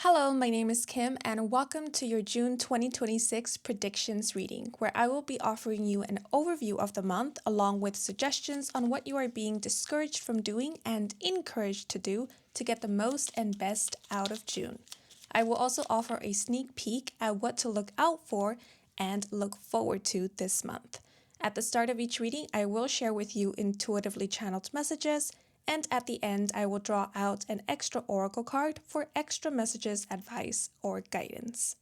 Hello, my name is Kim, and welcome to your June 2026 predictions reading, where I will be offering you an overview of the month along with suggestions on what you are being discouraged from doing and encouraged to do to get the most and best out of June. I will also offer a sneak peek at what to look out for and look forward to this month. At the start of each reading, I will share with you intuitively channeled messages, and at the end, I will draw out an extra oracle card for extra messages, advice, or guidance.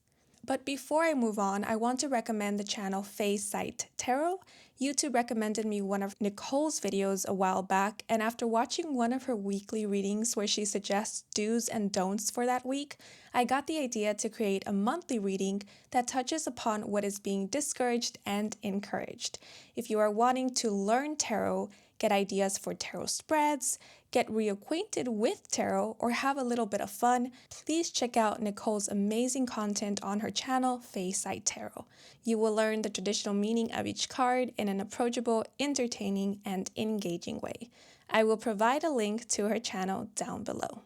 But before I move on, I want to recommend the channel Faye's Sight Tarot. YouTube recommended me one of Nicole's videos a while back, and after watching one of her weekly readings where she suggests do's and don'ts for that week, I got the idea to create a monthly reading that touches upon what is being discouraged and encouraged. If you are wanting to learn tarot, get ideas for tarot spreads, get reacquainted with tarot, or have a little bit of fun, please check out Nicole's amazing content on her channel, Faye's Sight Tarot. You will learn the traditional meaning of each card in an approachable, entertaining, and engaging way. I will provide a link to her channel down below.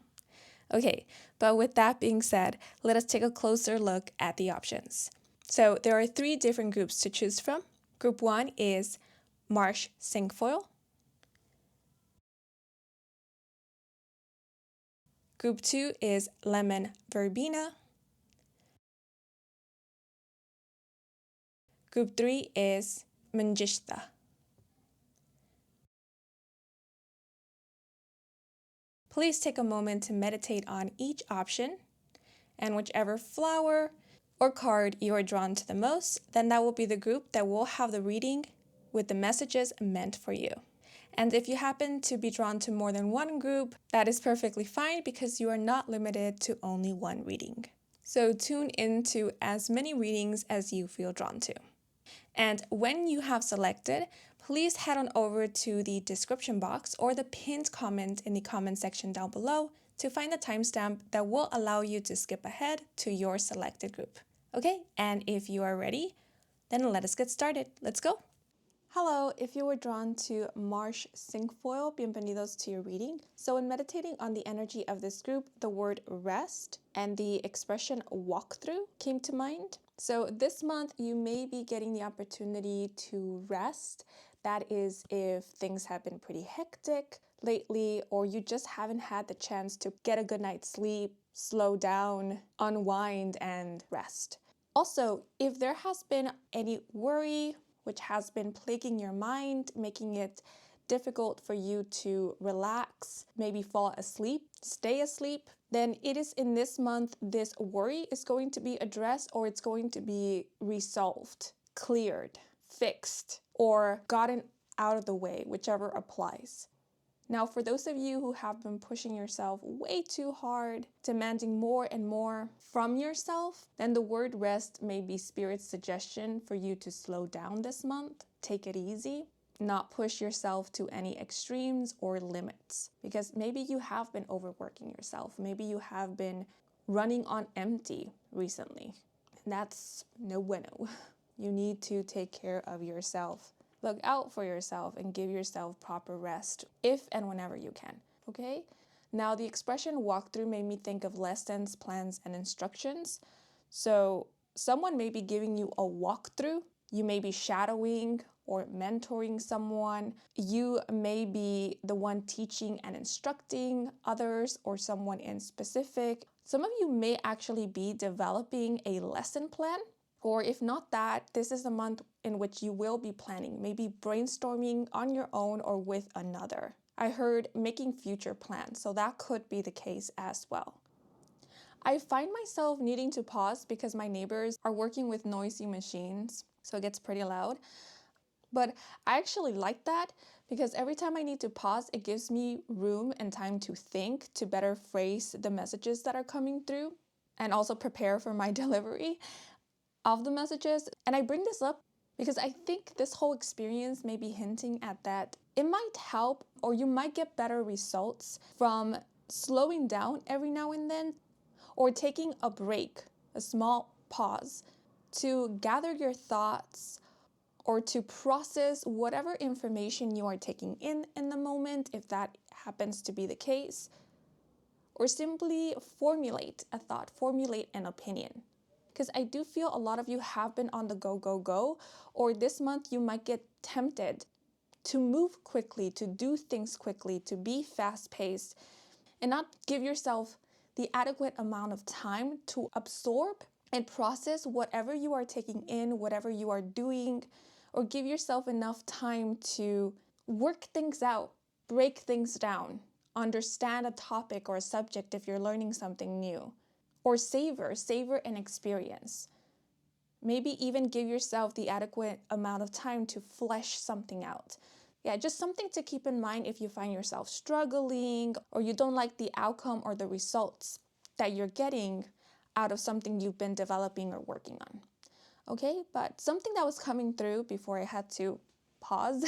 Okay, but with that being said, let us take a closer look at the options. So there are 3 different groups to choose from. Group 1 is Marsh Cinquefoil. Group 2 is Lemon Verbena. Group 3 is Manjistha. Please take a moment to meditate on each option, and whichever flower or card you are drawn to the most, then that will be the group that will have the reading with the messages meant for you. And if you happen to be drawn to more than one group, that is perfectly fine because you are not limited to only one reading. So tune into as many readings as you feel drawn to. And when you have selected, please head on over to the description box or the pinned comment in the comment section down below to find the timestamp that will allow you to skip ahead to your selected group. Okay, and if you are ready, then let us get started. Let's go. Hello, if you were drawn to Marsh Cinquefoil, bienvenidos to your reading. So in meditating on the energy of this group, the word rest and the expression walkthrough came to mind. So this month, you may be getting the opportunity to rest. That is if things have been pretty hectic lately, or you just haven't had the chance to get a good night's sleep, slow down, unwind, and rest. Also, if there has been any worry which has been plaguing your mind, making it difficult for you to relax, maybe fall asleep, stay asleep, then it is in this month this worry is going to be addressed, or it's going to be resolved, cleared, fixed, or gotten out of the way, whichever applies. Now, for those of you who have been pushing yourself way too hard, demanding more and more from yourself, then the word rest may be Spirit's suggestion for you to slow down this month, take it easy, not push yourself to any extremes or limits. Because maybe you have been overworking yourself. Maybe you have been running on empty recently. And that's no bueno. You need to take care of yourself. Look out for yourself and give yourself proper rest if and whenever you can, okay? Now, the expression walkthrough made me think of lessons, plans, and instructions. So someone may be giving you a walkthrough. You may be shadowing or mentoring someone. You may be the one teaching and instructing others or someone in specific. Some of you may actually be developing a lesson plan. Or if not that, this is a month in which you will be planning, maybe brainstorming on your own or with another. I heard making future plans, so that could be the case as well. I find myself needing to pause because my neighbors are working with noisy machines, so it gets pretty loud. But I actually like that because every time I need to pause, it gives me room and time to think, to better phrase the messages that are coming through, and also prepare for my delivery of the messages. And I bring this up because I think this whole experience may be hinting at that it might help, or you might get better results from slowing down every now and then, or taking a break, a small pause, to gather your thoughts or to process whatever information you are taking in the moment, if that happens to be the case, or simply formulate a thought, formulate an opinion. Because I do feel a lot of you have been on the go, go, go, or this month you might get tempted to move quickly, to do things quickly, to be fast-paced, and not give yourself the adequate amount of time to absorb and process whatever you are taking in, whatever you are doing, or give yourself enough time to work things out, break things down, understand a topic or a subject if you're learning something new, or savor an experience. Maybe even give yourself the adequate amount of time to flesh something out. Yeah, just something to keep in mind if you find yourself struggling or you don't like the outcome or the results that you're getting out of something you've been developing or working on. Okay, but something that was coming through before I had to pause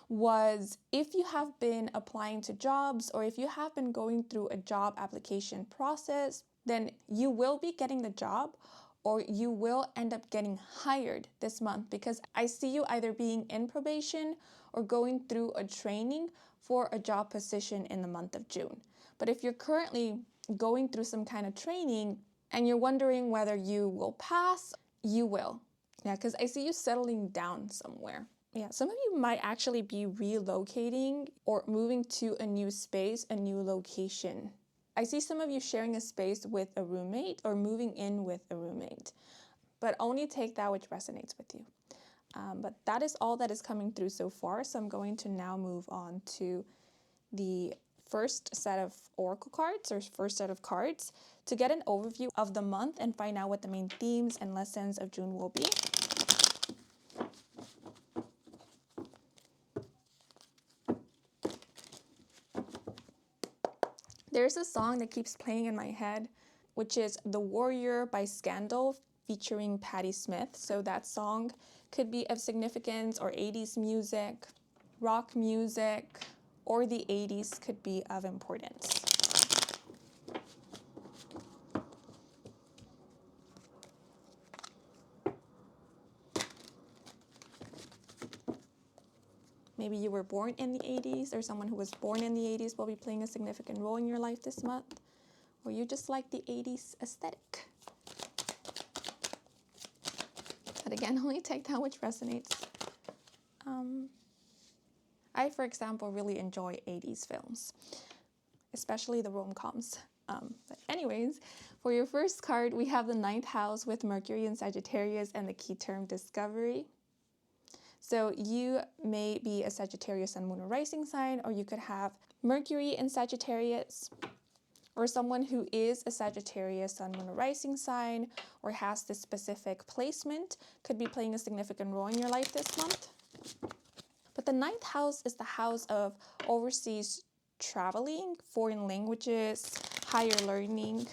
was if you have been applying to jobs or if you have been going through a job application process, then you will be getting the job or you will end up getting hired this month, because I see you either being in probation or going through a training for a job position in the month of June. But if you're currently going through some kind of training and you're wondering whether you will pass, you will. Yeah, because I see you settling down somewhere. Yeah, some of you might actually be relocating or moving to a new space, a new location. I see some of you sharing a space with a roommate or moving in with a roommate, but only take that which resonates with you. But that is all that is coming through so far. So I'm going to now move on to the first set of oracle cards or first set of cards to get an overview of the month and find out what the main themes and lessons of June will be. There's a song that keeps playing in my head, which is The Warrior by Scandal featuring Patti Smith. So that song could be of significance, or 80s music, rock music, or the 80s could be of importance. Maybe you were born in the 80s, or someone who was born in the 80s will be playing a significant role in your life this month, or you just like the 80s aesthetic. But again, only take that which resonates. I, for example, really enjoy 80s films, especially the rom-coms. But anyways, for your first card, we have the 9th house with Mercury in Sagittarius and the key term discovery. So you may be a Sagittarius sun, moon, or rising sign, or you could have Mercury in Sagittarius, or someone who is a Sagittarius sun, moon, or rising sign, or has this specific placement could be playing a significant role in your life this month. But the 9th house is the house of overseas traveling, foreign languages, higher learning.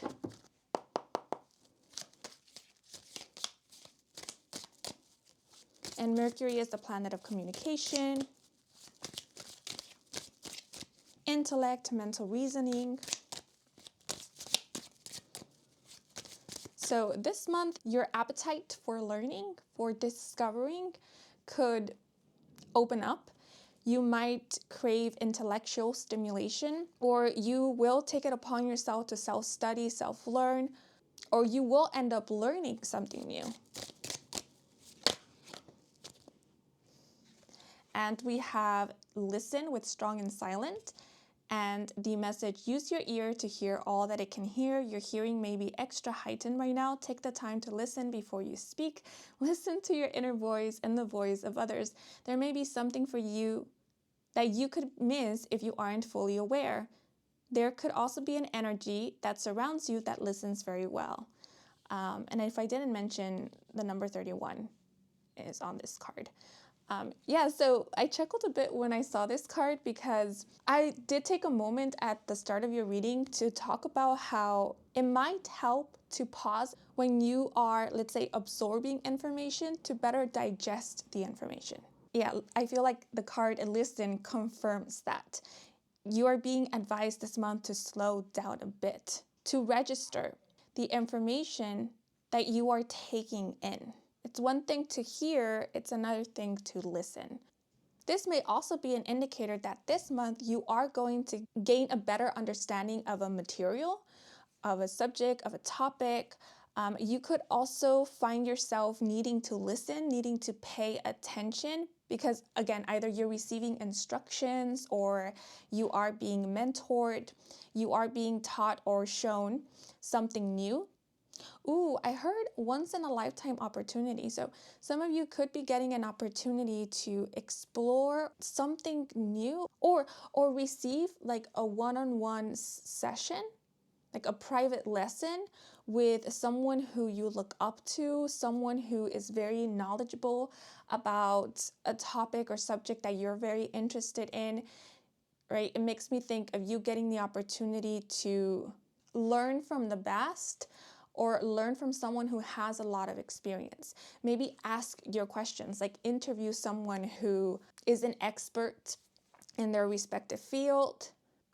And Mercury is the planet of communication, intellect, mental reasoning. So this month, your appetite for learning, for discovering, could open up. You might crave intellectual stimulation, or you will take it upon yourself to self-study, self-learn, or you will end up learning something new. And we have listen with strong and silent. And the message, use your ear to hear all that it can hear. Your hearing may be extra heightened right now. Take the time to listen before you speak. Listen to your inner voice and the voice of others. There may be something for you that you could miss if you aren't fully aware. There could also be an energy that surrounds you that listens very well. And if I didn't mention, the number 31 is on this card. So I chuckled a bit when I saw this card, because I did take a moment at the start of your reading to talk about how it might help to pause when you are, let's say, absorbing information to better digest the information. Yeah, I feel like the card listen confirms that. You are being advised this month to slow down a bit, to register the information that you are taking in. It's one thing to hear, it's another thing to listen. This may also be an indicator that this month you are going to gain a better understanding of a material, of a subject, of a topic. You could also find yourself needing to listen, needing to pay attention, because again, either you're receiving instructions or you are being mentored, you are being taught or shown something new. Ooh, I heard once in a lifetime opportunity. So some of you could be getting an opportunity to explore something new or receive like a one-on-one session, like a private lesson with someone who you look up to, someone who is very knowledgeable about a topic or subject that you're very interested in, right? It makes me think of you getting the opportunity to learn from the best or learn from someone who has a lot of experience. Maybe ask your questions, like interview someone who is an expert in their respective field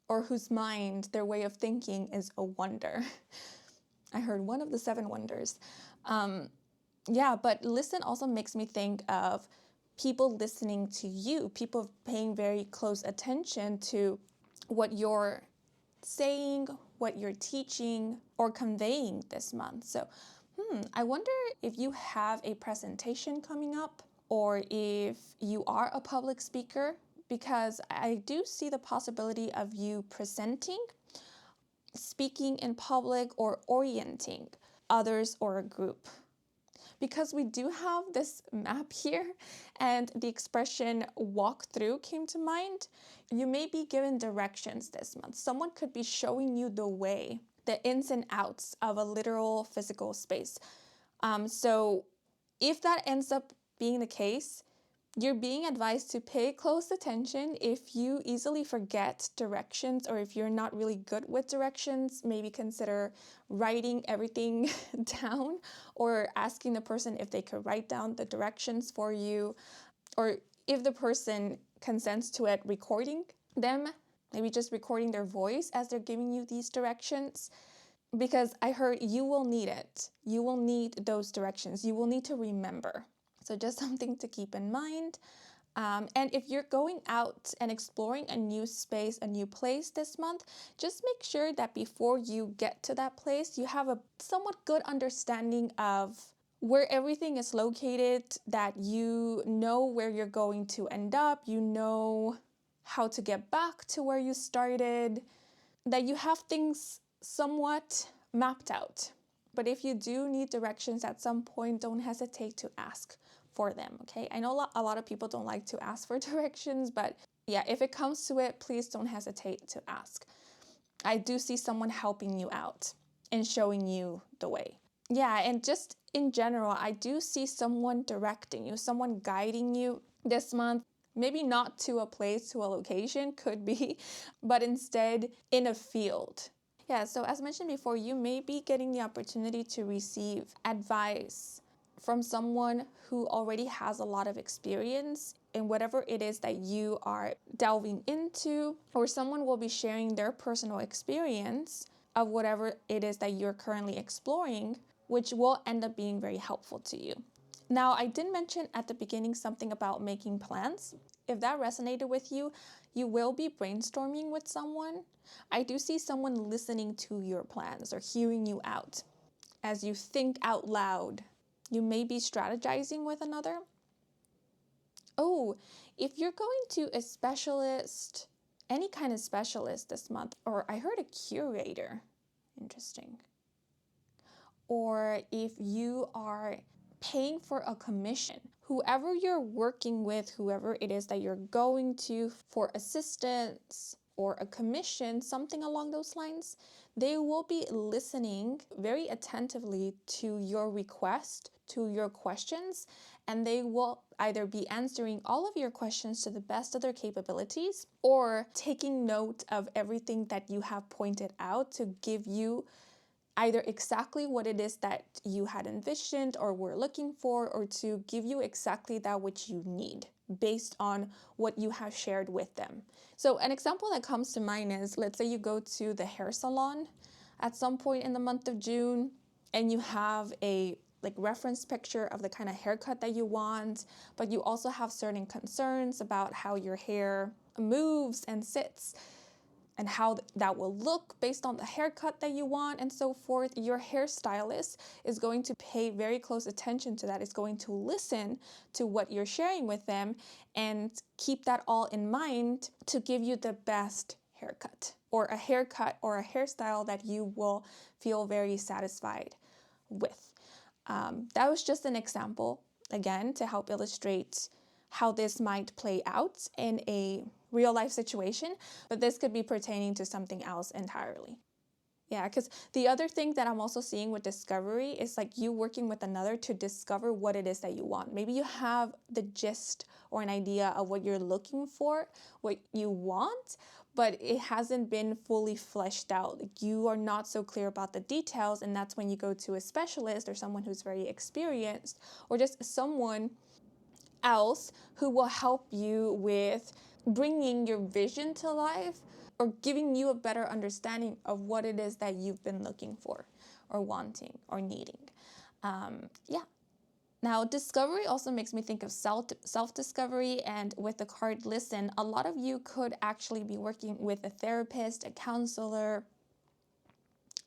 or whose mind, their way of thinking is a wonder. I heard one of the 7 wonders. Yeah, but listen also makes me think of people listening to you, people paying very close attention to what you're saying, what you're teaching or conveying this month. So, I wonder if you have a presentation coming up or if you are a public speaker, because I do see the possibility of you presenting, speaking in public, or orienting others or a group. Because we do have this map here and the expression walk through came to mind, you may be given directions this month. Someone could be showing you the way, the ins and outs of a literal physical space. So if that ends up being the case, you're being advised to pay close attention. If you easily forget directions or if you're not really good with directions, maybe consider writing everything down or asking the person if they could write down the directions for you, or if the person consents to it, recording them, maybe just recording their voice as they're giving you these directions. Because I heard you will need it. You will need those directions. You will need to remember. So just something to keep in mind. And if you're going out and exploring a new space, a new place this month, just make sure that before you get to that place, you have a somewhat good understanding of where everything is located, that you know where you're going to end up, you know how to get back to where you started, that you have things somewhat mapped out. But if you do need directions at some point, don't hesitate to ask for them, okay? I know a lot of people don't like to ask for directions, but yeah, if it comes to it, please don't hesitate to ask. I do see someone helping you out and showing you the way. Yeah, and just in general, I do see someone directing you, someone guiding you this month. Maybe not to a place, to a location, could be, but instead in a field. Yeah, so as mentioned before, you may be getting the opportunity to receive advice from someone who already has a lot of experience in whatever it is that you are delving into, or someone will be sharing their personal experience of whatever it is that you're currently exploring, which will end up being very helpful to you. Now, I did mention at the beginning something about making plans. If that resonated with you, you will be brainstorming with someone. I do see someone listening to your plans or hearing you out as you think out loud. You may be strategizing with another. Oh, if you're going to a specialist, any kind of specialist this month, or I heard a curator, interesting. Or if you are paying for a commission, whoever you're working with, whoever it is that you're going to for assistance or a commission, something along those lines, they will be listening very attentively to your request, to your questions, and they will either be answering all of your questions to the best of their capabilities or taking note of everything that you have pointed out to give you either exactly what it is that you had envisioned or were looking for, or to give you exactly that which you need based on what you have shared with them. So an example that comes to mind is, let's say you go to the hair salon at some point in the month of June and you have a like reference picture of the kind of haircut that you want, but you also have certain concerns about how your hair moves and sits and how that will look based on the haircut that you want and so forth, your hairstylist is going to pay very close attention to that. It's going to listen to what you're sharing with them and keep that all in mind to give you the best haircut or a hairstyle that you will feel very satisfied with. That was just an example, again, to help illustrate how this might play out in a real life situation, but this could be pertaining to something else entirely. Yeah, because the other thing that I'm also seeing with discovery is like you working with another to discover what it is that you want. Maybe you have the gist or an idea of what you're looking for, what you want, but it hasn't been fully fleshed out. Like you are not so clear about the details, and that's when you go to a specialist or someone who's very experienced or just someone else who will help you with bringing your vision to life or giving you a better understanding of what it is that you've been looking for or wanting or needing. Yeah. Now, discovery also makes me think of self-discovery, and with the card listen, a lot of you could actually be working with a therapist, a counselor,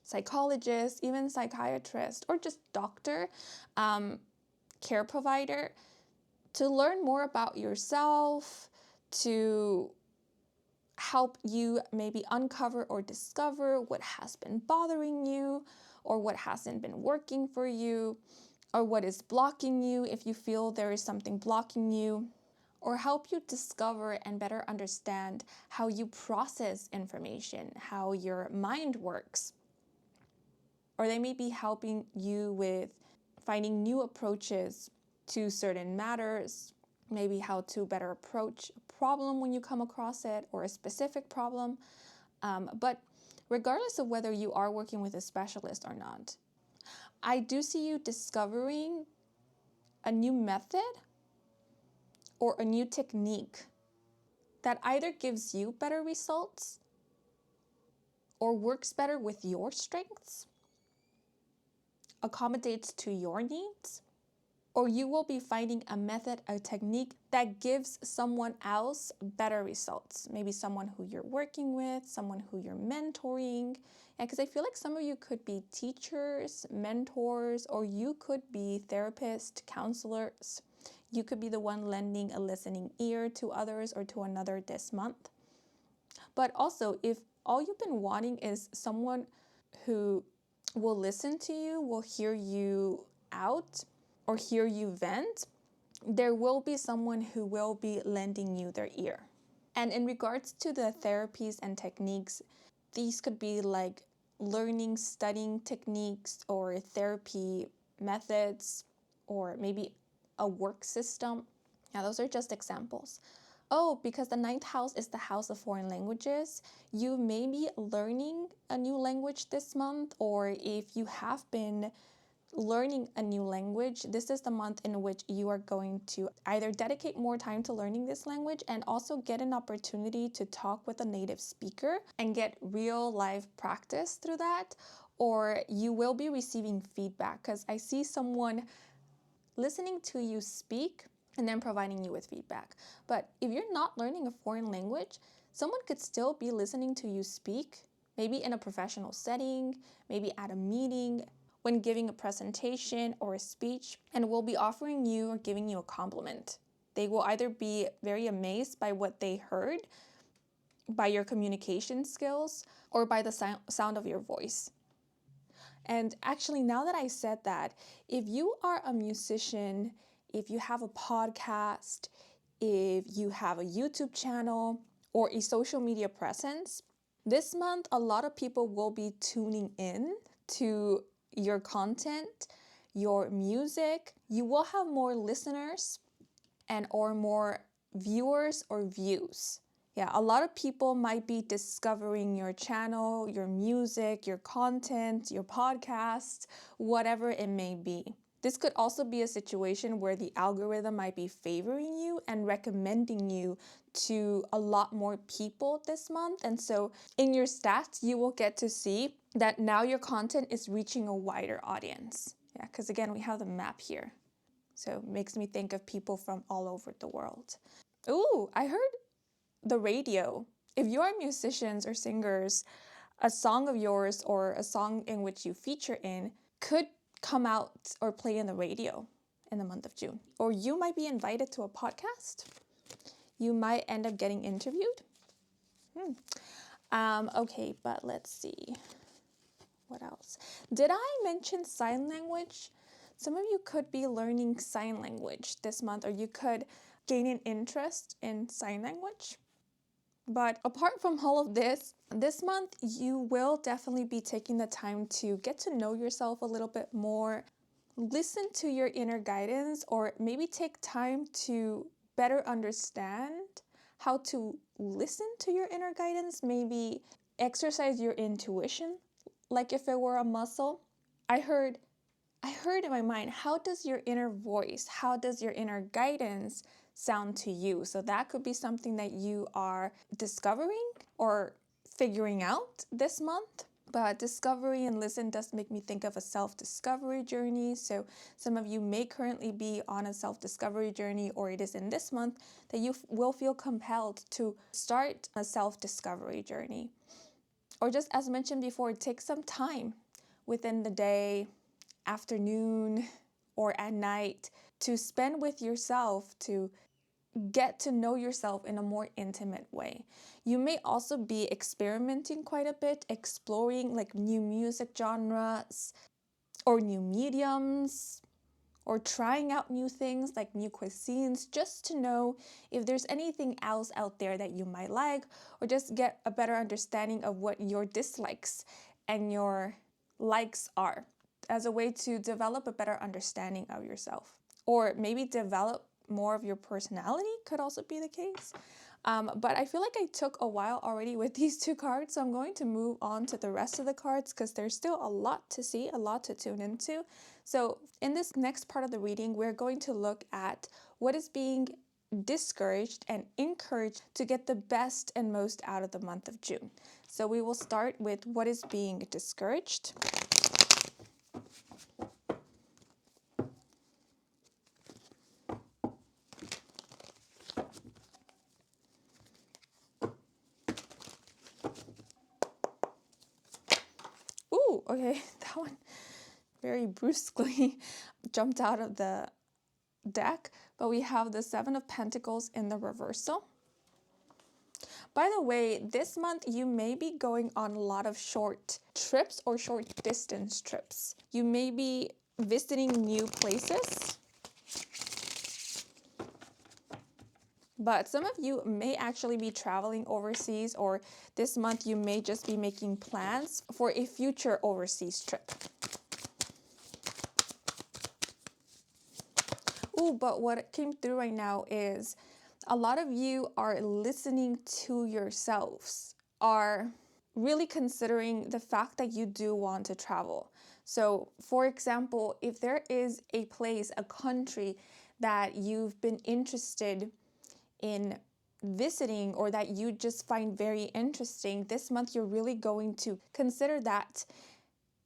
psychologist, even psychiatrist, or just doctor, care provider, to learn more about yourself, to help you maybe uncover or discover what has been bothering you or what hasn't been working for you or what is blocking you if you feel there is something blocking you, or help you discover and better understand how you process information, how your mind works. Or they may be helping you with finding new approaches to certain matters, maybe how to better approach a problem when you come across it or a specific problem. But regardless of whether you are working with a specialist or not, I do see you discovering a new method or a new technique that either gives you better results or works better with your strengths, accommodates to your needs, or you will be finding a method, a technique that gives someone else better results. Maybe someone who you're working with, someone who you're mentoring. Because I feel like some of you could be teachers, mentors, or you could be therapists, counselors. You could be the one lending a listening ear to others or to another this month. But also, if all you've been wanting is someone who will listen to you, will hear you out, or hear you vent, there will be someone who will be lending you their ear. And in regards to the therapies and techniques, these could be like learning, studying techniques or therapy methods, or maybe a work system. Now, those are just examples. Oh, because the 9th house is the house of foreign languages, you may be learning a new language this month, or if you have been learning a new language, this is the month in which you are going to either dedicate more time to learning this language and also get an opportunity to talk with a native speaker and get real life practice through that, or you will be receiving feedback, because I see someone listening to you speak and then providing you with feedback. But if you're not learning a foreign language, someone could still be listening to you speak, maybe in a professional setting, maybe at a meeting, when giving a presentation or a speech, and will be offering you or giving you a compliment. They will either be very amazed by what they heard, by your communication skills, or by the sound of your voice. And actually, now that I said that, if you are a musician, if you have a podcast, if you have a YouTube channel, or a social media presence, this month a lot of people will be tuning in to your content, your music. You will have more listeners and or more viewers or views. Yeah, a lot of people might be discovering your channel, your music, your content, your podcast, whatever it may be. This could also be a situation where the algorithm might be favoring you and recommending you to a lot more people this month. And so in your stats, you will get to see that now your content is reaching a wider audience. Yeah, because again, we have the map here. So it makes me think of people from all over the world. Ooh, I heard the radio. If you are musicians or singers, a song of yours or a song in which you feature in could come out or play in the radio in the month of June. Or you might be invited to a podcast. You might end up getting interviewed. Okay, but let's see. What else? Did I mention sign language? Some of you could be learning sign language this month, or you could gain an interest in sign language. But apart from all of this month, you will definitely be taking the time to get to know yourself a little bit more, listen to your inner guidance, or maybe take time to better understand how to listen to your inner guidance, maybe exercise your intuition like if it were a muscle. I heard in my mind, how does your inner voice, how does your inner guidance sound to you? So that could be something that you are discovering or figuring out this month. But discovery and listen does make me think of a self-discovery journey. So some of you may currently be on a self-discovery journey, or it is in this month that you will feel compelled to start a self-discovery journey. Or just as mentioned before, take some time within the day, afternoon, or at night to spend with yourself, to get to know yourself in a more intimate way. You may also be experimenting quite a bit, exploring like new music genres or new mediums, or trying out new things like new cuisines, just to know if there's anything else out there that you might like, or just get a better understanding of what your dislikes and your likes are, as a way to develop a better understanding of yourself. Or maybe develop more of your personality could also be the case. But I feel like I took a while already with these two cards, so I'm going to move on to the rest of the cards because there's still a lot to see, a lot to tune into. So in this next part of the reading, we're going to look at what is being discouraged and encouraged to get the best and most out of the month of June. So we will start with what is being discouraged. Ooh, okay, that one very brusquely jumped out of the deck, but we have the Seven of Pentacles in the reversal. By the way, this month you may be going on a lot of short trips or short distance trips. You may be visiting new places, but some of you may actually be traveling overseas, or this month you may just be making plans for a future overseas trip. Ooh, but what came through right now is a lot of you are listening to yourselves, are really considering the fact that you do want to travel. So, for example, if there is a place, a country that you've been interested in visiting, or that you just find very interesting, this month you're really going to consider that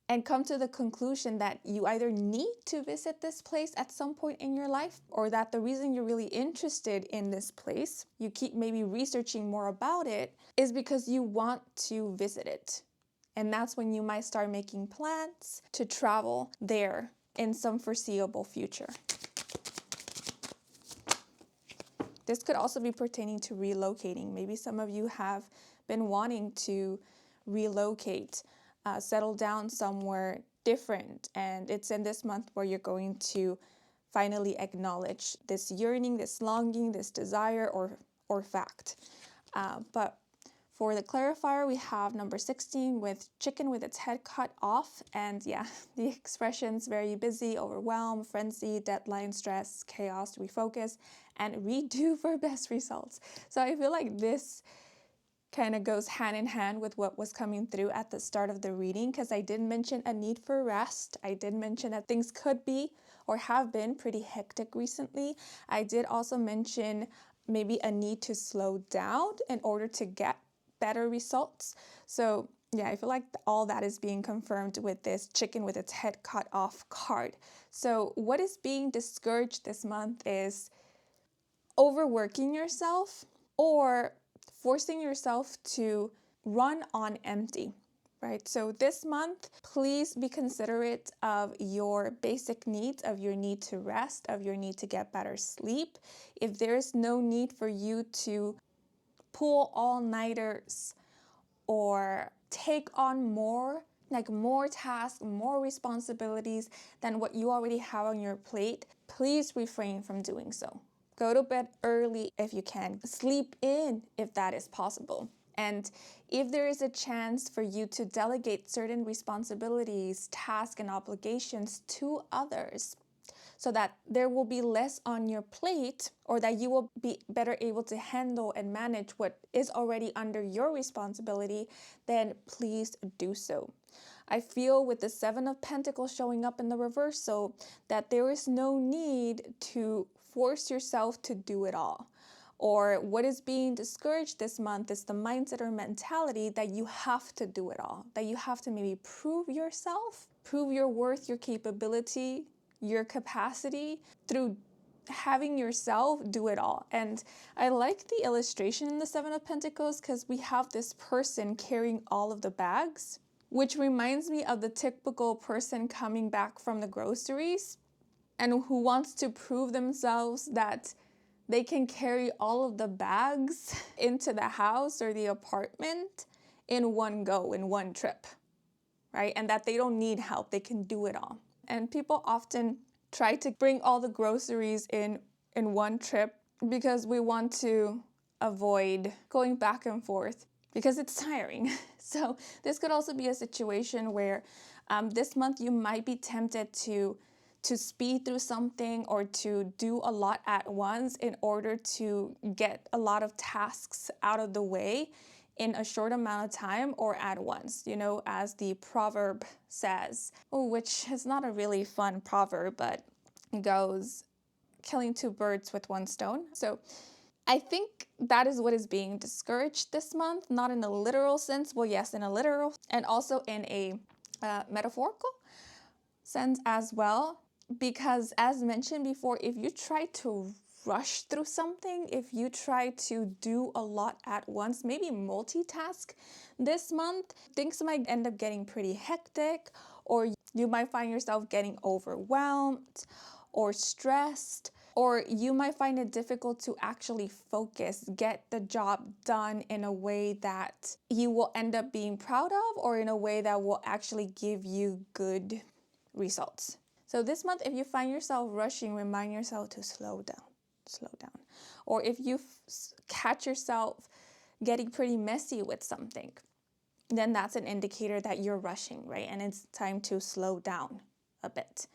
and come to the conclusion that you either need to visit this place at some point in your life, or that the reason you're really interested in this place, you keep maybe researching more about it, is because you want to visit it. And that's when you might start making plans to travel there in some foreseeable future. This could also be pertaining to relocating. Maybe some of you have been wanting to relocate, settle down somewhere different, and it's in this month where you're going to finally acknowledge this yearning, this longing, this desire or fact. But for the clarifier, we have number 16 with chicken with its head cut off. And yeah, the expressions very busy, overwhelmed, frenzy, deadline, stress, chaos, refocus, and redo for best results. So I feel like this kind of goes hand in hand with what was coming through at the start of the reading, because I did mention a need for rest. I did mention that things could be or have been pretty hectic recently. I did also mention maybe a need to slow down in order to get better results. So Yeah, I feel like all that is being confirmed with this chicken with its head cut off card. So what is being discouraged this month is overworking yourself or forcing yourself to run on empty, right? So this month, please be considerate of your basic needs, of your need to rest, of your need to get better sleep. If there's no need for you to pull all-nighters or take on more tasks, more responsibilities than what you already have on your plate, please refrain from doing so. Go to bed early if you can. Sleep in if that is possible. And if there is a chance for you to delegate certain responsibilities, tasks, and obligations to others, so that there will be less on your plate, or that you will be better able to handle and manage what is already under your responsibility, then please do so. I feel with the Seven of Pentacles showing up in the reversal that there is no need to force yourself to do it all. Or what is being discouraged this month is the mindset or mentality that you have to do it all, that you have to maybe prove yourself, prove your worth, your capability, your capacity through having yourself do it all. And I like the illustration in the Seven of Pentacles because we have this person carrying all of the bags, which reminds me of the typical person coming back from the groceries and who wants to prove themselves that they can carry all of the bags into the house or the apartment in one go, in one trip, right? And that they don't need help, they can do it all. And people often try to bring all the groceries in one trip because we want to avoid going back and forth because it's tiring. So this could also be a situation where this month you might be tempted to speed through something or to do a lot at once in order to get a lot of tasks out of the way in a short amount of time or at once, as the proverb says, which is not a really fun proverb, but it goes, killing two birds with one stone. So I think that is what is being discouraged this month, not in a literal sense, well, yes, in a literal, and also in a metaphorical sense as well. Because as mentioned before, if you try to rush through something, if you try to do a lot at once, maybe multitask this month, things might end up getting pretty hectic, or you might find yourself getting overwhelmed or stressed, or you might find it difficult to actually focus, get the job done in a way that you will end up being proud of, or in a way that will actually give you good results. So this month, if you find yourself rushing, remind yourself to slow down. Or if you catch yourself getting pretty messy with something, then that's an indicator that you're rushing, right? And it's time to slow down a bit.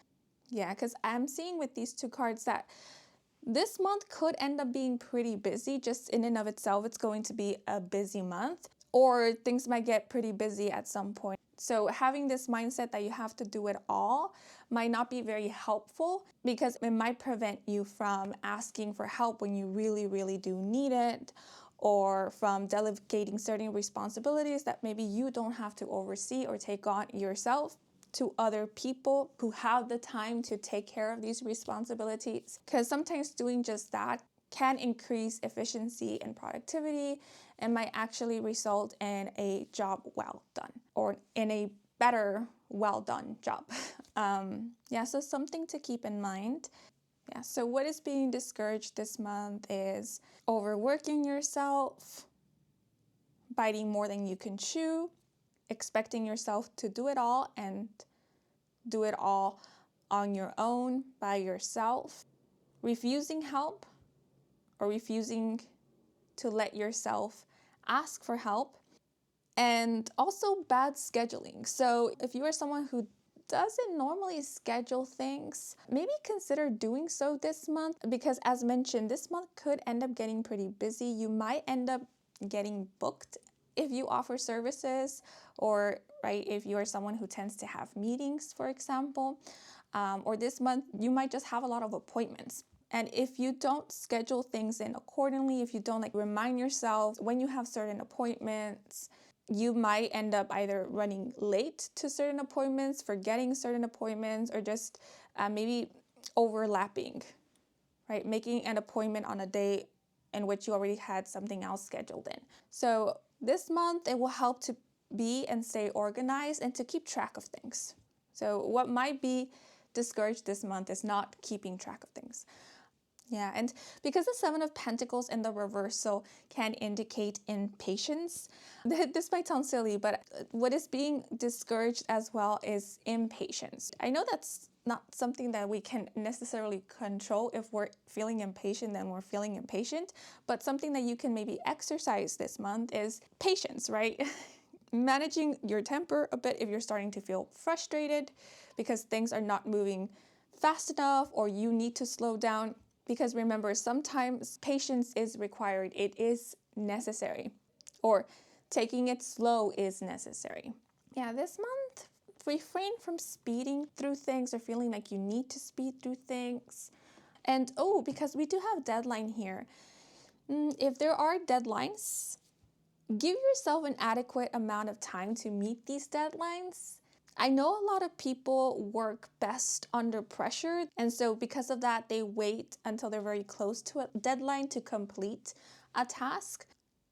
Yeah, because I'm seeing with these two cards that this month could end up being pretty busy. Just in and of itself, it's going to be a busy month, or things might get pretty busy at some point. So having this mindset that you have to do it all might not be very helpful, because it might prevent you from asking for help when you really, really do need it, or from delegating certain responsibilities that maybe you don't have to oversee or take on yourself to other people who have the time to take care of these responsibilities. Because sometimes doing just that can increase efficiency and productivity and might actually result in a job well done, or in a better well done job. So something to keep in mind. So what is being discouraged this month is overworking yourself, biting more than you can chew, expecting yourself to do it all and do it all on your own, by yourself, refusing help or refusing to let yourself ask for help, and also bad scheduling. So if you are someone who doesn't normally schedule things, maybe consider doing so this month, because as mentioned, this month could end up getting pretty busy. You might end up getting booked if you offer services, or if you are someone who tends to have meetings, for example, or this month you might just have a lot of appointments. And if you don't schedule things in accordingly, if you don't remind yourself when you have certain appointments, you might end up either running late to certain appointments, forgetting certain appointments, or just maybe overlapping, right? Making an appointment on a day in which you already had something else scheduled in. So this month, it will help to be and stay organized and to keep track of things. So what might be discouraged this month is not keeping track of things. Yeah, and because the Seven of Pentacles in the reversal can indicate impatience, this might sound silly, but what is being discouraged as well is impatience. I know that's not something that we can necessarily control. If we're feeling impatient, then we're feeling impatient, but something that you can maybe exercise this month is patience, right? Managing your temper a bit if you're starting to feel frustrated because things are not moving fast enough or you need to slow down. Because remember, sometimes patience is required. It is necessary. Or taking it slow is necessary. Yeah, this month, refrain from speeding through things or feeling like you need to speed through things. And because we do have deadline here. If there are deadlines, give yourself an adequate amount of time to meet these deadlines. I know a lot of people work best under pressure, and so because of that, they wait until they're very close to a deadline to complete a task.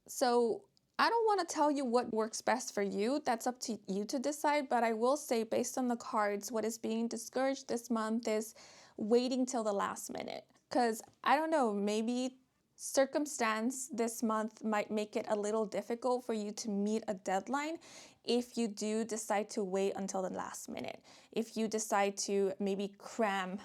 So I don't want to tell you what works best for you. That's up to you to decide, but I will say based on the cards, what is being discouraged this month is waiting till the last minute. Because I don't know, maybe circumstance this month might make it a little difficult for you to meet a deadline if you do decide to wait until the last minute. If you decide to maybe cram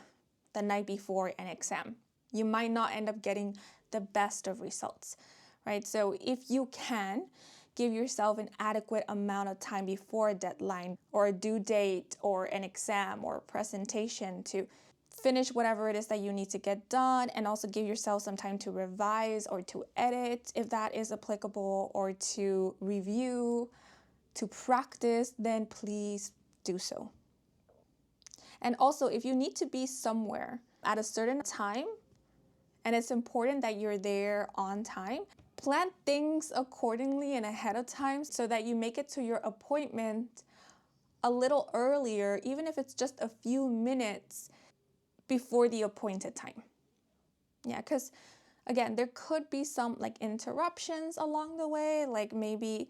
the night before an exam, you might not end up getting the best of results, right? So if you can, give yourself an adequate amount of time before a deadline or a due date or an exam or a presentation to finish whatever it is that you need to get done, and also give yourself some time to revise or to edit if that is applicable, or to review, to practice, then please do so. And also, if you need to be somewhere at a certain time, and it's important that you're there on time, plan things accordingly and ahead of time so that you make it to your appointment a little earlier, even if it's just a few minutes before the appointed time. Yeah, because again, there could be some like interruptions along the way, like maybe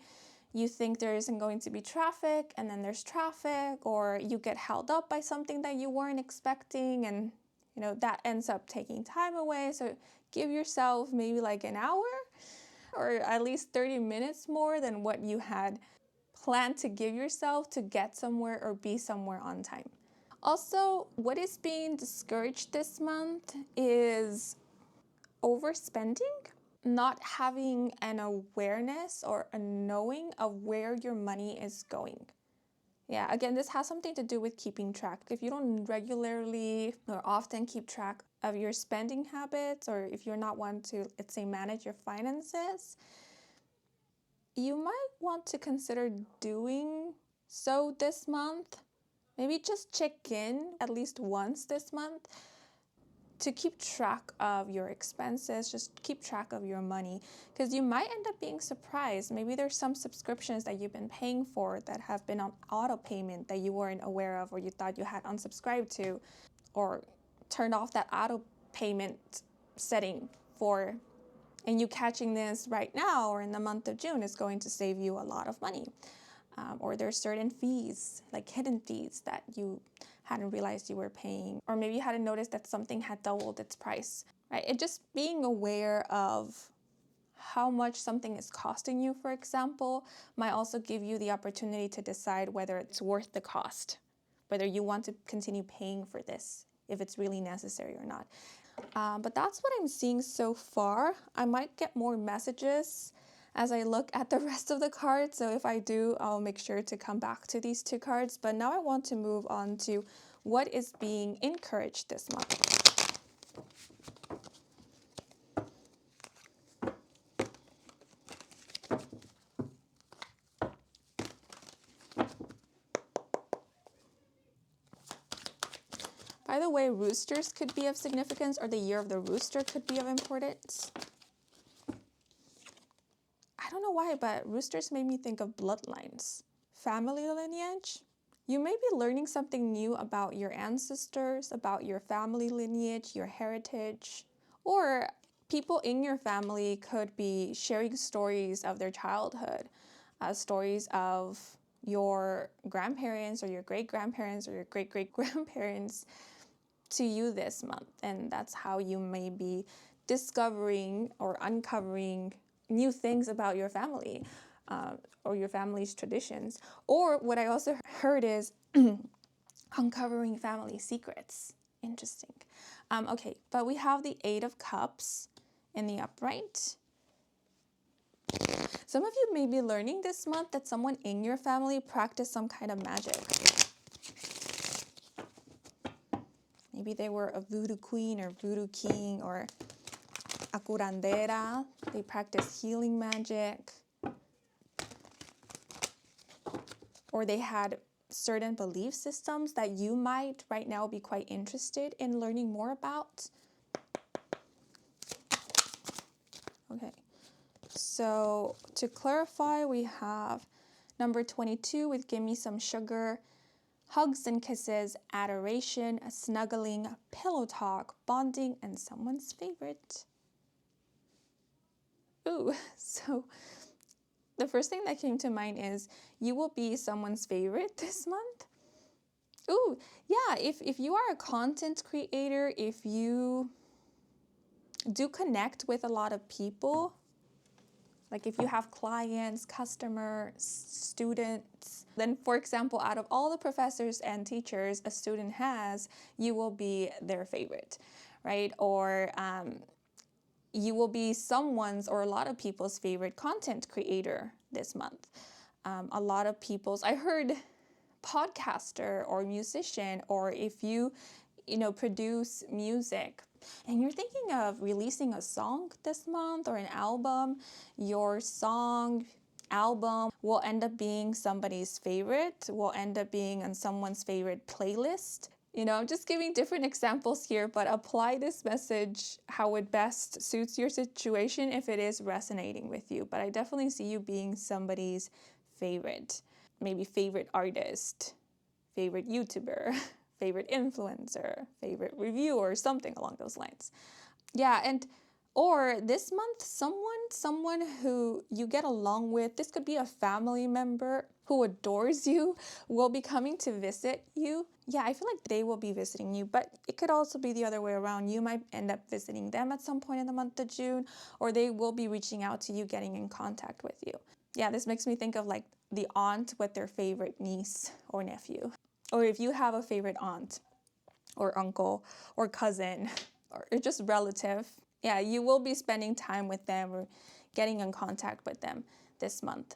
you think there isn't going to be traffic and then there's traffic, or you get held up by something that you weren't expecting, and that ends up taking time away. So give yourself maybe like an hour or at least 30 minutes more than what you had planned to give yourself to get somewhere or be somewhere on time. Also, what is being discouraged this month is overspending, not having an awareness or a knowing of where your money is going. Yeah, again, this has something to do with keeping track. If you don't regularly or often keep track of your spending habits, or if you're not one to, let's say, manage your finances, you might want to consider doing so this month. Maybe just check in at least once this month to keep track of your expenses, just keep track of your money, because you might end up being surprised. Maybe there's some subscriptions that you've been paying for that have been on auto payment that you weren't aware of, or you thought you had unsubscribed to, or turned off that auto payment setting for, and you catching this right now or in the month of June is going to save you a lot of money. Or there's certain fees, like hidden fees, that you hadn't realized you were paying, or maybe you hadn't noticed that something had doubled its price, right? It just being aware of how much something is costing you, for example, might also give you the opportunity to decide whether it's worth the cost, whether you want to continue paying for this, if it's really necessary or not. But that's what I'm seeing so far. I might get more messages as I look at the rest of the cards. So if I do, I'll make sure to come back to these two cards. But now I want to move on to what is being encouraged this month. By the way, roosters could be of significance, or the year of the rooster could be of importance. I don't know why, but roosters made me think of bloodlines. Family lineage. You may be learning something new about your ancestors, about your family lineage, your heritage, or people in your family could be sharing stories of their childhood, stories of your grandparents or your great-grandparents or your great-great-grandparents to you this month. And that's how you may be discovering or uncovering new things about your family or your family's traditions. Or what I also heard is uncovering family secrets. Interesting. Okay, but we have the Eight of Cups in the upright. Some of you may be learning this month that someone in your family practiced some kind of magic. Maybe they were a voodoo queen or voodoo king or a curandera. They practice healing magic. Or they had certain belief systems that you might right now be quite interested in learning more about. Okay, so to clarify, we have number 22 with Give Me Some Sugar, hugs and kisses, adoration, snuggling, pillow talk, bonding, and someone's favorite. Ooh, so the first thing that came to mind is you will be someone's favorite this month. Ooh, yeah, if you are a content creator, if you do connect with a lot of people, like if you have clients, customers, students, then for example, out of all the professors and teachers a student has, you will be their favorite, right? Or you will be someone's or a lot of people's favorite content creator this month. A lot of people's, I heard podcaster or musician, or if you produce music and you're thinking of releasing a song this month or an album, your song, album will end up being somebody's favorite, will end up being on someone's favorite playlist. I'm just giving different examples here, but apply this message how it best suits your situation if it is resonating with you. But I definitely see you being somebody's favorite, maybe favorite artist, favorite YouTuber, favorite influencer, favorite reviewer, something along those lines. Yeah, or this month, someone who you get along with, this could be a family member who adores you, will be coming to visit you. Yeah, I feel like they will be visiting you, but it could also be the other way around. You might end up visiting them at some point in the month of June, or they will be reaching out to you, getting in contact with you. Yeah, this makes me think of like the aunt with their favorite niece or nephew. Or if you have a favorite aunt or uncle or cousin or just relative, yeah, you will be spending time with them or getting in contact with them this month.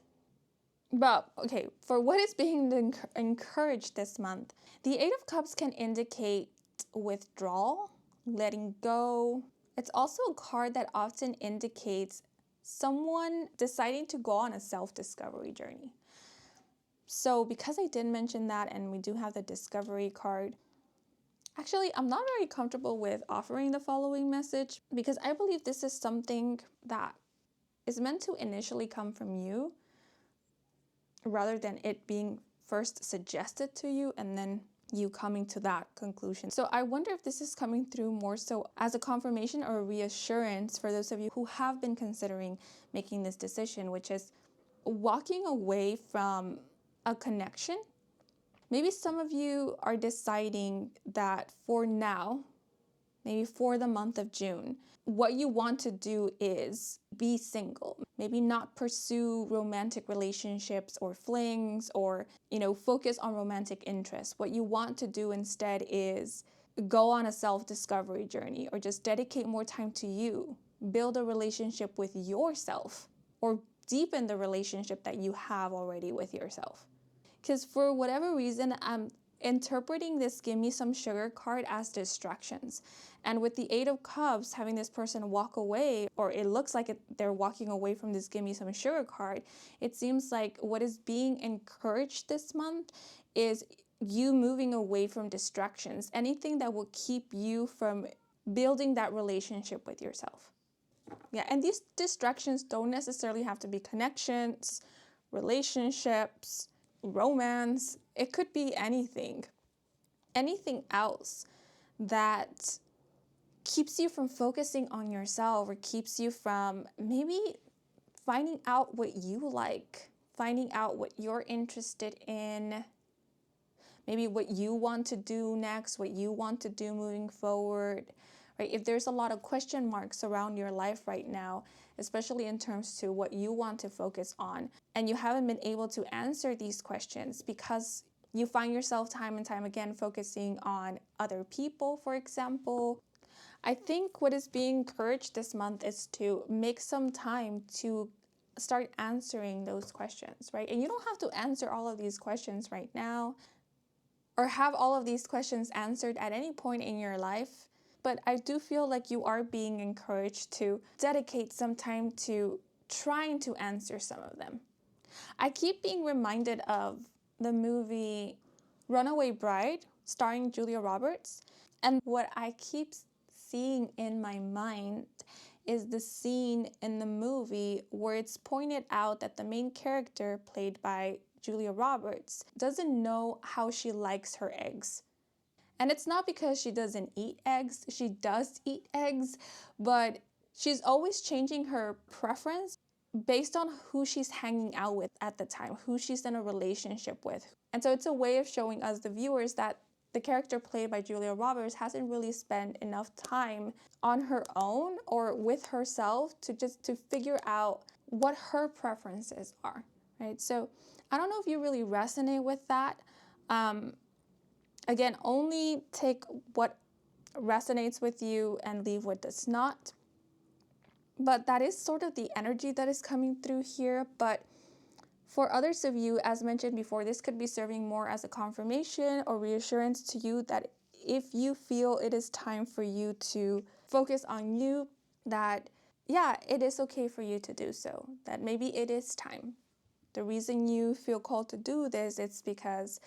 But, okay, for what is being encouraged this month, the Eight of Cups can indicate withdrawal, letting go. It's also a card that often indicates someone deciding to go on a self-discovery journey. So because I did mention that and we do have the discovery card, actually, I'm not very comfortable with offering the following message because I believe this is something that is meant to initially come from you rather than it being first suggested to you and then you coming to that conclusion. So I wonder if this is coming through more so as a confirmation or a reassurance for those of you who have been considering making this decision, which is walking away from a connection. Maybe some of you are deciding that for now, maybe for the month of June, what you want to do is be single. Maybe not pursue romantic relationships or flings or, focus on romantic interests. What you want to do instead is go on a self-discovery journey or just dedicate more time to you. Build a relationship with yourself or deepen the relationship that you have already with yourself. Because for whatever reason, I'm interpreting this Give Me Some Sugar card as distractions. And with the Eight of Cups, having this person walk away, or it looks like they're walking away from this Give Me Some Sugar card, it seems like what is being encouraged this month is you moving away from distractions, anything that will keep you from building that relationship with yourself. Yeah, and these distractions don't necessarily have to be connections, relationships, romance. It could be anything. Anything else that keeps you from focusing on yourself or keeps you from maybe finding out what you like, finding out what you're interested in, maybe what you want to do next, what you want to do moving forward, right? If there's a lot of question marks around your life right now, especially in terms to what you want to focus on, and you haven't been able to answer these questions because you find yourself time and time again focusing on other people, for example, I think what is being encouraged this month is to make some time to start answering those questions, right? And you don't have to answer all of these questions right now or have all of these questions answered at any point in your life. But I do feel like you are being encouraged to dedicate some time to trying to answer some of them. I keep being reminded of the movie Runaway Bride, starring Julia Roberts. And what I keep seeing in my mind is the scene in the movie where it's pointed out that the main character, played by Julia Roberts, doesn't know how she likes her eggs. And it's not because she doesn't eat eggs, she does eat eggs, but she's always changing her preference based on who she's hanging out with at the time, who she's in a relationship with. And so it's a way of showing us, the viewers, that the character played by Julia Roberts hasn't really spent enough time on her own or with herself to figure out what her preferences are, right? So I don't know if you really resonate with that. Again, only take what resonates with you and leave what does not. But that is sort of the energy that is coming through here. But for others of you, as mentioned before, this could be serving more as a confirmation or reassurance to you that if you feel it is time for you to focus on you, that, yeah, it is okay for you to do so, that maybe it is time. The reason you feel called to do this is because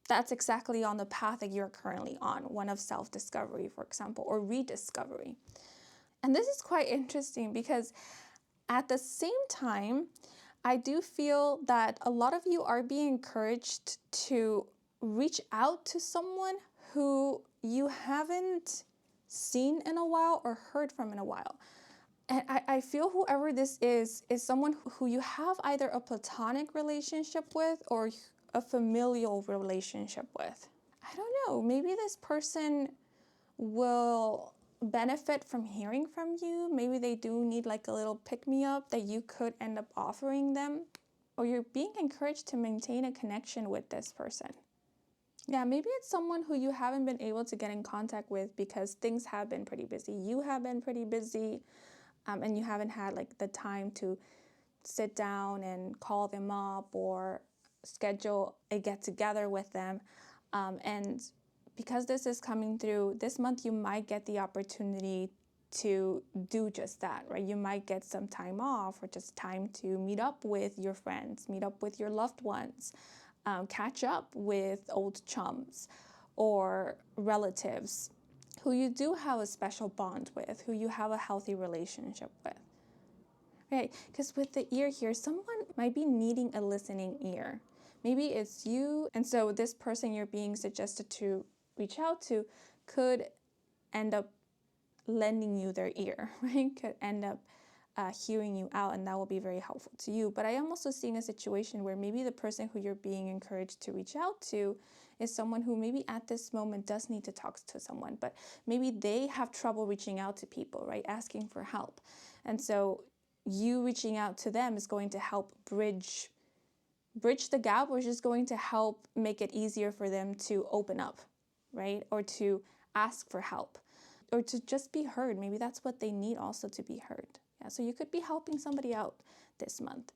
that's exactly on the path that you're currently on, one of self-discovery, for example, or rediscovery. And this is quite interesting because at the same time, I do feel that a lot of you are being encouraged to reach out to someone who you haven't seen in a while or heard from in a while. And I feel whoever this is someone who you have either a platonic relationship with or a familial relationship with. I don't know, maybe this person will benefit from hearing from you. Maybe they do need like a little pick-me-up that you could end up offering them. Or you're being encouraged to maintain a connection with this person. Yeah, maybe it's someone who you haven't been able to get in contact with because things have been pretty busy. You have been pretty busy, and you haven't had like the time to sit down and call them up or schedule a get-together with them. And because this is coming through this month, you might get the opportunity to do just that, right? You might get some time off or just time to meet up with your friends, meet up with your loved ones, catch up with old chums or relatives who you do have a special bond with, who you have a healthy relationship with. Right, because with the ear here, someone might be needing a listening ear. Maybe it's you, and so this person you're being suggested to reach out to could end up lending you their ear, right? Could end up hearing you out, and that will be very helpful to you. But I am also seeing a situation where maybe the person who you're being encouraged to reach out to is someone who maybe at this moment does need to talk to someone, but maybe they have trouble reaching out to people, right? Asking for help. And so you reaching out to them is going to help bridge the gap, or is just going to help make it easier for them to open up, right? Or to ask for help, or to just be heard. Maybe that's what they need also, to be heard. Yeah, so you could be helping somebody out this month.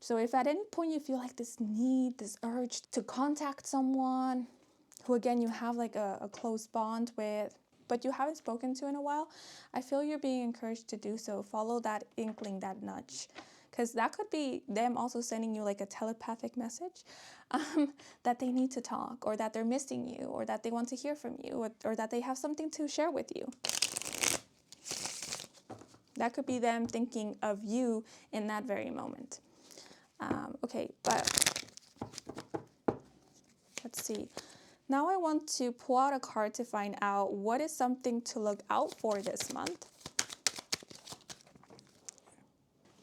So if at any point you feel like this need, this urge to contact someone who, again, you have like a close bond with, but you haven't spoken to in a while, I feel you're being encouraged to do so. Follow that inkling, that nudge, because that could be them also sending you like a telepathic message that they need to talk, or that they're missing you, or that they want to hear from you, or that they have something to share with you. That could be them thinking of you in that very moment. Okay, but let's see. Now I want to pull out a card to find out what is something to look out for this month.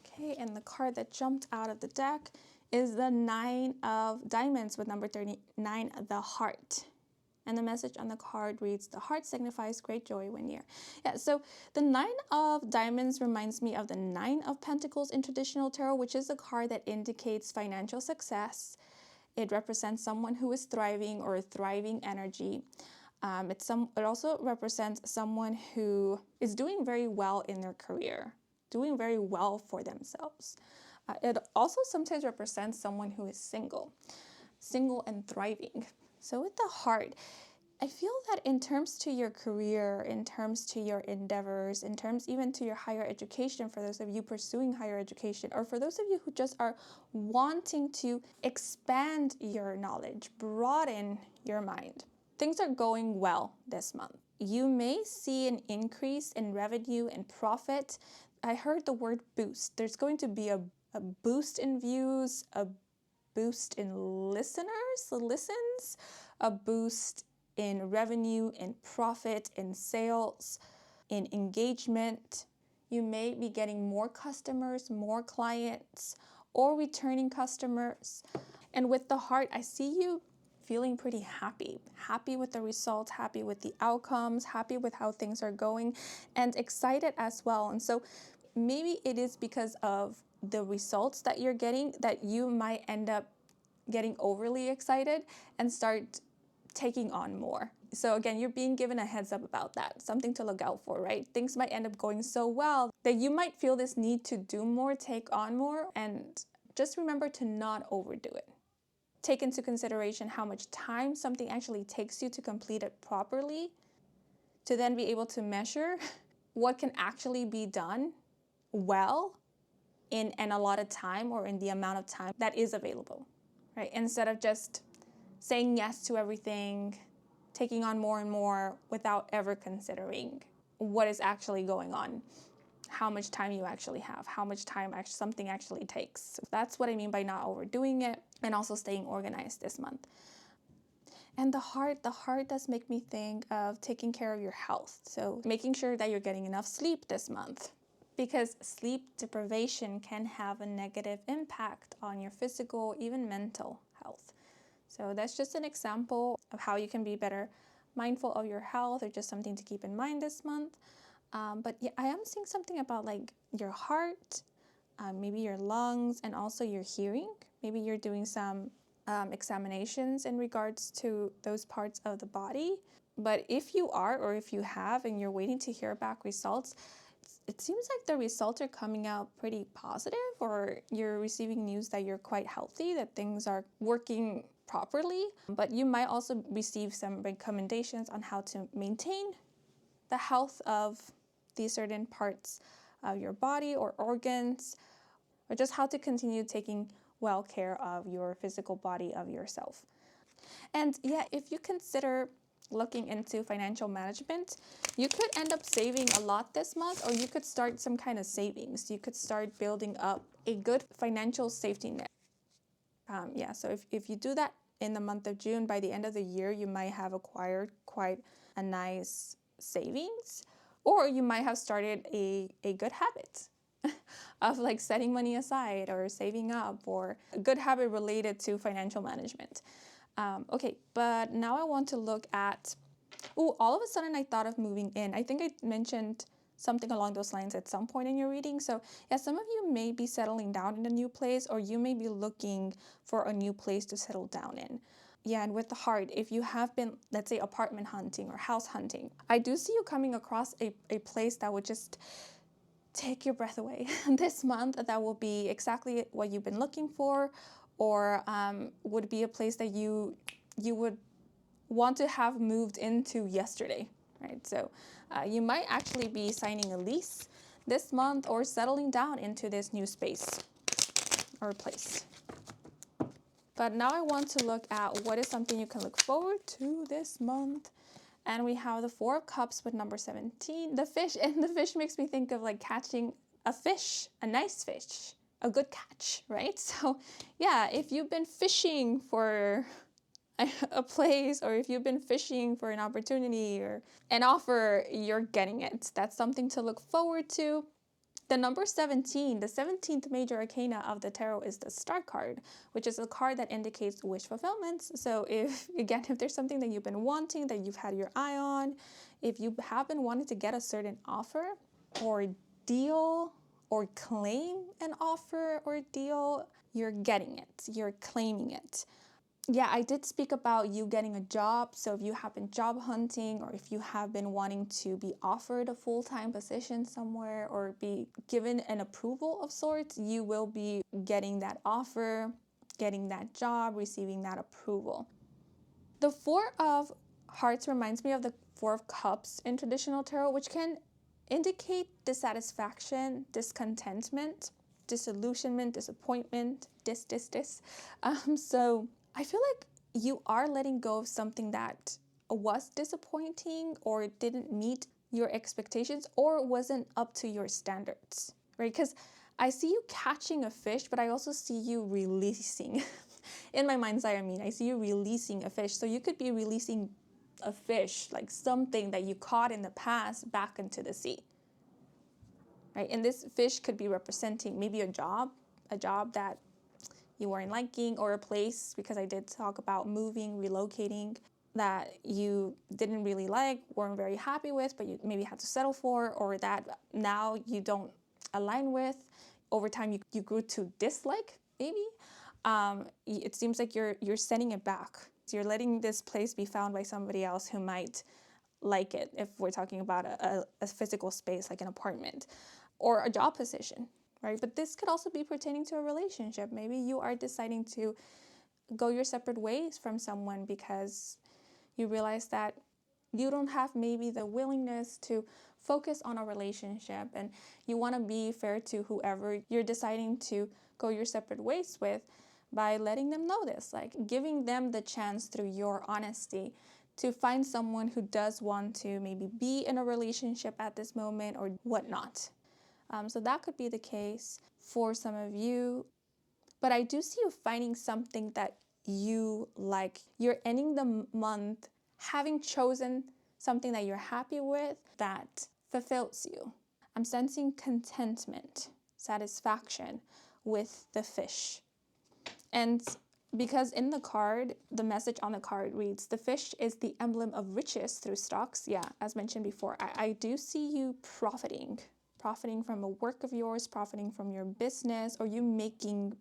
Okay, and the card that jumped out of the deck is the 9 of Diamonds with number 39, the heart. And the message on the card reads, the heart signifies great joy when near. Yeah, so the 9 of Diamonds reminds me of the 9 of Pentacles in traditional tarot, which is a card that indicates financial success. It represents someone who is thriving or a thriving energy. It also represents someone who is doing very well in their career, doing very well for themselves. It also sometimes represents someone who is single and thriving. So with the heart, I feel that in terms to your career, in terms to your endeavors, in terms even to your higher education, for those of you pursuing higher education, or for those of you who just are wanting to expand your knowledge, broaden your mind, things are going well this month. You may see an increase in revenue and profit. I heard the word boost. There's going to be a boost in views, a boost in listens, a boost in revenue, in profit, in sales, in engagement. You may be getting more customers, more clients, or returning customers. And with the heart, I see you feeling pretty happy with the results, happy with the outcomes, happy with how things are going, and excited as well. And so maybe it is because of the results that you're getting that you might end up getting overly excited and start taking on more. So again, you're being given a heads up about that, something to look out for, right? Things might end up going so well that you might feel this need to do more, take on more, and just remember to not overdo it. Take into consideration how much time something actually takes you to complete it properly, to then be able to measure what can actually be done well in an allotted time or in the amount of time that is available, right? Instead of just saying yes to everything, taking on more and more without ever considering what is actually going on, how much time you actually have, how much time something actually takes. So that's what I mean by not overdoing it, and also staying organized this month. And the heart does make me think of taking care of your health. So making sure that you're getting enough sleep this month, because sleep deprivation can have a negative impact on your physical, even mental health. So that's just an example of how you can be better mindful of your health, or just something to keep in mind this month. But yeah, I am seeing something about like your heart, maybe your lungs, and also your hearing. Maybe you're doing some examinations in regards to those parts of the body. But if you are, or if you have, and you're waiting to hear back results, it seems like the results are coming out pretty positive, or you're receiving news that you're quite healthy, that things are working properly. But you might also receive some recommendations on how to maintain the health of these certain parts of your body or organs, or just how to continue taking well care of your physical body, of yourself. And yeah, if you consider looking into financial management, you could end up saving a lot this month, or you could start some kind of savings. You could start building up a good financial safety net. So if you do that in the month of June, by the end of the year, you might have acquired quite a nice savings, or you might have started a good habit of like setting money aside or saving up, or a good habit related to financial management. Okay, but now I want to look at, all of a sudden I thought of moving in. I think I mentioned something along those lines at some point in your reading. So yeah, some of you may be settling down in a new place, or you may be looking for a new place to settle down in. Yeah, and with the heart, if you have been, let's say, apartment hunting or house hunting, I do see you coming across a place that would just take your breath away this month. That will be exactly what you've been looking for, or would be a place that you would want to have moved into yesterday, right? So you might actually be signing a lease this month, or settling down into this new space or place. But now I want to look at what is something you can look forward to this month. And we have the Four of Cups with number 17, the fish. And the fish makes me think of like catching a fish, a nice fish, a good catch, right? So yeah, if you've been fishing for a place, or if you've been fishing for an opportunity or an offer, you're getting it. That's something to look forward to. The number 17, the 17th major arcana of the tarot, is the Star card, which is a card that indicates wish fulfillment. So if there's something that you've been wanting, that you've had your eye on, if you have been wanting to get a certain offer or deal or claim an offer or deal, you're getting it, you're claiming it. Yeah, I did speak about you getting a job. So if you have been job hunting, or if you have been wanting to be offered a full-time position somewhere or be given an approval of sorts, you will be getting that offer, getting that job, receiving that approval. The Four of Hearts reminds me of the Four of Cups in traditional tarot, which can indicate dissatisfaction, discontentment, disillusionment, disappointment, So I feel like you are letting go of something that was disappointing or didn't meet your expectations or wasn't up to your standards, right? Because I see you catching a fish, but I also see you releasing. In my mind's eye, I see you releasing a fish. So you could be releasing a fish, like something that you caught in the past, back into the sea, right? And this fish could be representing maybe a job that you weren't liking, or a place, because I did talk about moving, relocating, that you didn't really like, weren't very happy with, but you maybe had to settle for, or that now you don't align with. Over time, you grew to dislike, maybe. It seems like you're sending it back. So you're letting this place be found by somebody else who might like it, if we're talking about a physical space like an apartment or a job position. Right? But this could also be pertaining to a relationship. Maybe you are deciding to go your separate ways from someone because you realize that you don't have maybe the willingness to focus on a relationship, and you want to be fair to whoever you're deciding to go your separate ways with by letting them know this, like giving them the chance through your honesty to find someone who does want to maybe be in a relationship at this moment or whatnot. So that could be the case for some of you. But I do see you finding something that you like. You're ending the month having chosen something that you're happy with, that fulfills you. I'm sensing contentment, satisfaction with the fish. And because in the card, the message on the card reads, the fish is the emblem of riches through stocks. Yeah, as mentioned before, I do see you profiting from a work of yours, profiting from your business, or you making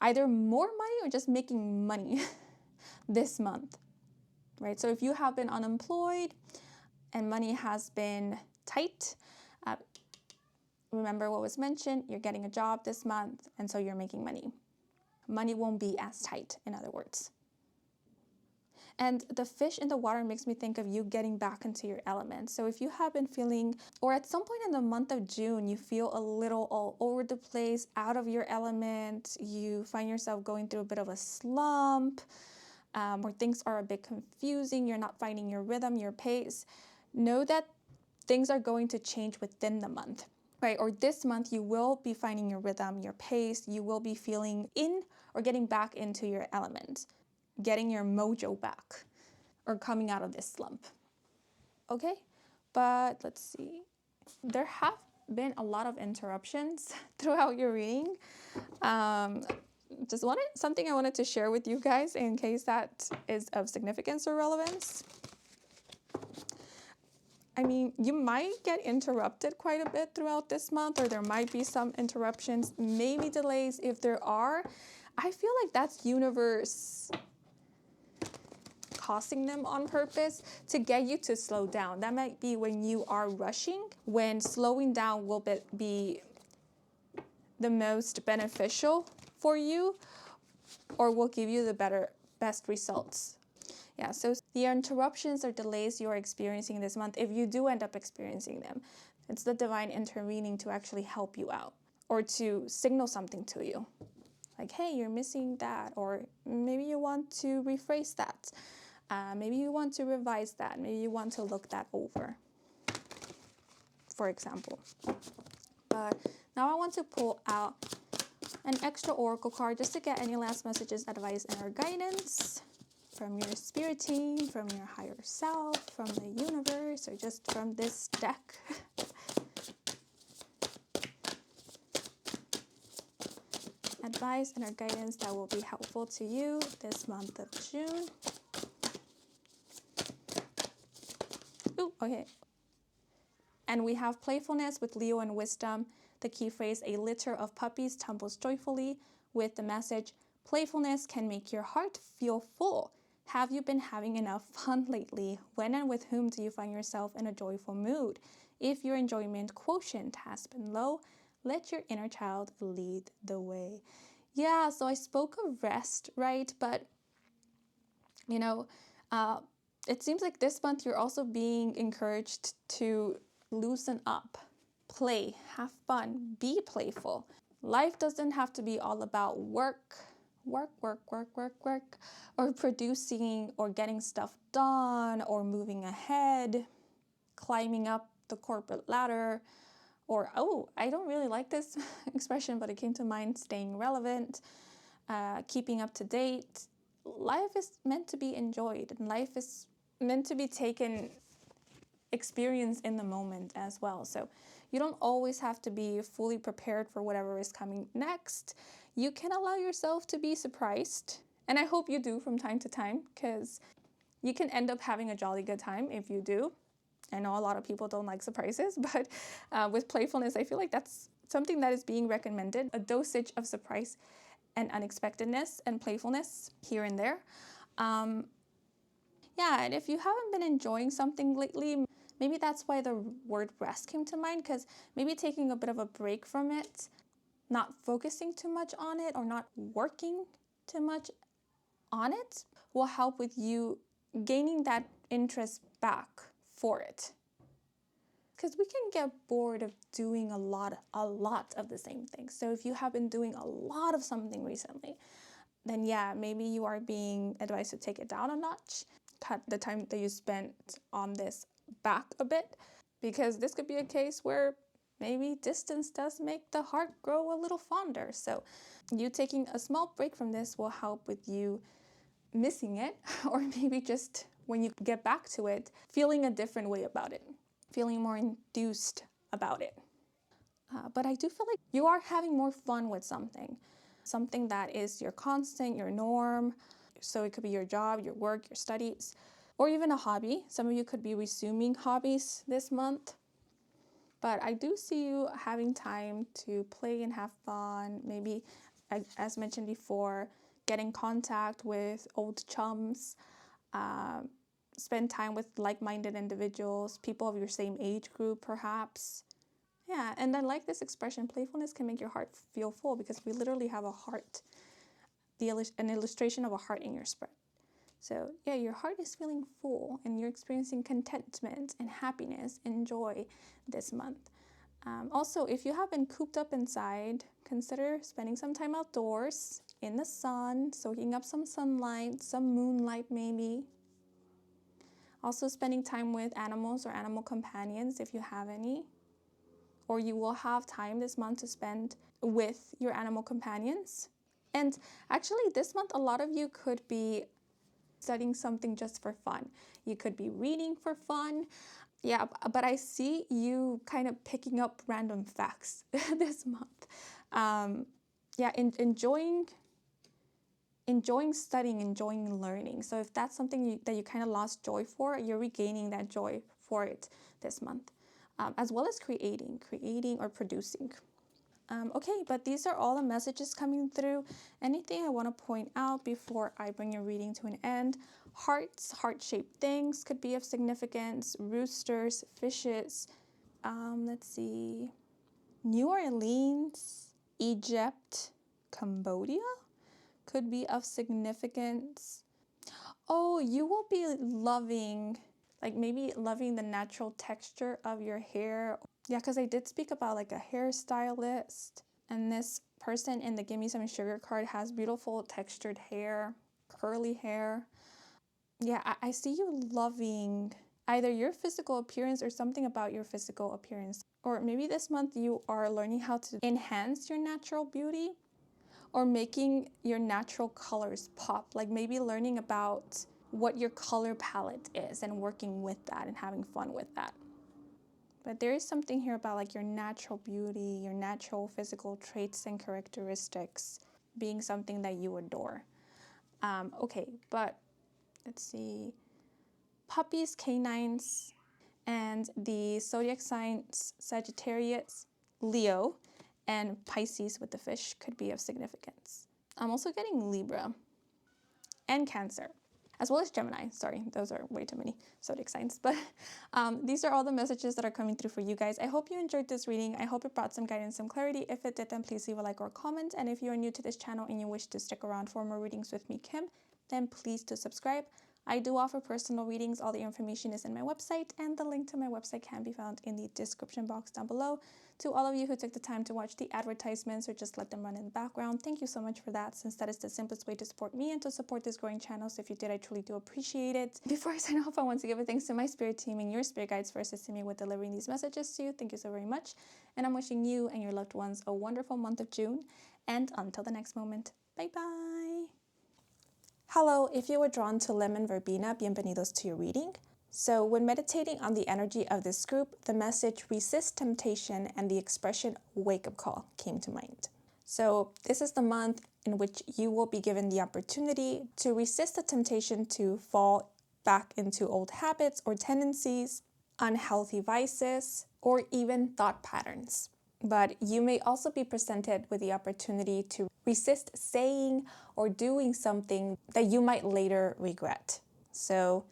either more money or just making money this month, right? So if you have been unemployed and money has been tight, remember what was mentioned, you're getting a job this month, and so you're making money. Money won't be as tight, in other words. And the fish in the water makes me think of you getting back into your element. So if you have been feeling, or at some point in the month of June, you feel a little all over the place, out of your element, you find yourself going through a bit of a slump, where things are a bit confusing, you're not finding your rhythm, your pace, know that things are going to change within the month. Right, or this month you will be finding your rhythm, your pace, you will be feeling in or getting back into your element, getting your mojo back, or coming out of this slump. Okay, but let's see. There have been a lot of interruptions throughout your reading. Something I wanted to share with you guys in case that is of significance or relevance. You might get interrupted quite a bit throughout this month, or there might be some interruptions, maybe delays. If there are, I feel like that's universe causing them on purpose to get you to slow down. That might be when you are rushing, when slowing down will be the most beneficial for you, or will give you the best results. Yeah, so the interruptions or delays you're experiencing this month, if you do end up experiencing them, it's the divine intervening to actually help you out or to signal something to you. Like, hey, you're missing that, or maybe you want to rephrase that. Maybe you want to revise that. Maybe you want to look that over, for example. But now I want to pull out an extra oracle card just to get any last messages, advice, and or guidance from your spirit team, from your higher self, from the universe, or just from this deck. Advice and or guidance that will be helpful to you this month of June. Ooh, okay. And we have playfulness with Leo and wisdom. The key phrase, a litter of puppies tumbles joyfully, with the message, playfulness can make your heart feel full. Have you been having enough fun lately? When and with whom do you find yourself in a joyful mood? If your enjoyment quotient has been low, let your inner child lead the way. Yeah, so I spoke of rest, right? But, you know, it seems like this month you're also being encouraged to loosen up, play, have fun, be playful. Life doesn't have to be all about work, or producing or getting stuff done or moving ahead, climbing up the corporate ladder, or, oh, I don't really like this expression, but it came to mind, staying relevant, keeping up to date. Life is meant to be enjoyed, and life is meant to be taken, experienced in the moment as well. So you don't always have to be fully prepared for whatever is coming next. You can allow yourself to be surprised. And I hope you do from time to time, because you can end up having a jolly good time if you do. I know a lot of people don't like surprises, but with playfulness, I feel like that's something that is being recommended. A dosage of surprise and unexpectedness and playfulness here and there. Yeah, and if you haven't been enjoying something lately, maybe that's why the word rest came to mind, because maybe taking a bit of a break from it, not focusing too much on it, or not working too much on it will help with you gaining that interest back for it. Because we can get bored of doing a lot of the same thing. So if you have been doing a lot of something recently, then yeah, maybe you are being advised to take it down a notch, cut the time that you spent on this back a bit, because this could be a case where maybe distance does make the heart grow a little fonder. So you taking a small break from this will help with you missing it, or maybe just when you get back to it, feeling a different way about it, feeling more enthused about it. But I do feel like you are having more fun with something that is your constant, your norm. So it could be your job, your work, your studies, or even a hobby. Some of you could be resuming hobbies this month. But I do see you having time to play and have fun. Maybe, as mentioned before, get in contact with old chums, spend time with like-minded individuals, people of your same age group, perhaps. Yeah, and I like this expression, playfulness can make your heart feel full, because we literally have a heart, an illustration of a heart in your spread. So yeah, your heart is feeling full and you're experiencing contentment and happiness and joy this month. Also, if you have been cooped up inside, consider spending some time outdoors in the sun, soaking up some sunlight, some moonlight maybe. Also spending time with animals or animal companions if you have any. Or you will have time this month to spend with your animal companions. And actually this month, a lot of you could be studying something just for fun. You could be reading for fun. Yeah, but I see you kind of picking up random facts this month. Enjoying studying, enjoying learning. So if that's something that you kind of lost joy for, you're regaining that joy for it this month. As well as creating or producing. Okay, but these are all the messages coming through. Anything I want to point out before I bring your reading to an end? Hearts, heart-shaped things could be of significance. Roosters, fishes. Let's see. New Orleans, Egypt, Cambodia could be of significance. Oh, you will be loving the natural texture of your hair. Yeah, because I did speak about like a hairstylist, and this person in the Give Me Some Sugar card has beautiful textured hair, curly hair. Yeah, I see you loving either your physical appearance or something about your physical appearance. Or maybe this month you are learning how to enhance your natural beauty or making your natural colors pop. Like maybe learning about what your color palette is and working with that and having fun with that. But there is something here about like your natural beauty, your natural physical traits and characteristics being something that you adore. Okay, but let's see. Puppies, canines, and the zodiac signs Sagittarius, Leo, and Pisces with the fish could be of significance. I'm also getting Libra and Cancer, as well as Gemini. Sorry, those are way too many zodiac signs. But these are all the messages that are coming through for you guys. I hope you enjoyed this reading. I hope it brought some guidance, some clarity. If it did, then please leave a like or comment. And if you are new to this channel and you wish to stick around for more readings with me, Kim, then please do subscribe. I do offer personal readings. All the information is in my website, and the link to my website can be found in the description box down below. To all of you who took the time to watch the advertisements or just let them run in the background, thank you so much for that, since that is the simplest way to support me and to support this growing channel. So if you did, I truly do appreciate it. Before I sign off, I want to give a thanks to my spirit team and your spirit guides for assisting me with delivering these messages to you. Thank you so very much. And I'm wishing you and your loved ones a wonderful month of June. And until the next moment, bye-bye. Hello, if you were drawn to Lemon Verbena, bienvenidos to your reading. So when meditating on the energy of this group, the message resist temptation and the expression wake-up call came to mind. So this is the month in which you will be given the opportunity to resist the temptation to fall back into old habits or tendencies, unhealthy vices, or even thought patterns. But you may also be presented with the opportunity to resist saying or doing something that you might later regret. So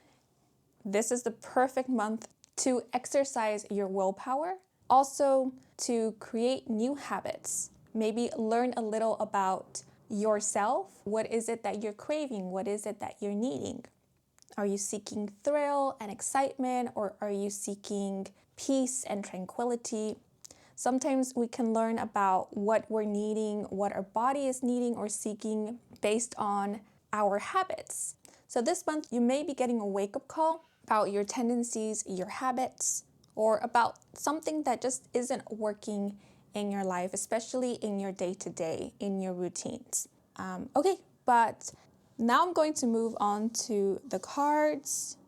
this is the perfect month to exercise your willpower, also to create new habits. Maybe learn a little about yourself. What is it that you're craving? What is it that you're needing? Are you seeking thrill and excitement, or are you seeking peace and tranquility? Sometimes we can learn about what we're needing, what our body is needing or seeking based on our habits. So this month, you may be getting a wake-up call about your tendencies, your habits, or about something that just isn't working in your life, especially in your day-to-day, in your routines. Okay, but now I'm going to move on to the cards.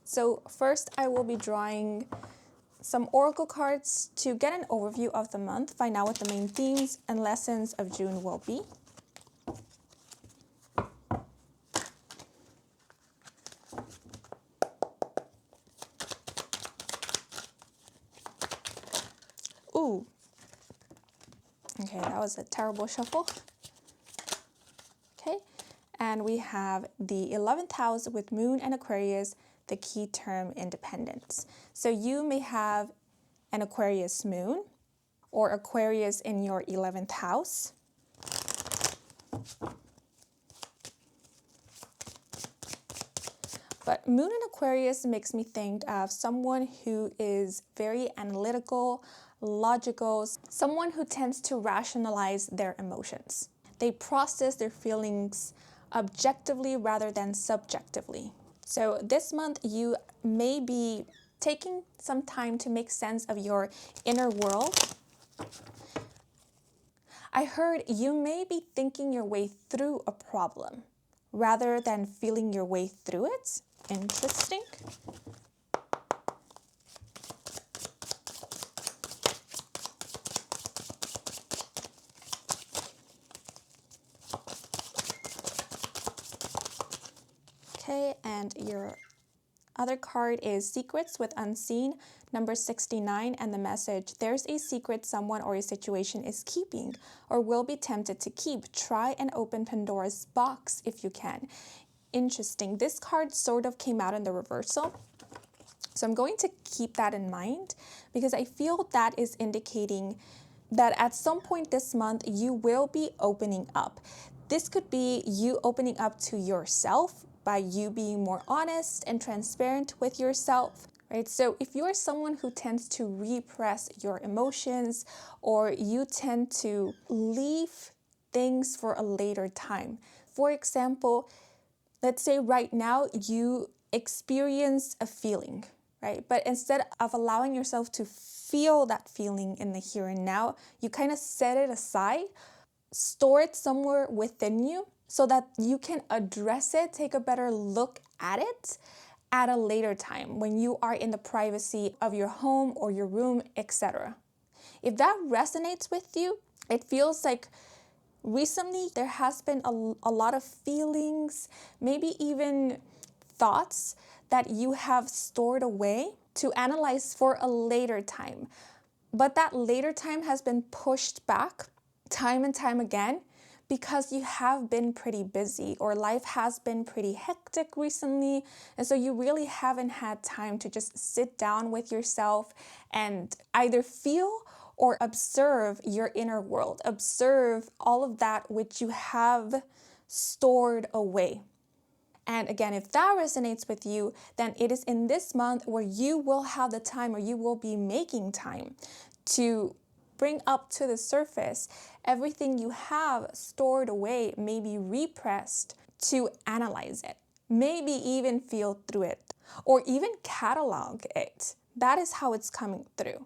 So first, I will be drawing some oracle cards to get an overview of the month, find out what the main themes and lessons of June will be. Ooh. Okay, that was a terrible shuffle. Okay, and we have the 11th house with Moon and Aquarius, the key term independence. So you may have an Aquarius moon or Aquarius in your 11th house. But Moon in Aquarius makes me think of someone who is very analytical, logical, someone who tends to rationalize their emotions. They process their feelings objectively rather than subjectively. So this month you may be taking some time to make sense of your inner world. I heard you may be thinking your way through a problem rather than feeling your way through it. Interesting. Okay, and your other card is Secrets with Unseen, number 69, and the message, there's a secret someone or a situation is keeping or will be tempted to keep. Try and open Pandora's box if you can. Interesting. This card sort of came out in the reversal. So I'm going to keep that in mind because I feel that is indicating that at some point this month you will be opening up. This could be you opening up to yourself by you being more honest and transparent with yourself, right? So if you're someone who tends to repress your emotions or you tend to leave things for a later time, for example, let's say right now you experience a feeling, right? But instead of allowing yourself to feel that feeling in the here and now, you kind of set it aside, store it somewhere within you so that you can address it, take a better look at it at a later time when you are in the privacy of your home or your room, etc. If that resonates with you, it feels like recently there has been a lot of feelings, maybe even thoughts that you have stored away to analyze for a later time. But that later time has been pushed back time and time again because you have been pretty busy or life has been pretty hectic recently. And so you really haven't had time to just sit down with yourself and either feel or observe your inner world, observe all of that which you have stored away. And again, if that resonates with you, then it is in this month where you will have the time or you will be making time to bring up to the surface everything you have stored away, maybe repressed, to analyze it, maybe even feel through it, or even catalog it. That is how it's coming through.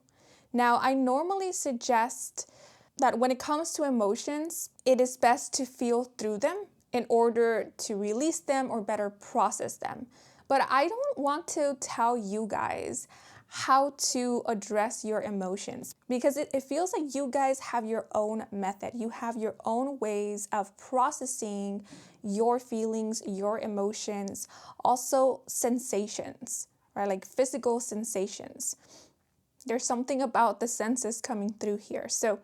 Now, I normally suggest that when it comes to emotions, it is best to feel through them in order to release them or better process them. But I don't want to tell you guys how to address your emotions because it feels like you guys have your own method. You have your own ways of processing your feelings, your emotions, also sensations, right? Like physical sensations. There's something about the senses coming through here. So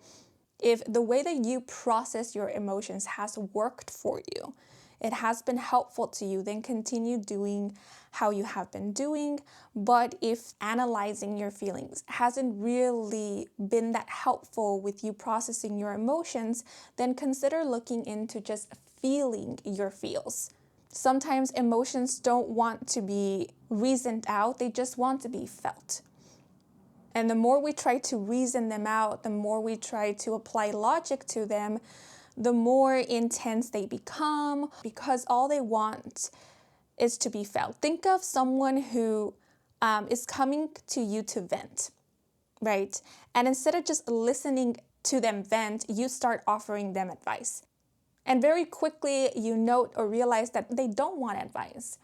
if the way that you process your emotions has worked for you, it has been helpful to you, then continue doing how you have been doing. But if analyzing your feelings hasn't really been that helpful with you processing your emotions, then consider looking into just feeling your feels. Sometimes emotions don't want to be reasoned out, they just want to be felt. And the more we try to reason them out, the more we try to apply logic to them, the more intense they become because all they want is to be felt. Think of someone who is coming to you to vent, right? And instead of just listening to them vent, you start offering them advice. And very quickly you note or realize that they don't want advice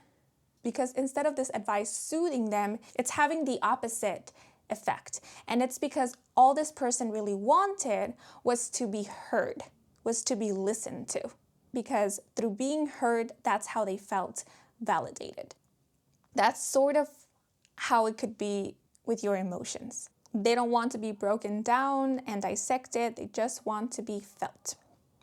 because instead of this advice soothing them, it's having the opposite effect. And it's because all this person really wanted was to be heard, was to be listened to. Because through being heard, that's how they felt validated. That's sort of how it could be with your emotions. They don't want to be broken down and dissected, they just want to be felt.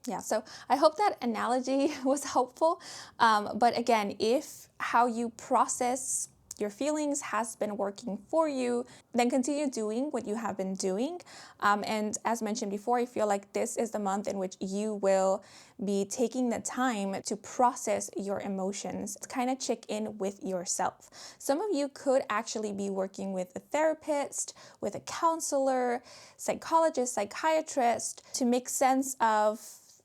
Yeah, so I hope that analogy was helpful. But again, if how you process your feelings has been working for you, then continue doing what you have been doing. And as mentioned before, I feel like this is the month in which you will be taking the time to process your emotions, to kind of check in with yourself. Some of you could actually be working with a therapist, with a counselor, psychologist, psychiatrist, to make sense of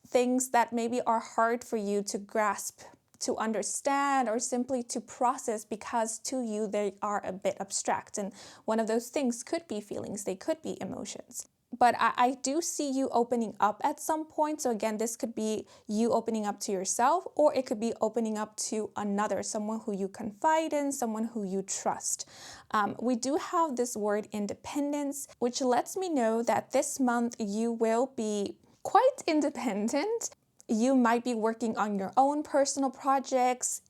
things that maybe are hard for you to grasp, to understand, or simply to process because to you they are a bit abstract. And one of those things could be feelings, they could be emotions. But I do see you opening up at some point. So again, this could be you opening up to yourself, or it could be opening up to another, someone who you confide in, someone who you trust. We do have this word independence, which lets me know that this month you will be quite independent. You might be working on your own personal projects.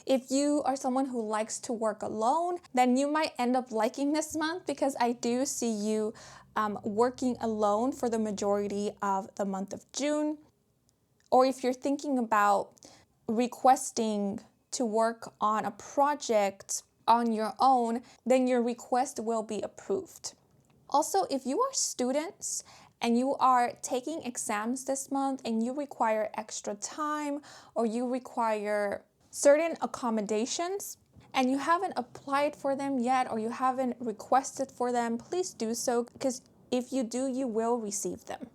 If you are someone who likes to work alone, then you might end up liking this month because I do see you working alone for the majority of the month of June. Or if you're thinking about requesting to work on a project on your own, then your request will be approved. Also, if you are students and you are taking exams this month and you require extra time or you require certain accommodations and you haven't applied for them yet or you haven't requested for them, please do so because if you do, you will receive them.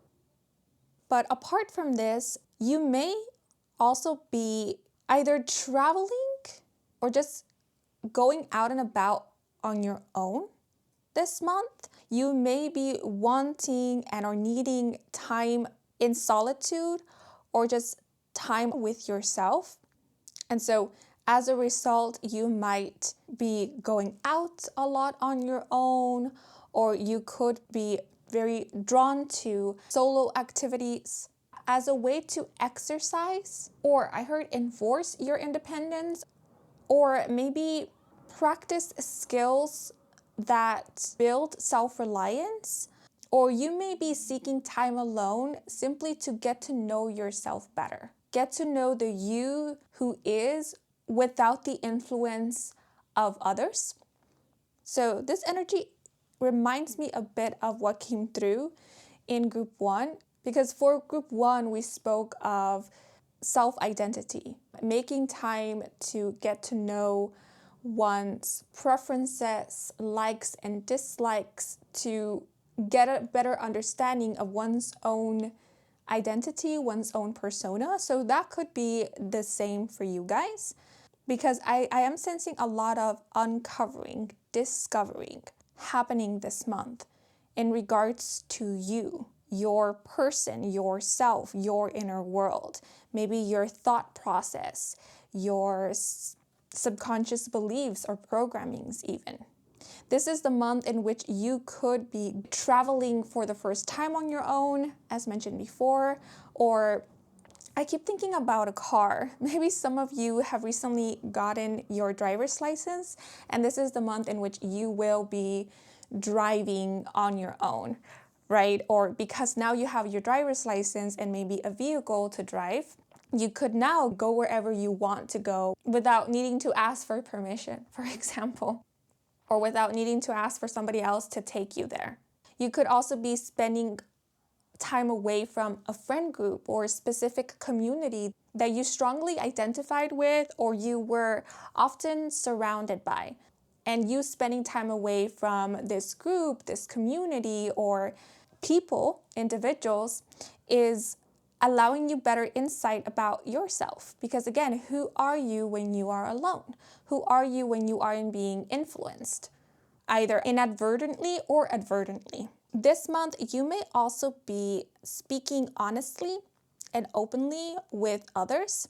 But apart from this, you may also be either traveling or just going out and about on your own this month. You may be wanting and or needing time in solitude or just time with yourself. And so as a result, you might be going out a lot on your own, or you could be very drawn to solo activities as a way to exercise, or I heard enforce your independence, or maybe practice skills that build self-reliance. Or you may be seeking time alone simply to get to know yourself better. Get to know the you who is without the influence of others. So this energy reminds me a bit of what came through in group 1, because for group 1 we spoke of self-identity, making time to get to know one's preferences, likes and dislikes, to get a better understanding of one's own identity, one's own persona. So that could be the same for you guys, because I am sensing a lot of uncovering, discovering happening this month in regards to you, your person, yourself, your inner world, maybe your thought process, your subconscious beliefs or programmings even. This is the month in which you could be traveling for the first time on your own, as mentioned before, or I keep thinking about a car. Maybe some of you have recently gotten your driver's license, and this is the month in which you will be driving on your own, right? Or because now you have your driver's license and maybe a vehicle to drive, you could now go wherever you want to go without needing to ask for permission, for example, or without needing to ask for somebody else to take you there. You could also be spending time away from a friend group or a specific community that you strongly identified with or you were often surrounded by. And you spending time away from this group, this community, or people, individuals, is allowing you better insight about yourself. Because again, who are you when you are alone? Who are you when you aren't being influenced, either inadvertently or advertently? This month, you may also be speaking honestly and openly with others.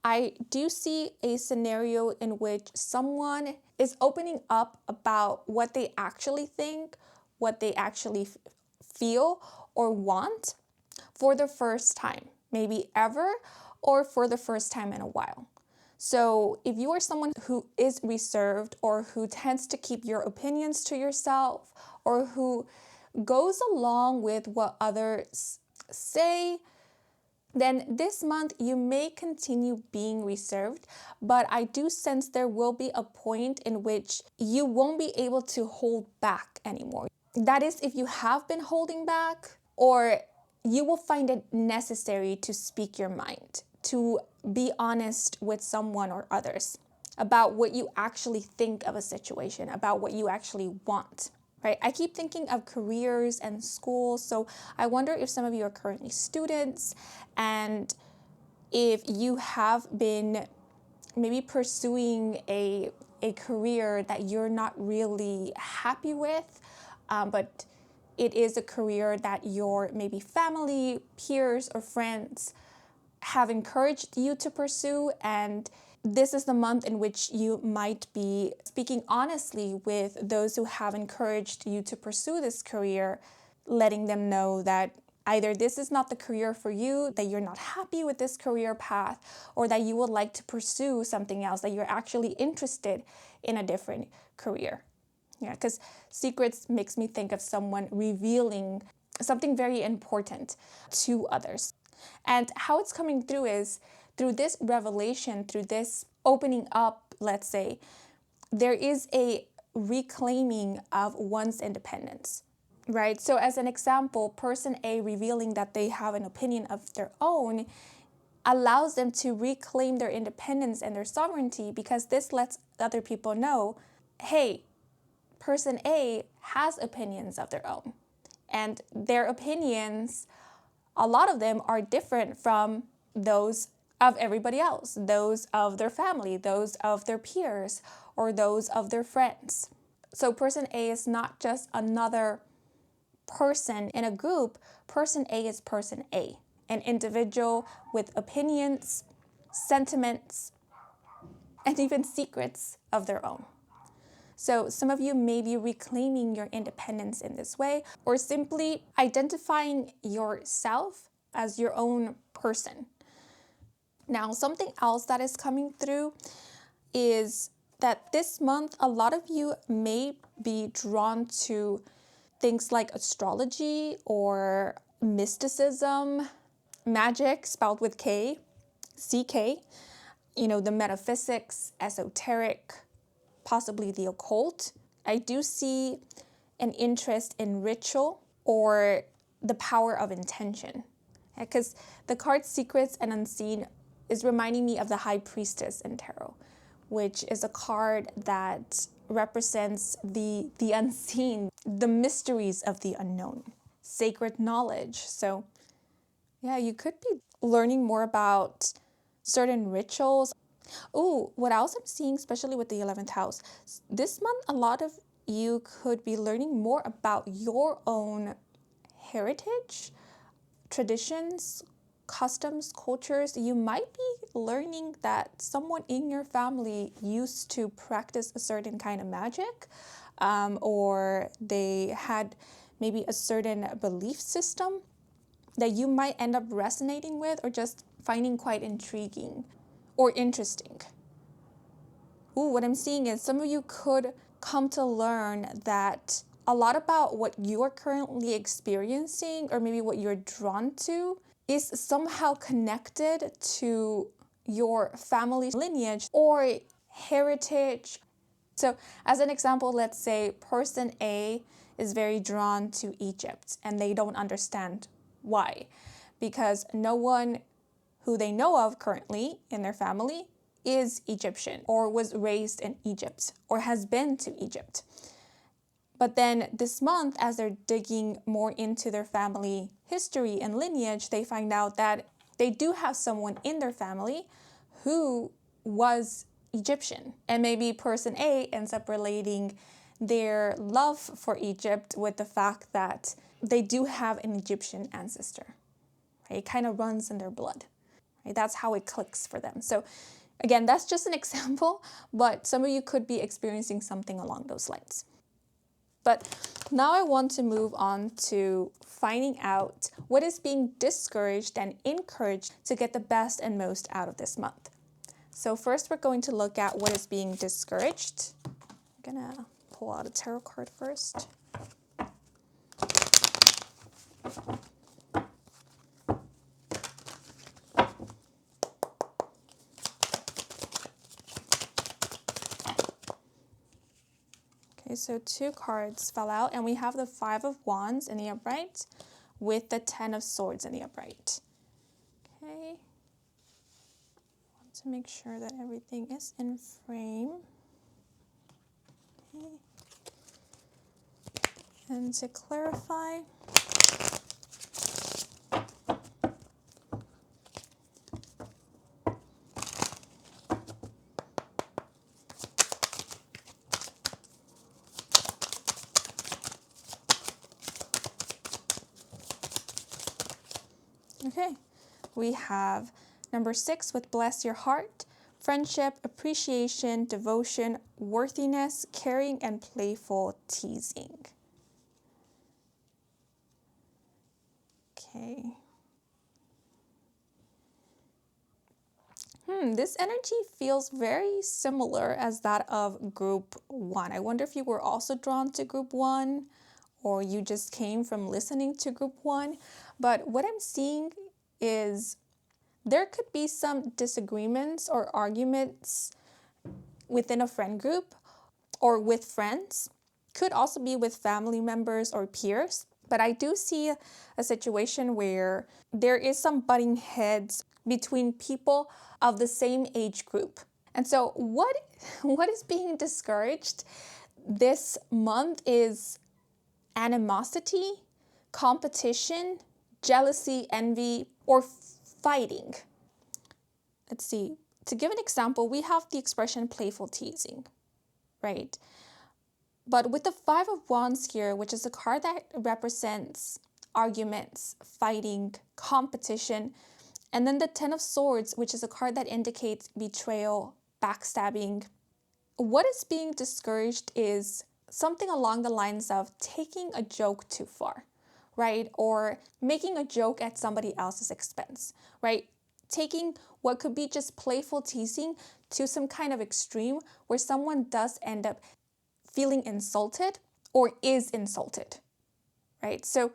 I do see a scenario in which someone is opening up about what they actually think, what they actually feel or want for the first time, maybe ever, or for the first time in a while. So if you are someone who is reserved or who tends to keep your opinions to yourself or who goes along with what others say, then this month you may continue being reserved, but I do sense there will be a point in which you won't be able to hold back anymore. That is, if you have been holding back, or you will find it necessary to speak your mind, to be honest with someone or others about what you actually think of a situation, about what you actually want. Right? I keep thinking of careers and schools, so I wonder if some of you are currently students and if you have been maybe pursuing a career that you're not really happy with, but it is a career that your maybe family, peers, or friends have encouraged you to pursue, and this is the month in which you might be speaking honestly with those who have encouraged you to pursue this career, letting them know that either this is not the career for you, that you're not happy with this career path, or that you would like to pursue something else, that you're actually interested in a different career. Yeah, because secrets makes me think of someone revealing something very important to others. And how it's coming through is through this revelation, through this opening up, let's say, there is a reclaiming of one's independence, right? So as an example, person A revealing that they have an opinion of their own allows them to reclaim their independence and their sovereignty, because this lets other people know, hey, person A has opinions of their own. And their opinions, a lot of them are different from those of everybody else, those of their family, those of their peers, or those of their friends. So person A is not just another person in a group. Person A is person A, an individual with opinions, sentiments, and even secrets of their own. So some of you may be reclaiming your independence in this way, or simply identifying yourself as your own person. Now, something else that is coming through is that this month, a lot of you may be drawn to things like astrology or mysticism, magic spelled with K, CK, the metaphysics, esoteric, possibly the occult. I do see an interest in ritual or the power of intention. Because the card Secrets and Unseen is reminding me of the High Priestess in Tarot, which is a card that represents the unseen, the mysteries of the unknown, sacred knowledge. So yeah, you could be learning more about certain rituals. Oh, what else I'm seeing, especially with the 11th house, this month a lot of you could be learning more about your own heritage, traditions, customs, cultures. You might be learning that someone in your family used to practice a certain kind of magic, or they had maybe a certain belief system that you might end up resonating with or just finding quite intriguing or interesting. Ooh, what I'm seeing is some of you could come to learn that a lot about what you're currently experiencing, or maybe what you're drawn to, is somehow connected to your family lineage or heritage. So as an example, let's say person A is very drawn to Egypt and they don't understand why. Because no one who they know of currently in their family is Egyptian or was raised in Egypt or has been to Egypt. But then this month, as they're digging more into their family history and lineage, they find out that they do have someone in their family who was Egyptian. And maybe person A ends up relating their love for Egypt with the fact that they do have an Egyptian ancestor. Right? It kind of runs in their blood. Right? That's how it clicks for them. So again, that's just an example, but some of you could be experiencing something along those lines. But now I want to move on to finding out what is being discouraged and encouraged to get the best and most out of this month. So first we're going to look at what is being discouraged. I'm gonna pull out a tarot card first. Okay, so 2 cards fell out, and we have the 5 of Wands in the upright with the 10 of Swords in the upright. Okay. Want to make sure that everything is in frame. Okay. And to clarify, okay, we have number 6 with Bless Your Heart, friendship, appreciation, devotion, worthiness, caring, and playful teasing. Okay. This energy feels very similar as that of group 1. I wonder if you were also drawn to group 1, or you just came from listening to group 1. But what I'm seeing is there could be some disagreements or arguments within a friend group or with friends. Could also be with family members or peers. But I do see a situation where there is some butting heads between people of the same age group. And so what is being discouraged this month is animosity, competition, jealousy, envy, or fighting. let's see, to give an example, we have the expression playful teasing, right? But with the Five of Wands here, which is a card that represents arguments, fighting, competition, and then the Ten of Swords, which is a card that indicates betrayal, backstabbing. What is being discouraged is something along the lines of taking a joke too far, right? Or making a joke at somebody else's expense, right? Taking what could be just playful teasing to some kind of extreme where someone does end up feeling insulted or is insulted, right? So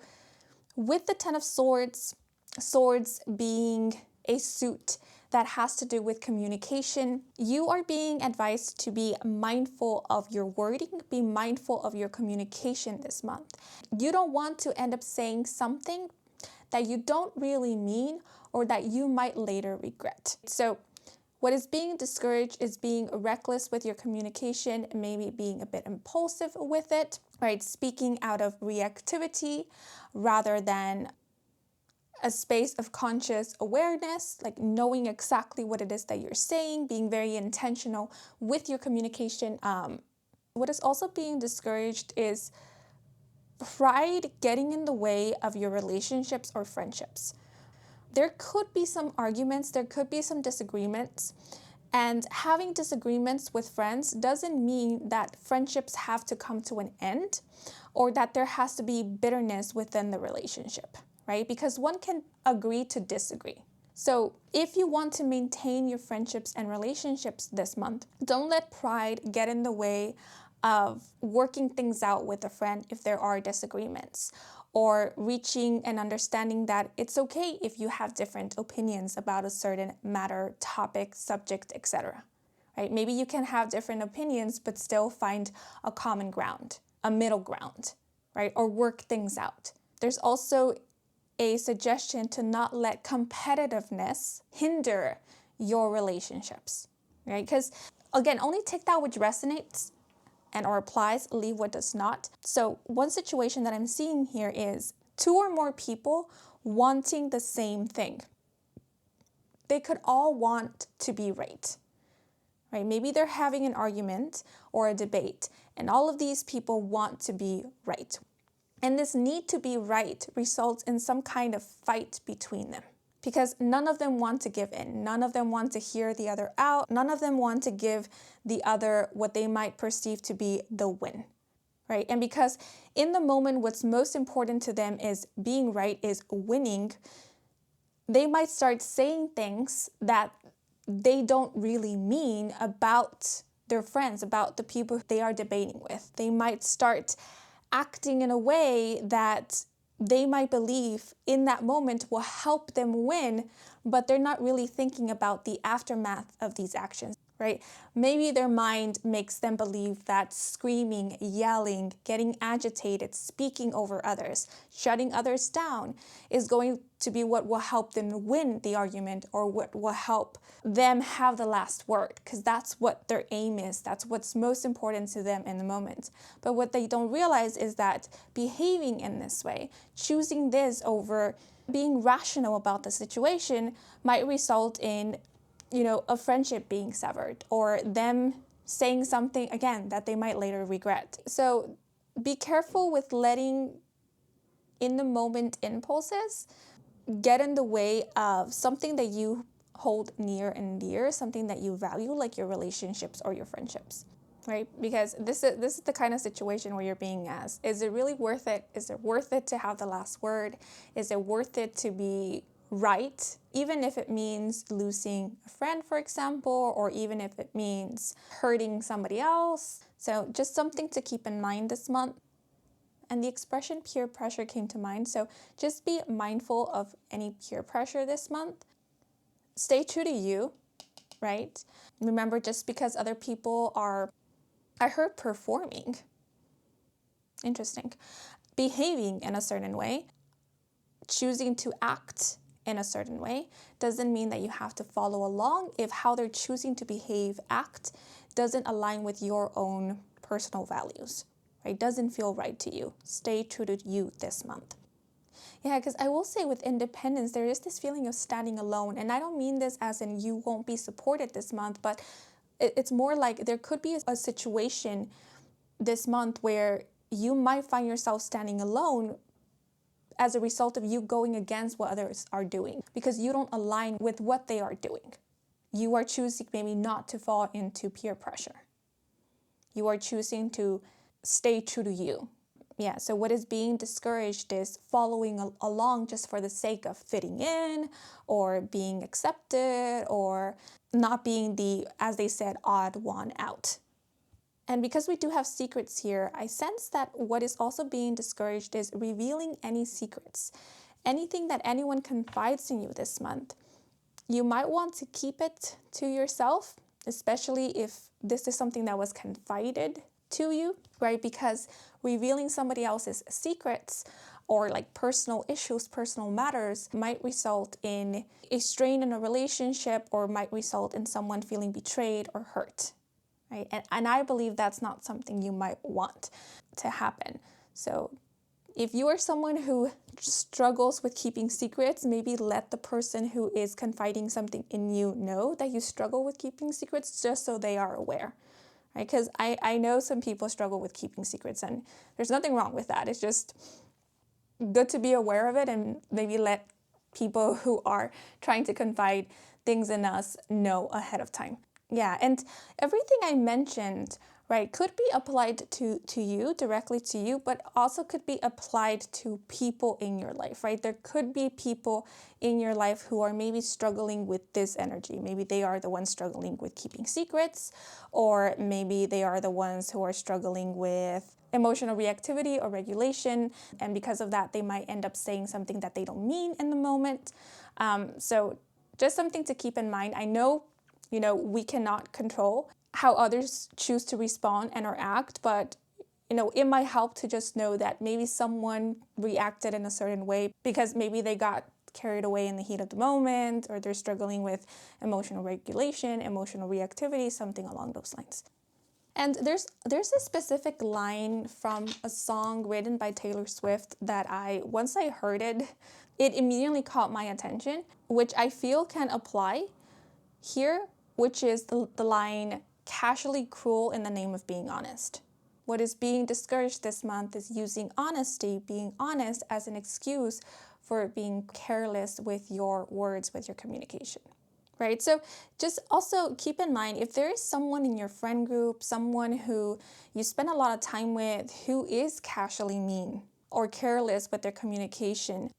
with the Ten of Swords, swords being a suit that has to do with communication, you are being advised to be mindful of your wording, be mindful of your communication this month. You don't want to end up saying something that you don't really mean or that you might later regret. So what is being discouraged is being reckless with your communication, maybe being a bit impulsive with it, right? Speaking out of reactivity rather than a space of conscious awareness, like knowing exactly what it is that you're saying, being very intentional with your communication. What is also being discouraged is pride getting in the way of your relationships or friendships. There could be some arguments, there could be some disagreements, and having disagreements with friends doesn't mean that friendships have to come to an end or that there has to be bitterness within the relationship, right? Because one can agree to disagree. So if you want to maintain your friendships and relationships this month, don't let pride get in the way of working things out with a friend if there are disagreements, or reaching an understanding that it's okay if you have different opinions about a certain matter, topic, subject, etc. Right? Maybe you can have different opinions but still find a common ground, a middle ground, right? Or work things out. There's also a suggestion to not let competitiveness hinder your relationships, right? Because again, only take that which resonates and or applies, leave what does not. So one situation that I'm seeing here is two or more people wanting the same thing. They could all want to be right? Maybe they're having an argument or a debate, and all of these people want to be right. And this need to be right results in some kind of fight between them, because none of them want to give in. None of them want to hear the other out. None of them want to give the other what they might perceive to be the win, right? And because in the moment, what's most important to them is being right, is winning, they might start saying things that they don't really mean about their friends, about the people they are debating with. They might start acting in a way that they might believe in that moment will help them win, but they're not really thinking about the aftermath of these actions, right? Maybe their mind makes them believe that screaming, yelling, getting agitated, speaking over others, shutting others down is going to be what will help them win the argument, or what will help them have the last word, because that's what their aim is. That's what's most important to them in the moment. But what they don't realize is that behaving in this way, choosing this over being rational about the situation, might result in, a friendship being severed, or them saying something, again, that they might later regret. So be careful with letting in the moment impulses get in the way of something that you hold near and dear, something that you value, like your relationships or your friendships, right? Because this is the kind of situation where you're being asked, is it really worth it? Is it worth it to have the last word? Is it worth it to be right? Even if it means losing a friend, for example, or even if it means hurting somebody else. So just something to keep in mind this month. And the expression peer pressure came to mind. So just be mindful of any peer pressure this month. Stay true to you, right? Remember, just because other people are, I heard performing, interesting, behaving in a certain way, choosing to act in a certain way, doesn't mean that you have to follow along if how they're choosing to behave, act, doesn't align with your own personal values, right? Doesn't feel right to you. Stay true to you this month. Yeah, because I will say with independence, there is this feeling of standing alone. And I don't mean this as in you won't be supported this month, but it's more like there could be a situation this month where you might find yourself standing alone as a result of you going against what others are doing because you don't align with what they are doing. You are choosing maybe not to fall into peer pressure. You are choosing to stay true to you. Yeah, so what is being discouraged is following along just for the sake of fitting in or being accepted or not being the, as they said, odd one out. And because we do have secrets here, I sense that what is also being discouraged is revealing any secrets. Anything that anyone confides in you this month, you might want to keep it to yourself, especially if this is something that was confided to you, right? Because revealing somebody else's secrets or like personal issues, personal matters might result in a strain in a relationship or might result in someone feeling betrayed or hurt. Right? And I believe that's not something you might want to happen. So if you are someone who struggles with keeping secrets, maybe let the person who is confiding something in you know that you struggle with keeping secrets just so they are aware. Right? Because I know some people struggle with keeping secrets and there's nothing wrong with that. It's just good to be aware of it and maybe let people who are trying to confide things in us know ahead of time. Yeah, and everything I mentioned, right, could be applied to you, directly to you, but also could be applied to people in your life, right? There could be people in your life who are maybe struggling with this energy. Maybe they are the ones struggling with keeping secrets, or maybe they are the ones who are struggling with emotional reactivity or regulation, and because of that, they might end up saying something that they don't mean in the moment. So just something to keep in mind. I know we cannot control how others choose to respond and or act, but it might help to just know that maybe someone reacted in a certain way because maybe they got carried away in the heat of the moment or they're struggling with emotional regulation, emotional reactivity, something along those lines. And there's a specific line from a song written by Taylor Swift that once I heard it, it immediately caught my attention, which I feel can apply here, which is the line, casually cruel in the name of being honest. What is being discouraged this month is using honesty, being honest as an excuse for being careless with your words, with your communication, right? So just also keep in mind, if there is someone in your friend group, someone who you spend a lot of time with who is casually mean or careless with their communication,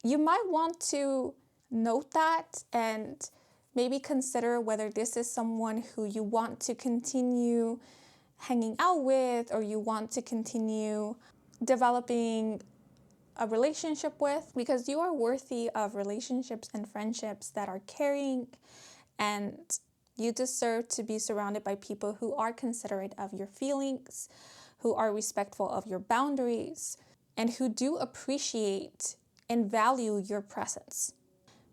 you might want to note that and maybe consider whether this is someone who you want to continue hanging out with or you want to continue developing a relationship with, because you are worthy of relationships and friendships that are caring, and you deserve to be surrounded by people who are considerate of your feelings, who are respectful of your boundaries, and who do appreciate and value your presence.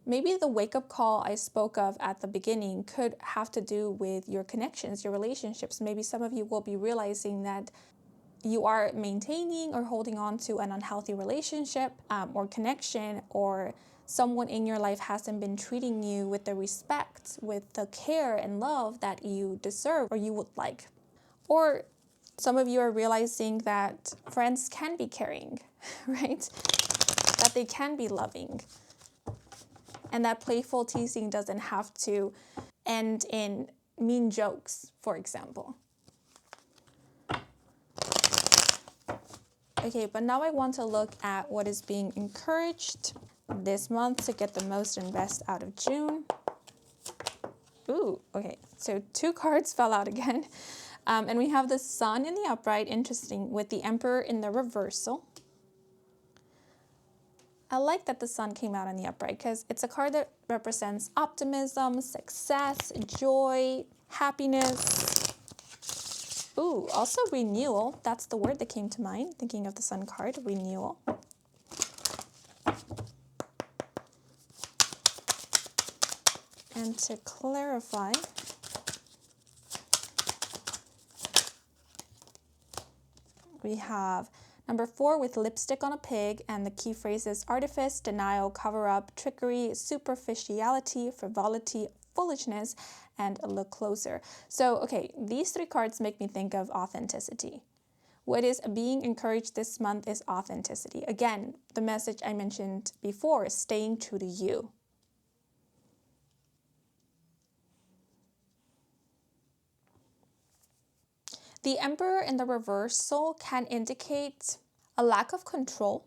Maybe the wake-up call I spoke of at the beginning could have to do with your connections, your relationships. Maybe some of you will be realizing that you are maintaining or holding on to an unhealthy relationship or connection, or someone in your life hasn't been treating you with the respect, with the care and love that you deserve or you would like. Or some of you are realizing that friends can be caring, right? That they can be loving. And that playful teasing doesn't have to end in mean jokes, for example. Okay, but now I want to look at what is being encouraged this month to get the most and best out of June. Ooh, okay, so 2 cards fell out again. And we have the Sun in the upright, interesting, with the Emperor in the reversal. I like that the Sun came out in the upright because it's a card that represents optimism, success, joy, happiness. Ooh, also renewal. That's the word that came to mind, thinking of the Sun card, renewal. And to clarify, we have Number 4, with lipstick on a pig, and the key phrases artifice, denial, cover-up, trickery, superficiality, frivolity, foolishness, and look closer. So, okay, these 3 cards make me think of authenticity. What is being encouraged this month is authenticity. Again, the message I mentioned before is staying true to you. The Emperor in the reversal can indicate a lack of control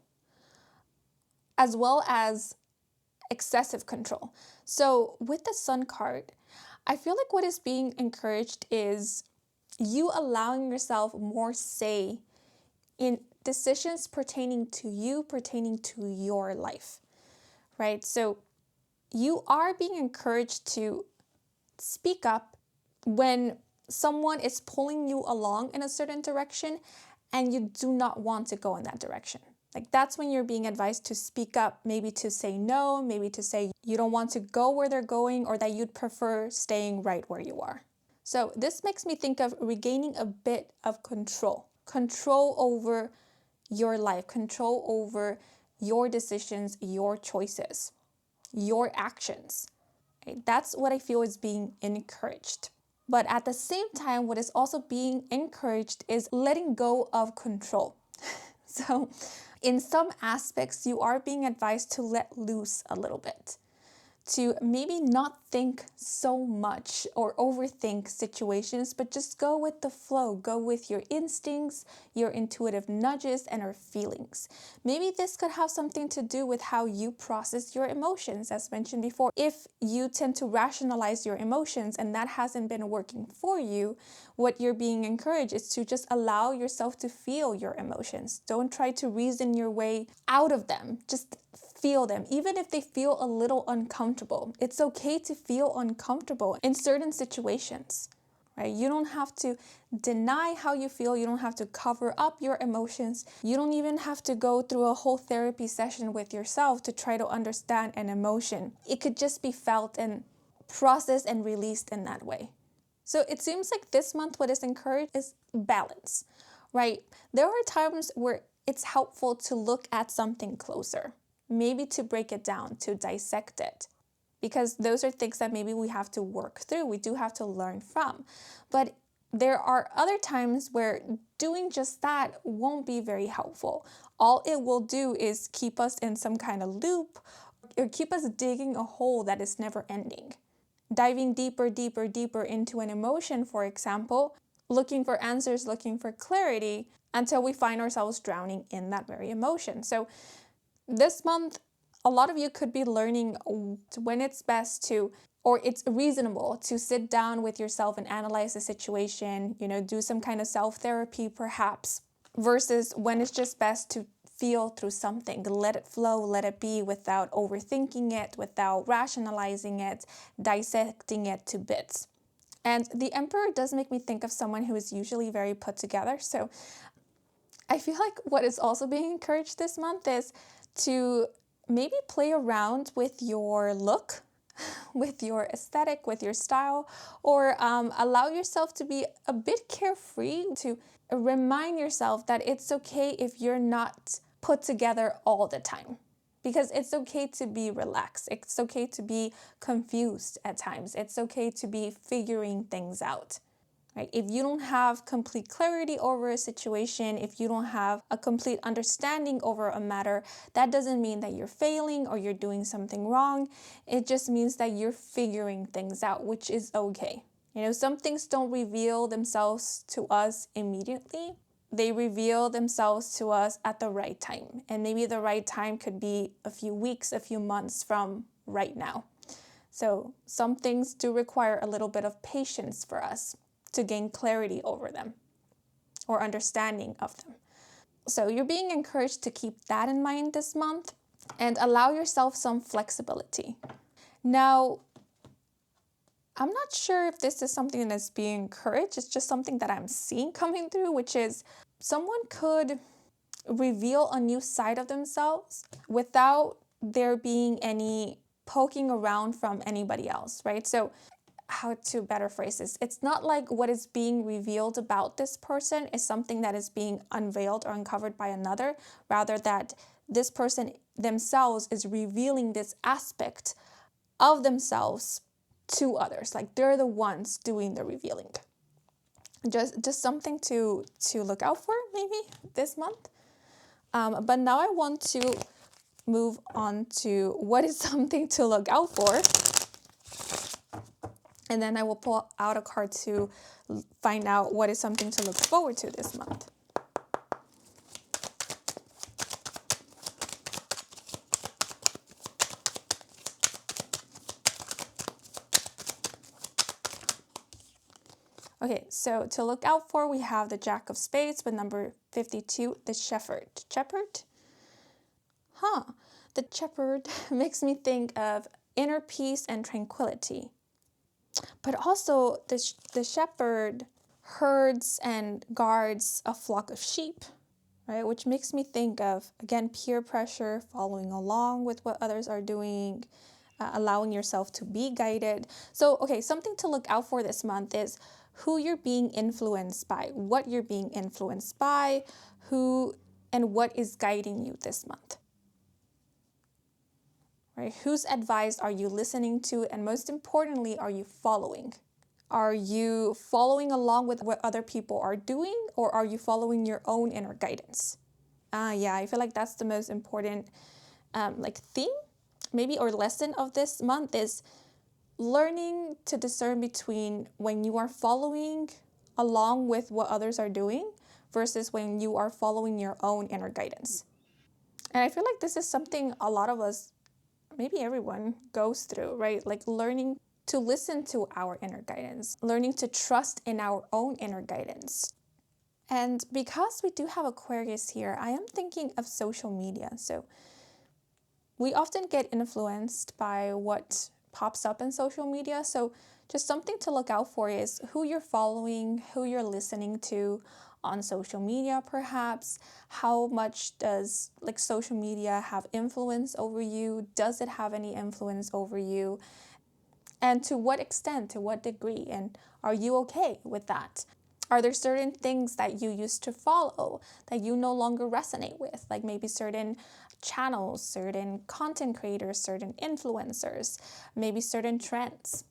as well as excessive control. So with the Sun card, I feel like what is being encouraged is you allowing yourself more say in decisions pertaining to you, pertaining to your life, right? So you are being encouraged to speak up when someone is pulling you along in a certain direction and you do not want to go in that direction. Like that's when you're being advised to speak up, maybe to say no, maybe to say you don't want to go where they're going or that you'd prefer staying right where you are. So this makes me think of regaining a bit of control over your life, control over your decisions, your choices, your actions. Right? That's what I feel is being encouraged. But at the same time, what is also being encouraged is letting go of control. So in some aspects, you are being advised to let loose a little bit, to maybe not think so much or overthink situations, but just go with the flow, go with your instincts, your intuitive nudges, and your feelings. Maybe this could have something to do with how you process your emotions, as mentioned before. If you tend to rationalize your emotions and that hasn't been working for you, what you're being encouraged is to just allow yourself to feel your emotions. Don't try to reason your way out of them. Just feel them, even if they feel a little uncomfortable. It's okay to feel uncomfortable in certain situations, right? You don't have to deny how you feel. You don't have to cover up your emotions. You don't even have to go through a whole therapy session with yourself to try to understand an emotion. It could just be felt and processed and released in that way. So it seems like this month what is encouraged is balance, right? There are times where it's helpful to look at something closer, maybe to break it down, to dissect it, because those are things that maybe we have to work through, we do have to learn from. But there are other times where doing just that won't be very helpful. All it will do is keep us in some kind of loop or keep us digging a hole that is never ending. Diving deeper into an emotion, for example, looking for answers, looking for clarity, until we find ourselves drowning in that very emotion. So this month, a lot of you could be learning when it's best to, or it's reasonable to sit down with yourself and analyze the situation, do some kind of self-therapy perhaps, versus when it's just best to feel through something, let it flow, let it be without overthinking it, without rationalizing it, dissecting it to bits. And the Emperor does make me think of someone who is usually very put together. So I feel like what is also being encouraged this month is to maybe play around with your look, with your aesthetic, with your style, or allow yourself to be a bit carefree, to remind yourself that it's okay if you're not put together all the time. Because it's okay to be relaxed. It's okay to be confused at times. It's okay to be figuring things out. Right? If you don't have complete clarity over a situation, if you don't have a complete understanding over a matter, that doesn't mean that you're failing or you're doing something wrong. It just means that you're figuring things out, which is okay. Some things don't reveal themselves to us immediately. They reveal themselves to us at the right time. And maybe the right time could be a few weeks, a few months from right now. So some things do require a little bit of patience for us to gain clarity over them or understanding of them. So you're being encouraged to keep that in mind this month and allow yourself some flexibility. Now, I'm not sure if this is something that's being encouraged. It's just something that I'm seeing coming through, which is someone could reveal a new side of themselves without there being any poking around from anybody else, right? So how to better phrase this. It's not like what is being revealed about this person is something that is being unveiled or uncovered by another, rather that this person themselves is revealing this aspect of themselves to others. Like they're the ones doing the revealing. Just something to look out for maybe this month. But now I want to move on to what is something to look out for. And then I will pull out a card to find out what is something to look forward to this month. Okay, so to look out for, we have the Jack of Spades with number 52, the Shepherd. Shepherd? The Shepherd makes me think of inner peace and tranquility. But also, the shepherd herds and guards a flock of sheep, right? Which makes me think of, again, peer pressure, following along with what others are doing, allowing yourself to be guided. So, okay, something to look out for this month is who you're being influenced by, what you're being influenced by, who and what is guiding you this month. Right? Whose advice are you listening to? And most importantly, are you following? Are you following along with what other people are doing, or are you following your own inner guidance? Yeah, I feel like that's the most important theme, maybe, or lesson of this month is learning to discern between when you are following along with what others are doing versus when you are following your own inner guidance. And I feel like this is something a lot of us, maybe everyone, goes through, right? Like learning to listen to our inner guidance, learning to trust in our own inner guidance. And because we do have Aquarius here, I am thinking of social media. So we often get influenced by what pops up in social media. So just something to look out for is who you're following, who you're listening to on social media, perhaps. How much does social media have influence over you? Does it have any influence over you? And to what extent, to what degree? And are you okay with that? Are there certain things that you used to follow that you no longer resonate with? Like maybe certain channels, certain content creators, certain influencers, maybe certain trends.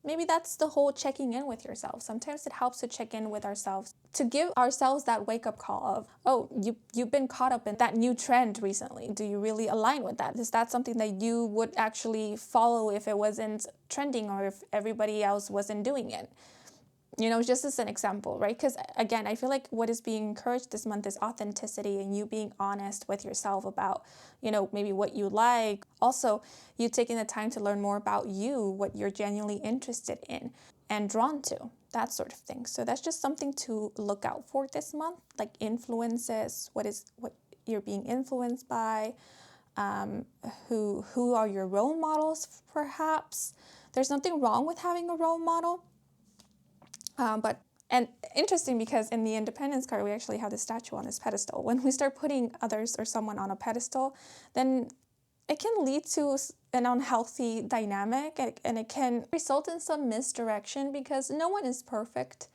Maybe that's the whole checking in with yourself. Sometimes it helps to check in with ourselves, to give ourselves that wake-up call of, oh, you've been caught up in that new trend recently. Do you really align with that? Is that something that you would actually follow if it wasn't trending or if everybody else wasn't doing it? Just as an example, right? Because again, I feel like what is being encouraged this month is authenticity and you being honest with yourself about, maybe what you like. Also, you taking the time to learn more about you, what you're genuinely interested in and drawn to, that sort of thing. So that's just something to look out for this month, like influences, what you're being influenced by, who are your role models, perhaps. There's nothing wrong with having a role model. And interesting because in the Independence card, we actually have the statue on this pedestal. When we start putting others or someone on a pedestal, then it can lead to an unhealthy dynamic and it can result in some misdirection because no one is perfect.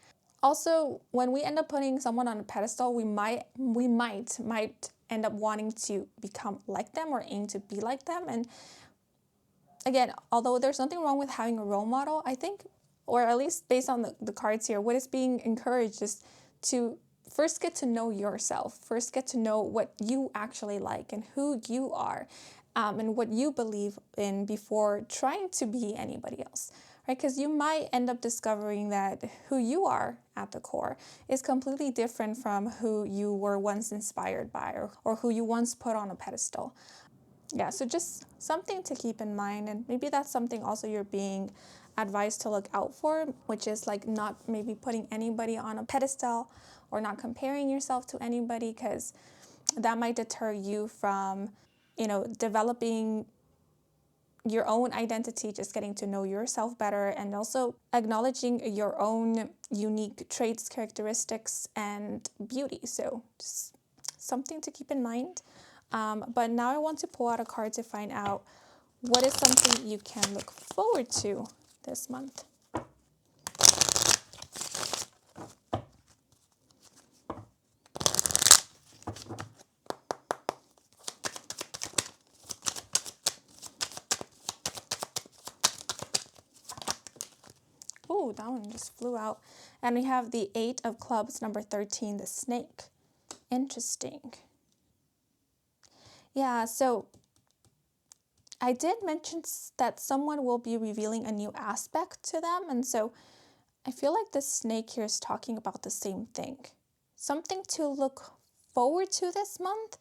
Also, when we end up putting someone on a pedestal, we might end up wanting to become like them or aim to be like them. And again, although there's nothing wrong with having a role model, I think, or at least based on the cards here, what is being encouraged is to first get to know yourself, first get to know what you actually like and who you are, and what you believe in before trying to be anybody else, right? Because you might end up discovering that who you are at the core is completely different from who you were once inspired by or who you once put on a pedestal. Yeah, so just something to keep in mind, and maybe that's something also you're being advised to look out for, which is not maybe putting anybody on a pedestal or not comparing yourself to anybody, because that might deter you from, developing your own identity, just getting to know yourself better and also acknowledging your own unique traits, characteristics, and beauty. So just something to keep in mind. But now I want to pull out a card to find out what is something you can look forward to this month. Oh, that one just flew out. And we have the 8 of clubs, number 13, the snake. Interesting. Yeah, so I did mention that someone will be revealing a new aspect to them. And so I feel like the snake here is talking about the same thing. Something to look forward to this month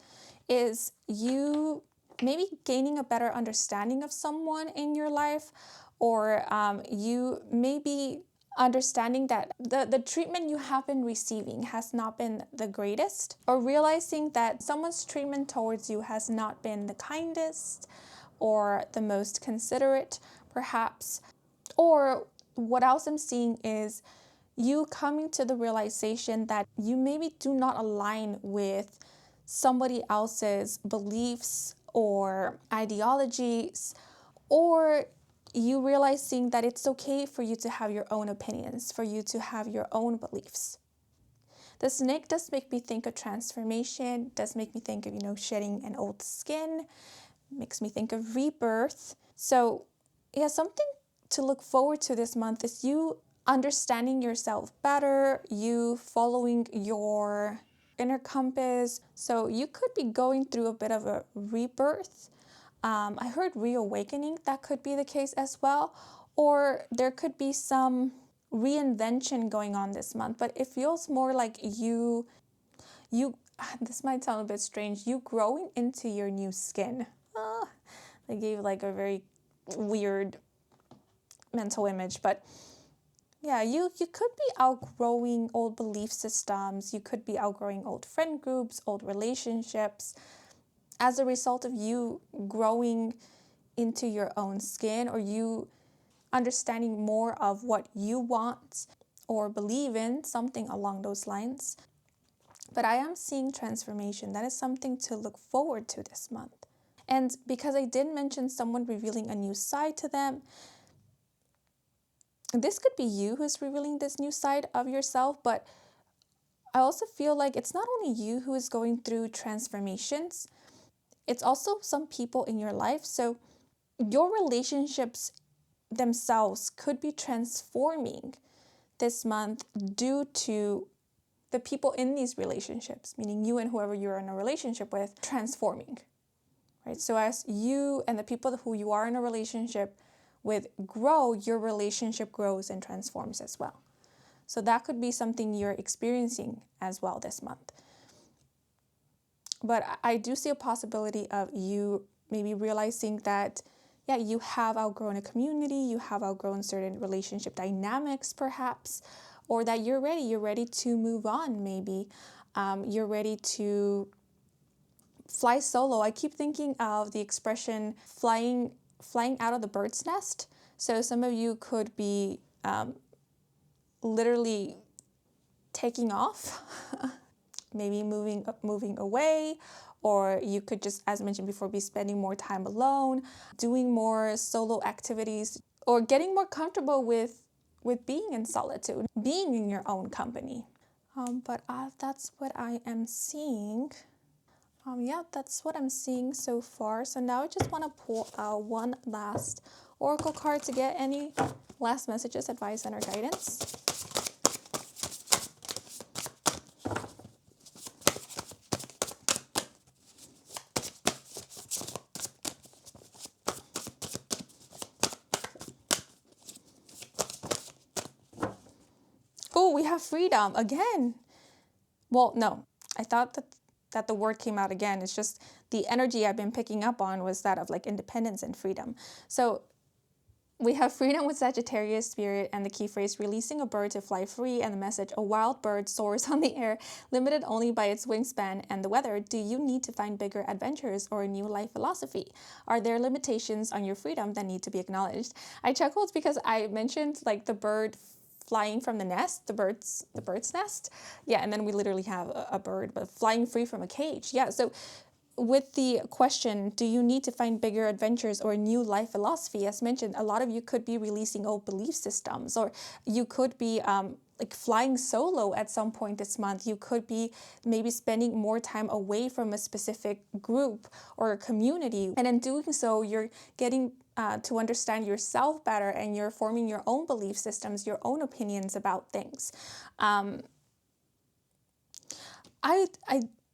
is you maybe gaining a better understanding of someone in your life, or you maybe understanding that the treatment you have been receiving has not been the greatest, or realizing that someone's treatment towards you has not been the kindest or the most considerate, perhaps. Or what else I'm seeing is you coming to the realization that you maybe do not align with somebody else's beliefs or ideologies, or you realizing that it's okay for you to have your own opinions, for you to have your own beliefs. The snake does make me think of transformation, does make me think of, shedding an old skin, makes me think of rebirth. So yeah, something to look forward to this month is you understanding yourself better, you following your inner compass. So you could be going through a bit of a rebirth. I heard reawakening, that could be the case as well. Or there could be some reinvention going on this month, but it feels more like you, this might sound a bit strange, you growing into your new skin. They gave like a very weird mental image, but yeah, you could be outgrowing old belief systems, you could be outgrowing old friend groups, old relationships, as a result of you growing into your own skin, or you understanding more of what you want or believe in, something along those lines. But I am seeing transformation. That is something to look forward to this month. And because I did mention someone revealing a new side to them, this could be you who's revealing this new side of yourself, but I also feel like it's not only you who is going through transformations, it's also some people in your life. So your relationships themselves could be transforming this month due to the people in these relationships, meaning you and whoever you're in a relationship with, transforming, right? So as you and the people who you are in a relationship with grow, your relationship grows and transforms as well. So that could be something you're experiencing as well this month. But I do see a possibility of you maybe realizing that, yeah, you have outgrown a community, you have outgrown certain relationship dynamics perhaps, or that you're ready to move on maybe. You're ready to fly solo. I keep thinking of the expression flying out of the bird's nest. So some of you could be literally taking off, maybe moving away, or you could just, as mentioned before, be spending more time alone, doing more solo activities, or getting more comfortable with being in solitude, being in your own company. But that's what I am seeing. Yeah, that's what I'm seeing so far. So now I just want to pull out one last oracle card to get any last messages, advice, and or guidance. Oh, we have freedom again. Well, no, I thought that the word came out again. It's just the energy I've been picking up on was that of like independence and freedom. So we have freedom with Sagittarius spirit and the key phrase releasing a bird to fly free, and the message a wild bird soars on the air, limited only by its wingspan and the weather. Do you need to find bigger adventures or a new life philosophy? Are there limitations on your freedom that need to be acknowledged? I chuckled because I mentioned like the bird flying from the nest, the bird's nest. Yeah, and then we literally have a bird, but flying free from a cage. Yeah, so with the question, do you need to find bigger adventures or a new life philosophy? As mentioned, a lot of you could be releasing old belief systems, or you could be like flying solo at some point this month. You could be maybe spending more time away from a specific group or a community. And in doing so, you're getting to understand yourself better, and you're forming your own belief systems, your own opinions about things.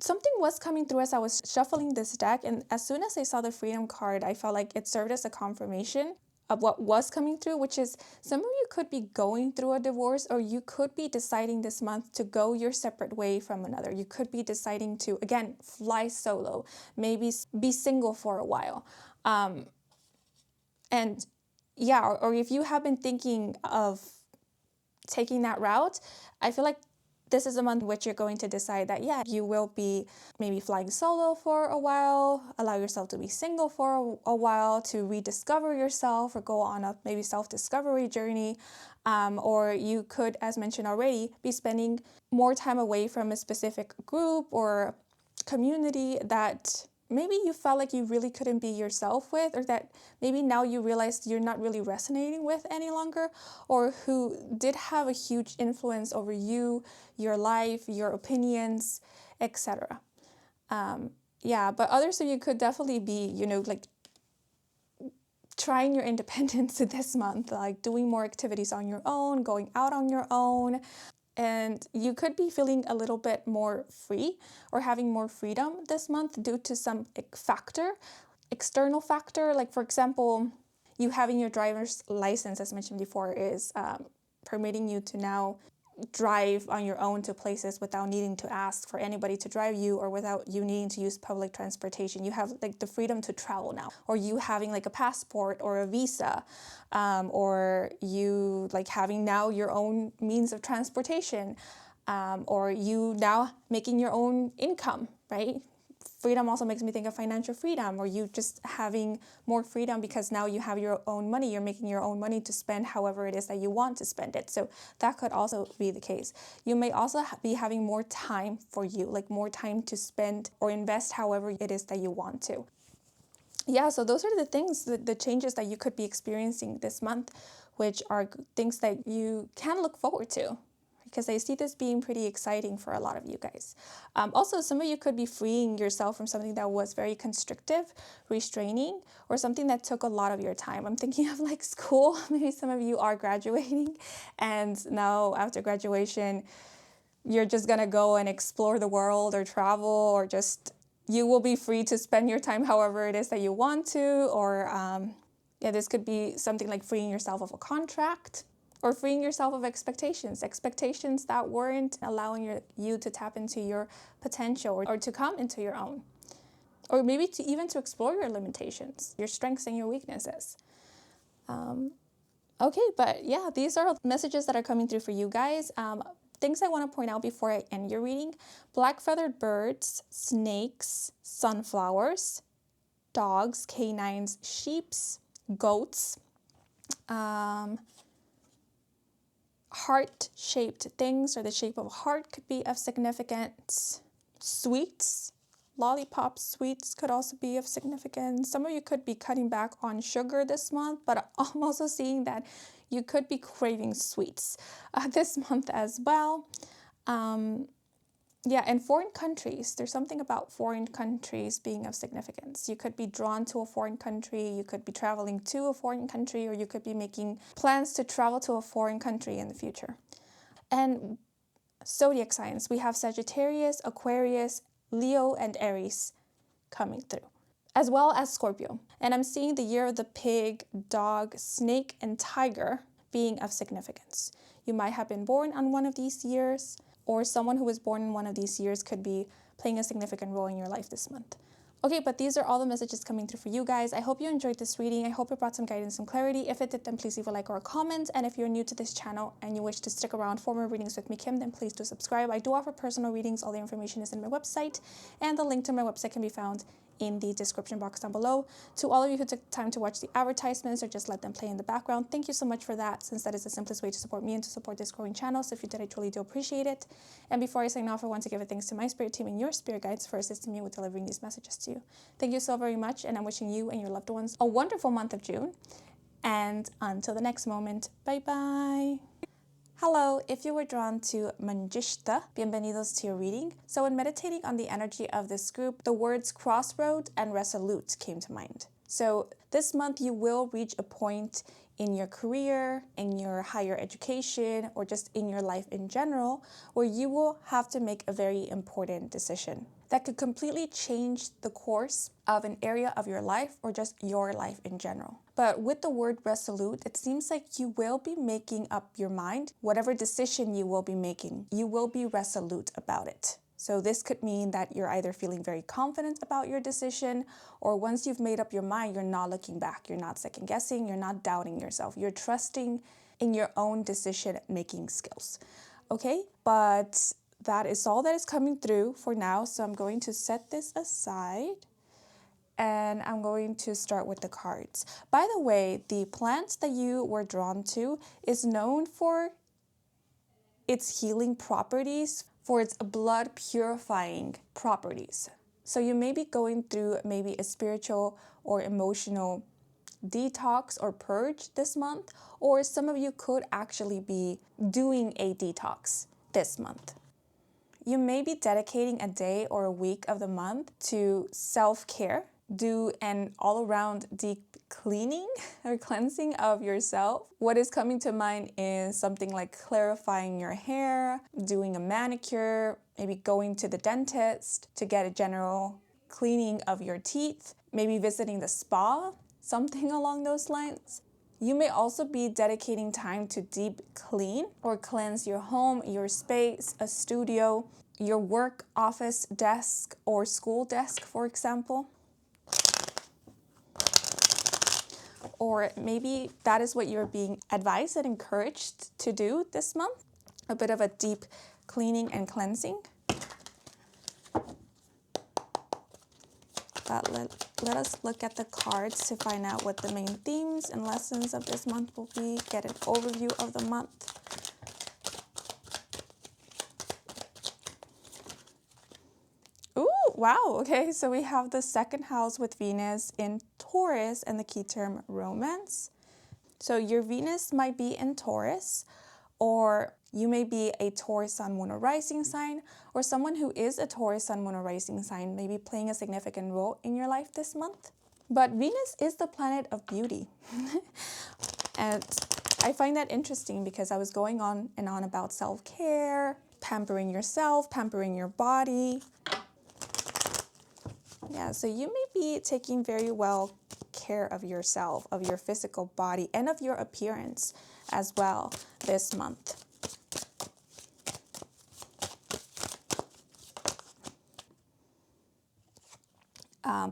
Something was coming through as I was shuffling this deck, and as soon as I saw the Freedom card, I felt like it served as a confirmation of what was coming through, which is some of you could be going through a divorce, or you could be deciding this month to go your separate way from another. You could be deciding to, again, fly solo, maybe be single for a while. And yeah, or if you have been thinking of taking that route, I feel like this is a month in which you're going to decide that, yeah, you will be maybe flying solo for a while, allow yourself to be single for a while, to rediscover yourself, or go on a maybe self-discovery journey. Or you could, as mentioned already, be spending more time away from a specific group or community that maybe you felt like you really couldn't be yourself with, or that maybe now you realize you're not really resonating with any longer, or who did have a huge influence over you, your life, your opinions, etc. Yeah, but others of you could definitely be, like trying your independence this month, like doing more activities on your own, going out on your own. And you could be feeling a little bit more free or having more freedom this month due to some external factor. Like, for example, you having your driver's license, as mentioned before, is permitting you to now drive on your own to places without needing to ask for anybody to drive you, or without you needing to use public transportation. You have like the freedom to travel now, or you having like a passport or a visa, or you like having now your own means of transportation, or you now making your own income, right? Freedom also makes me think of financial freedom, or you just having more freedom because now you have your own money. You're making your own money to spend however it is that you want to spend it. So that could also be the case. You may also be having more time for you, like more time to spend or invest however it is that you want to. Yeah, so those are the things, the changes that you could be experiencing this month, which are things that you can look forward to, because I see this being pretty exciting for a lot of you guys. Also, some of you could be freeing yourself from something that was very constrictive, restraining, or something that took a lot of your time. I'm thinking of like school. Maybe some of you are graduating, and now after graduation, you're just gonna go and explore the world or travel, or just you will be free to spend your time however it is that you want to. Or yeah, this could be something like freeing yourself of a contract, or freeing yourself of expectations that weren't allowing you to tap into your potential, or to come into your own. Or maybe even to explore your limitations, your strengths and your weaknesses. Okay, but yeah, these are messages that are coming through for you guys. Things I want to point out before I end your reading: black-feathered birds, snakes, sunflowers, dogs, canines, sheeps, goats, heart-shaped things, or the shape of a heart could be of significance. Sweets, lollipops, sweets could also be of significance. Some of you could be cutting back on sugar this month, but I'm also seeing that you could be craving sweets this month as well. Yeah, and foreign countries. There's something about foreign countries being of significance. You could be drawn to a foreign country, you could be traveling to a foreign country, or you could be making plans to travel to a foreign country in the future. And zodiac signs, we have Sagittarius, Aquarius, Leo, and Aries coming through, as well as Scorpio. And I'm seeing the year of the pig, dog, snake, and tiger being of significance. You might have been born on one of these years, or someone who was born in one of these years could be playing a significant role in your life this month. Okay, but these are all the messages coming through for you guys. I hope you enjoyed this reading. I hope it brought some guidance and clarity. If it did, then please leave a like or a comment. And if you're new to this channel and you wish to stick around for more readings with me, Kim, then please do subscribe. I do offer personal readings. All the information is in my website, and the link to my website can be found in the description box down below. To all of you who took time to watch the advertisements or just let them play in the background, thank you so much for that, since that is the simplest way to support me and to support this growing channel. So if you did, I truly do appreciate it. And before I sign off, I want to give a thanks to my spirit team and your spirit guides for assisting me with delivering these messages to you. Thank you so very much, and I'm wishing you and your loved ones a wonderful month of June. And until the next moment, bye-bye. Hello, if you were drawn to Manjistha, bienvenidos to your reading. So in meditating on the energy of this group, the words crossroad and resolute came to mind. So this month you will reach a point in your career, in your higher education, or just in your life in general, where you will have to make a very important decision that could completely change the course of an area of your life or just your life in general. But with the word resolute, it seems like you will be making up your mind. Whatever decision you will be making, you will be resolute about it. So this could mean that you're either feeling very confident about your decision, or once you've made up your mind, you're not looking back. You're not second guessing. You're not doubting yourself. You're trusting in your own decision-making skills. Okay, but that is all that is coming through for now. So I'm going to set this aside and I'm going to start with the cards. By the way, the plant that you were drawn to is known for its healing properties, for its blood purifying properties. So you may be going through maybe a spiritual or emotional detox or purge this month, or some of you could actually be doing a detox this month. You may be dedicating a day or a week of the month to self-care, do an all-around deep cleaning or cleansing of yourself. What is coming to mind is something like clarifying your hair, doing a manicure, maybe going to the dentist to get a general cleaning of your teeth, maybe visiting the spa, something along those lines. You may also be dedicating time to deep clean or cleanse your home, your space, a studio, your work office desk or school desk, for example. Or maybe that is what you're being advised and encouraged to do this month. A bit of a deep cleaning and cleansing. But let us look at the cards to find out what the main themes and lessons of this month will be, get an overview of the month. Ooh, wow, okay, so we have the second house with Venus in Taurus and the key term romance. So your Venus might be in Taurus, or you may be a Taurus sun, moon, or rising sign, or someone who is a Taurus sun, moon, or rising sign may be playing a significant role in your life this month. But Venus is the planet of beauty. And I find that interesting because I was going on and on about self-care, pampering yourself, pampering your body. Yeah, so you may be taking very well care of yourself, of your physical body, and of your appearance as well this month.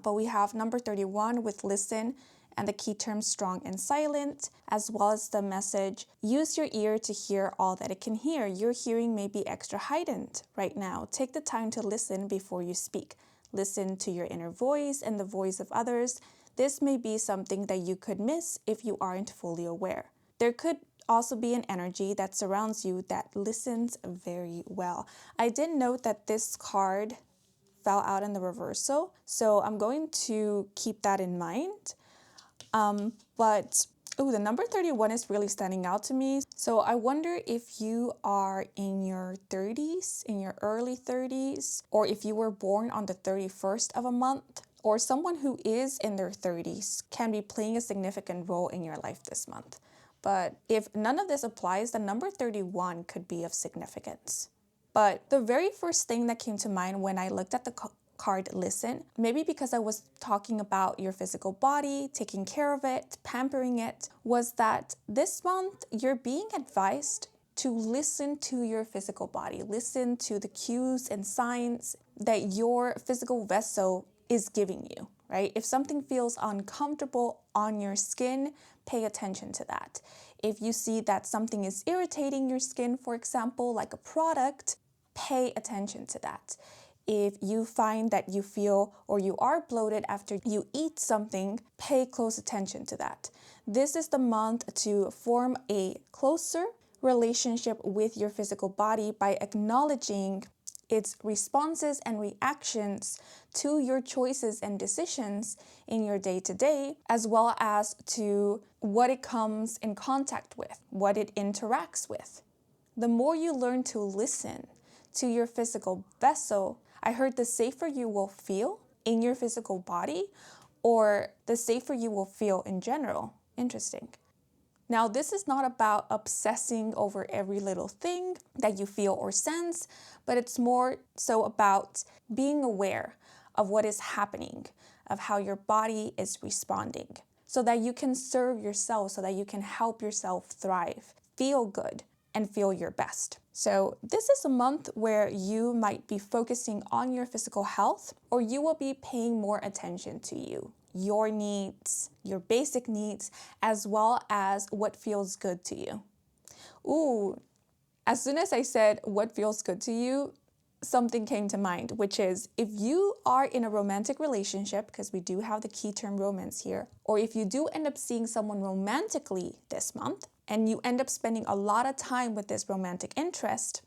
But we have number 31 with listen and the key terms strong and silent, as well as the message, use your ear to hear all that it can hear. Your hearing may be extra heightened right now. Take the time to listen before you speak. Listen to your inner voice and the voice of others. This may be something that you could miss if you aren't fully aware. There could also be an energy that surrounds you that listens very well. I did note that this card fell out in the reversal, so I'm going to keep that in mind. The number 31 is really standing out to me. So I wonder if you are in your 30s, in your early 30s, or if you were born on the 31st of a month, or someone who is in their 30s can be playing a significant role in your life this month. But if none of this applies, the number 31 could be of significance. But the very first thing that came to mind when I looked at the card listen, maybe because I was talking about your physical body, taking care of it, pampering it, was that this month you're being advised to listen to your physical body, listen to the cues and signs that your physical vessel is giving you, right? If something feels uncomfortable on your skin, pay attention to that. If you see that something is irritating your skin, for example, like a product, pay attention to that. If you find that you feel or you are bloated after you eat something, pay close attention to that. This is the month to form a closer relationship with your physical body by acknowledging its responses and reactions to your choices and decisions in your day-to-day, as well as to what it comes in contact with, what it interacts with. The more you learn to listen to your physical vessel, I heard the safer you will feel in your physical body, or the safer you will feel in general. Interesting. Now, this is not about obsessing over every little thing that you feel or sense, but it's more so about being aware of what is happening, of how your body is responding, so that you can serve yourself, so that you can help yourself thrive, feel good, and feel your best. So this is a month where you might be focusing on your physical health, or you will be paying more attention to you, your needs, your basic needs, as well as what feels good to you. Ooh, as soon as I said what feels good to you, something came to mind, which is if you are in a romantic relationship, because we do have the key term romance here, or if you do end up seeing someone romantically this month, and you end up spending a lot of time with this romantic interest,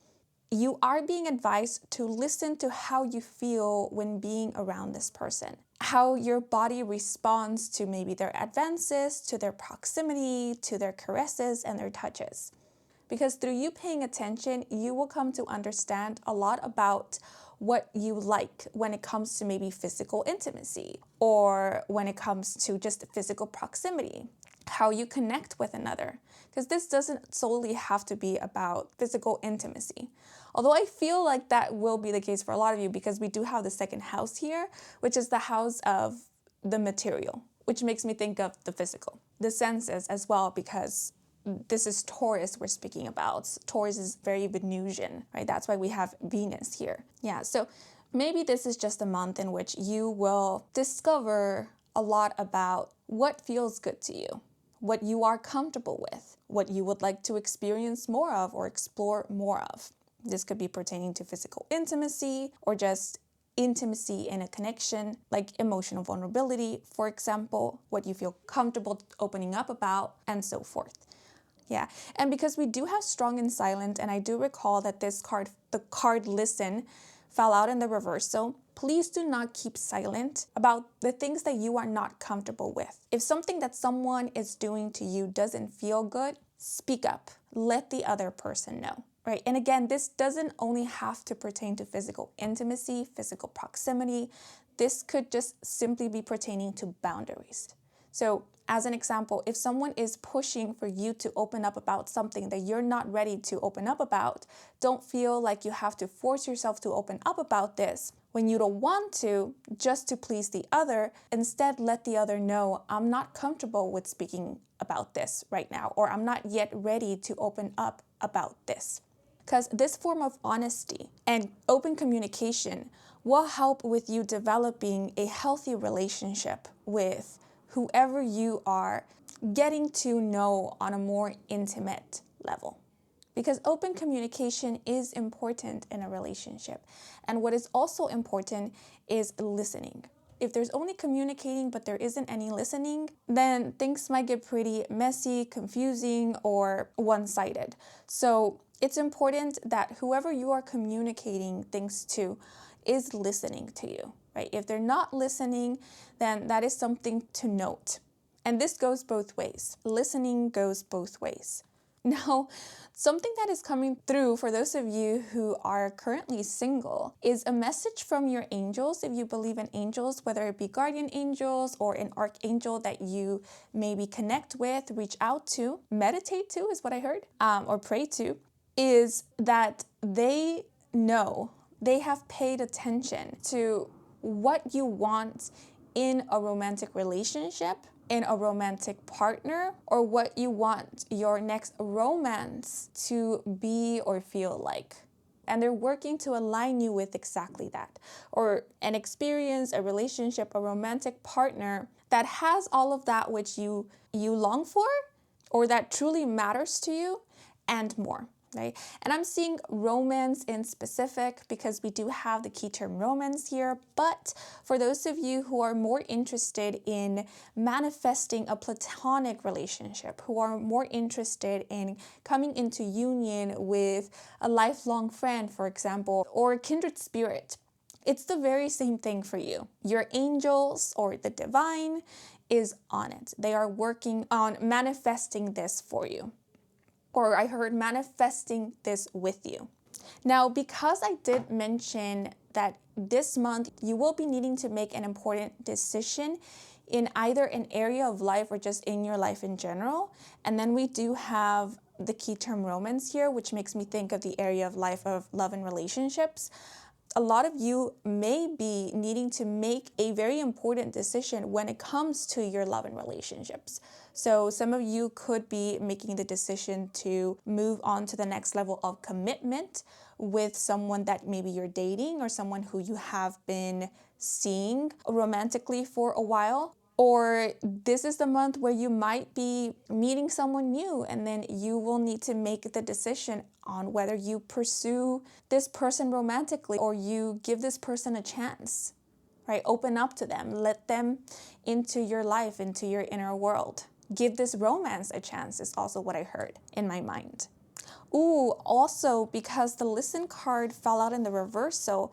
you are being advised to listen to how you feel when being around this person, how your body responds to maybe their advances, to their proximity, to their caresses and their touches. Because through you paying attention, you will come to understand a lot about what you like when it comes to maybe physical intimacy, or when it comes to just physical proximity, how you connect with another. Because this doesn't solely have to be about physical intimacy. Although I feel like that will be the case for a lot of you, because we do have the second house here, which is the house of the material, which makes me think of the physical, the senses as well, because this is Taurus we're speaking about. Taurus is very Venusian, right? That's why we have Venus here. Yeah, so maybe this is just a month in which you will discover a lot about what feels good to you, what you are comfortable with, what you would like to experience more of or explore more of. This could be pertaining to physical intimacy, or just intimacy in a connection, like emotional vulnerability, for example, what you feel comfortable opening up about, and so forth. Yeah, and because we do have strong and silent, and I do recall that this card, the card listen, fell out in the reversal, please do not keep silent about the things that you are not comfortable with. If something that someone is doing to you doesn't feel good, speak up. Let the other person know, right? And again, this doesn't only have to pertain to physical intimacy, physical proximity. This could just simply be pertaining to boundaries. So as an example, if someone is pushing for you to open up about something that you're not ready to open up about, don't feel like you have to force yourself to open up about this when you don't want to, just to please the other. Instead, let the other know, I'm not comfortable with speaking about this right now, or I'm not yet ready to open up about this. Because this form of honesty and open communication will help with you developing a healthy relationship with whoever you are getting to know on a more intimate level. Because open communication is important in a relationship. And what is also important is listening. If there's only communicating but there isn't any listening, then things might get pretty messy, confusing, or one-sided. So it's important that whoever you are communicating things to is listening to you. Right? If they're not listening, then that is something to note. And this goes both ways. Listening goes both ways. Now, something that is coming through for those of you who are currently single is a message from your angels. If you believe in angels, whether it be guardian angels or an archangel that you maybe connect with, reach out to, meditate to is what I heard, or pray to, is that they know, they have paid attention to what you want in a romantic relationship, in a romantic partner, or what you want your next romance to be or feel like. And they're working to align you with exactly that, or an experience, a relationship, a romantic partner that has all of that which you long for, or that truly matters to you, and more. Right? And I'm seeing romance in specific because we do have the key term romance here, but for those of you who are more interested in manifesting a platonic relationship, who are more interested in coming into union with a lifelong friend, for example, or a kindred spirit, it's the very same thing for you. Your angels or the divine is on it. They are working on manifesting this for you. or I heard manifesting this with you. Now, because I did mention that this month you will be needing to make an important decision in either an area of life or just in your life in general, and then we do have the key term romance here, which makes me think of the area of life of love and relationships. A lot of you may be needing to make a very important decision when it comes to your love and relationships. So some of you could be making the decision to move on to the next level of commitment with someone that maybe you're dating or someone who you have been seeing romantically for a while. Or this is the month where you might be meeting someone new, and then you will need to make the decision on whether you pursue this person romantically or you give this person a chance, right? Open up to them, let them into your life, into your inner world. Give this romance a chance is also what I heard in my mind. Ooh, also because the listen card fell out in the reversal,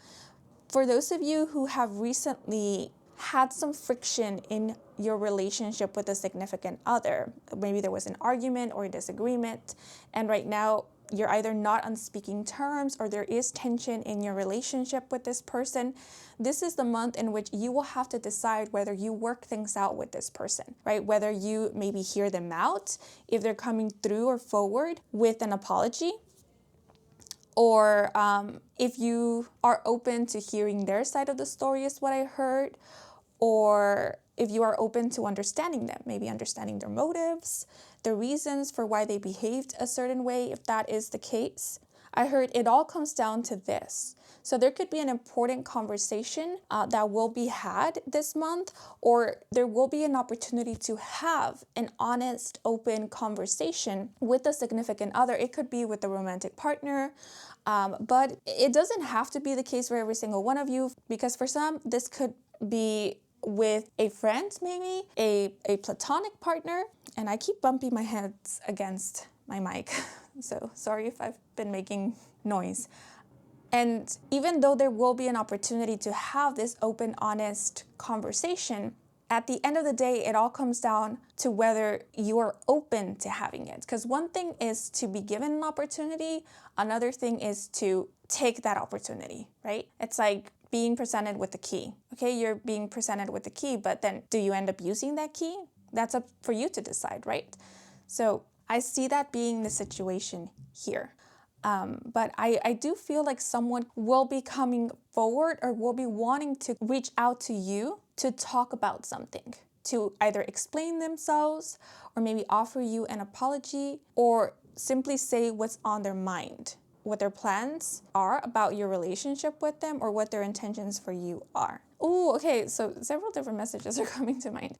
for those of you who have recently had some friction in your relationship with a significant other, maybe there was an argument or a disagreement, and right now you're either not on speaking terms or there is tension in your relationship with this person, this is the month in which you will have to decide whether you work things out with this person, right? Whether you maybe hear them out, if they're coming through or forward with an apology, or if you are open to hearing their side of the story is what I heard, or if you are open to understanding them, maybe understanding their motives, the reasons for why they behaved a certain way, if that is the case. I heard it all comes down to this. So there could be an important conversation that will be had this month, or there will be an opportunity to have an honest, open conversation with a significant other. It could be with a romantic partner, but it doesn't have to be the case for every single one of you, because for some, this could be with a friend, maybe a platonic partner. And I keep bumping my heads against my mic, so sorry if I've been making noise. And even though there will be an opportunity to have this open, honest conversation, at the end of the day, it all comes down to whether you are open to having it. Because one thing is to be given an opportunity, another thing is to take that opportunity, right? It's like being presented with the key. Okay, you're being presented with the key, but then do you end up using that key? That's up for you to decide, right? So I see that being the situation here. But I do feel like someone will be coming forward or will be wanting to reach out to you to talk about something, to either explain themselves or maybe offer you an apology or simply say what's on their mind, what their plans are about your relationship with them or what their intentions for you are. Oh, okay, so several different messages are coming to mind.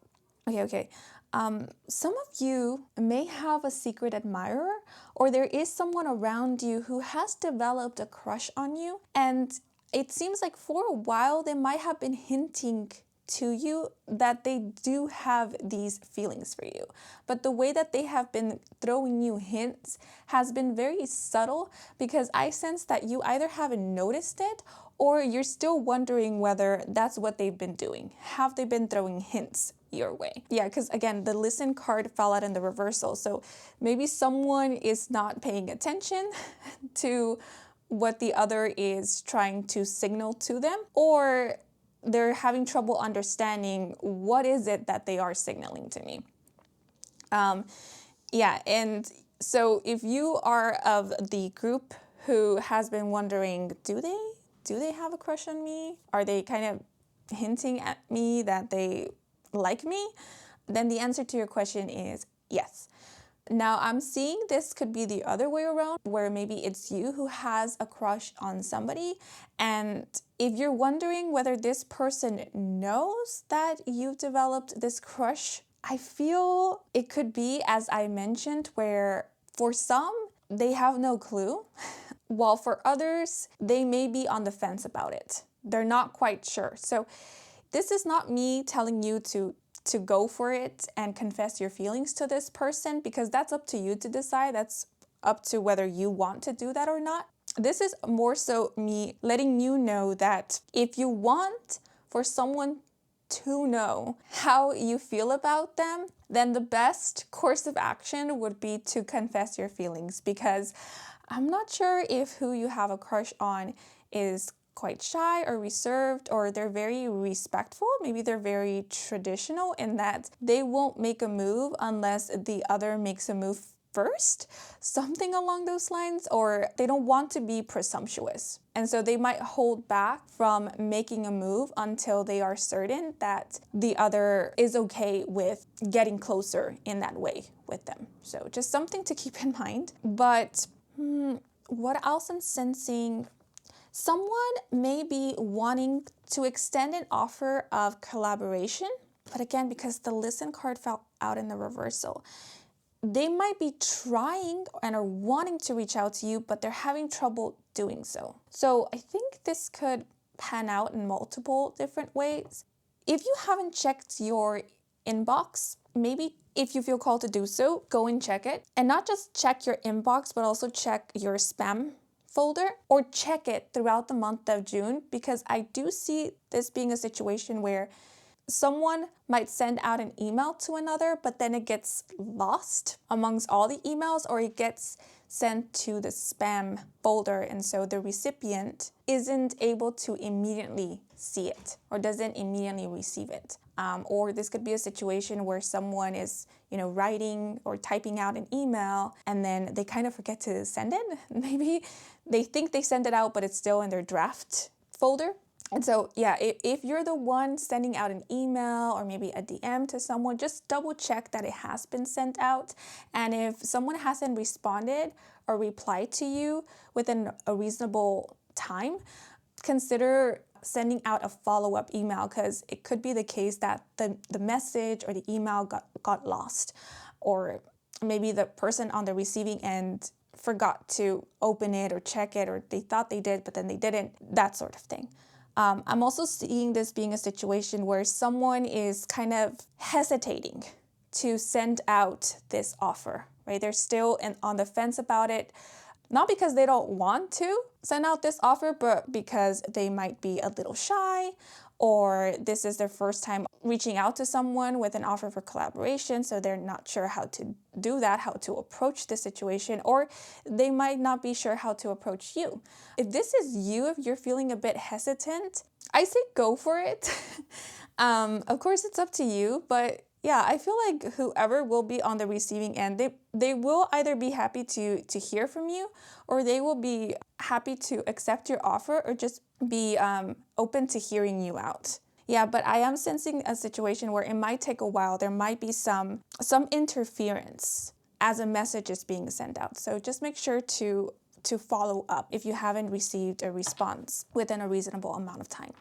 Okay. Some of you may have a secret admirer, or there is someone around you who has developed a crush on you, and it seems like for a while they might have been hinting to you that they do have these feelings for you. But the way that they have been throwing you hints has been very subtle, because I sense that you either haven't noticed it or you're still wondering whether that's what they've been doing. Have they been throwing hints your way? Yeah, because again, the listen card fell out in the reversal. So maybe someone is not paying attention to what the other is trying to signal to them, or they're having trouble understanding what is it that they are signaling to me. And so if you are of the group who has been wondering, do they have a crush on me? Are they kind of hinting at me that they like me? Then the answer to your question is yes. Now I'm seeing this could be the other way around, where maybe it's you who has a crush on somebody. And if you're wondering whether this person knows that you've developed this crush, I feel it could be, as I mentioned, where for some, they have no clue, while for others, they may be on the fence about it. They're not quite sure. So this is not me telling you to go for it and confess your feelings to this person, because that's up to you to decide. That's up to whether you want to do that or not. This is more so me letting you know that if you want for someone to know how you feel about them, then the best course of action would be to confess your feelings, because I'm not sure if who you have a crush on is quite shy or reserved, or they're very respectful. Maybe they're very traditional in that they won't make a move unless the other makes a move first, something along those lines, or they don't want to be presumptuous. And so they might hold back from making a move until they are certain that the other is okay with getting closer in that way with them. So just something to keep in mind. But what else I'm sensing? Someone may be wanting to extend an offer of collaboration, but again, because the listen card fell out in the reversal, they might be trying and are wanting to reach out to you, but they're having trouble doing so. So I think this could pan out in multiple different ways. If you haven't checked your inbox, maybe if you feel called to do so, go and check it. And not just check your inbox, but also check your spam folder, or check it throughout the month of June, because I do see this being a situation where someone might send out an email to another, but then it gets lost amongst all the emails, or it gets sent to the spam folder, and so the recipient isn't able to immediately see it or doesn't immediately receive it. Or this could be a situation where someone is, writing or typing out an email, and then they kind of forget to send it. Maybe they think they send it out, but it's still in their draft folder. And so, if you're the one sending out an email or maybe a DM to someone, just double check that it has been sent out. And if someone hasn't responded or replied to you within a reasonable time, consider sending out a follow-up email, because it could be the case that the message or the email got lost, or maybe the person on the receiving end forgot to open it or check it, or they thought they did, but then they didn't, that sort of thing. I'm also seeing this being a situation where someone is kind of hesitating to send out this offer, right? They're still on the fence about it, not because they don't want to send out this offer, but because they might be a little shy, or this is their first time reaching out to someone with an offer for collaboration, so they're not sure how to do that, how to approach the situation, or they might not be sure how to approach you. If this is you, if you're feeling a bit hesitant, I say go for it. Of course, it's up to you, but yeah, I feel like whoever will be on the receiving end, they will either be happy to hear from you, or they will be happy to accept your offer, or just be open to hearing you out. Yeah, but I am sensing a situation where it might take a while. There might be some interference as a message is being sent out. So just make sure to follow up if you haven't received a response within a reasonable amount of time.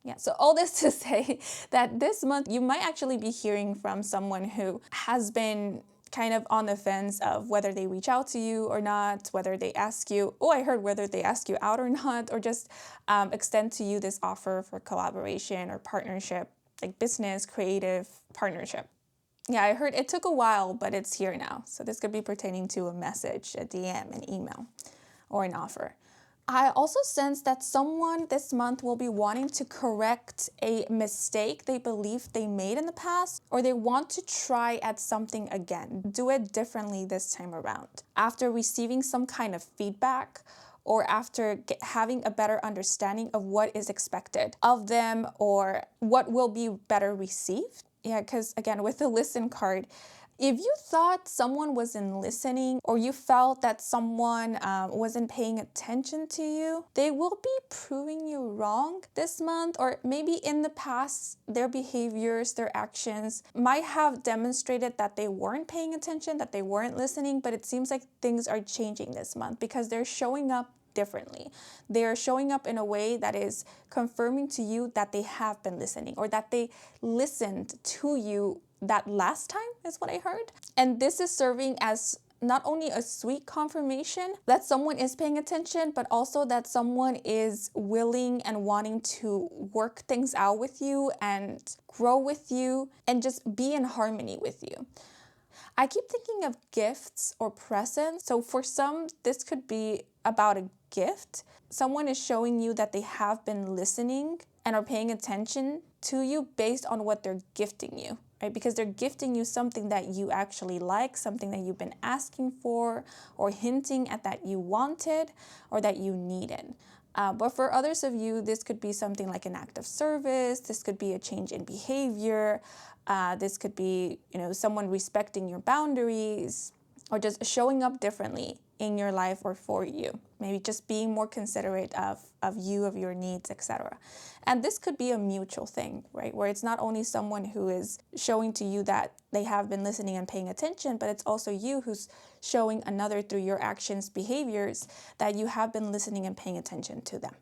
Yeah, so all this to say that this month you might actually be hearing from someone who has been kind of on the fence of whether they reach out to you or not, whether they ask you, whether they ask you out or not, or just extend to you this offer for collaboration or partnership, like business, creative partnership. Yeah, I heard it took a while, but it's here now. So this could be pertaining to a message, a DM, an email, or an offer. I also sense that someone this month will be wanting to correct a mistake they believe they made in the past, or they want to try at something again, do it differently this time around. After receiving some kind of feedback, or after having a better understanding of what is expected of them, or what will be better received. Yeah, because again, with the listen card, if you thought someone wasn't listening, or you felt that someone wasn't paying attention to you, they will be proving you wrong this month, or maybe in the past, their behaviors, their actions might have demonstrated that they weren't paying attention, that they weren't listening, but it seems like things are changing this month because they're showing up differently. They're showing up in a way that is confirming to you that they have been listening, or that they listened to you that last time, is what I heard. And this is serving as not only a sweet confirmation that someone is paying attention, but also that someone is willing and wanting to work things out with you and grow with you and just be in harmony with you. I keep thinking of gifts or presents. So for some, this could be about a gift. Someone is showing you that they have been listening and are paying attention to you based on what they're gifting you, right? Because they're gifting you something that you actually like, something that you've been asking for or hinting at that you wanted or that you needed. But for others of you, this could be something like an act of service. This could be a change in behavior. This could be, someone respecting your boundaries or just showing up differently in your life or for you. Maybe just being more considerate of you, of your needs, etc. And this could be a mutual thing, right? Where it's not only someone who is showing to you that they have been listening and paying attention, but it's also you who's showing another through your actions, behaviors, that you have been listening and paying attention to them.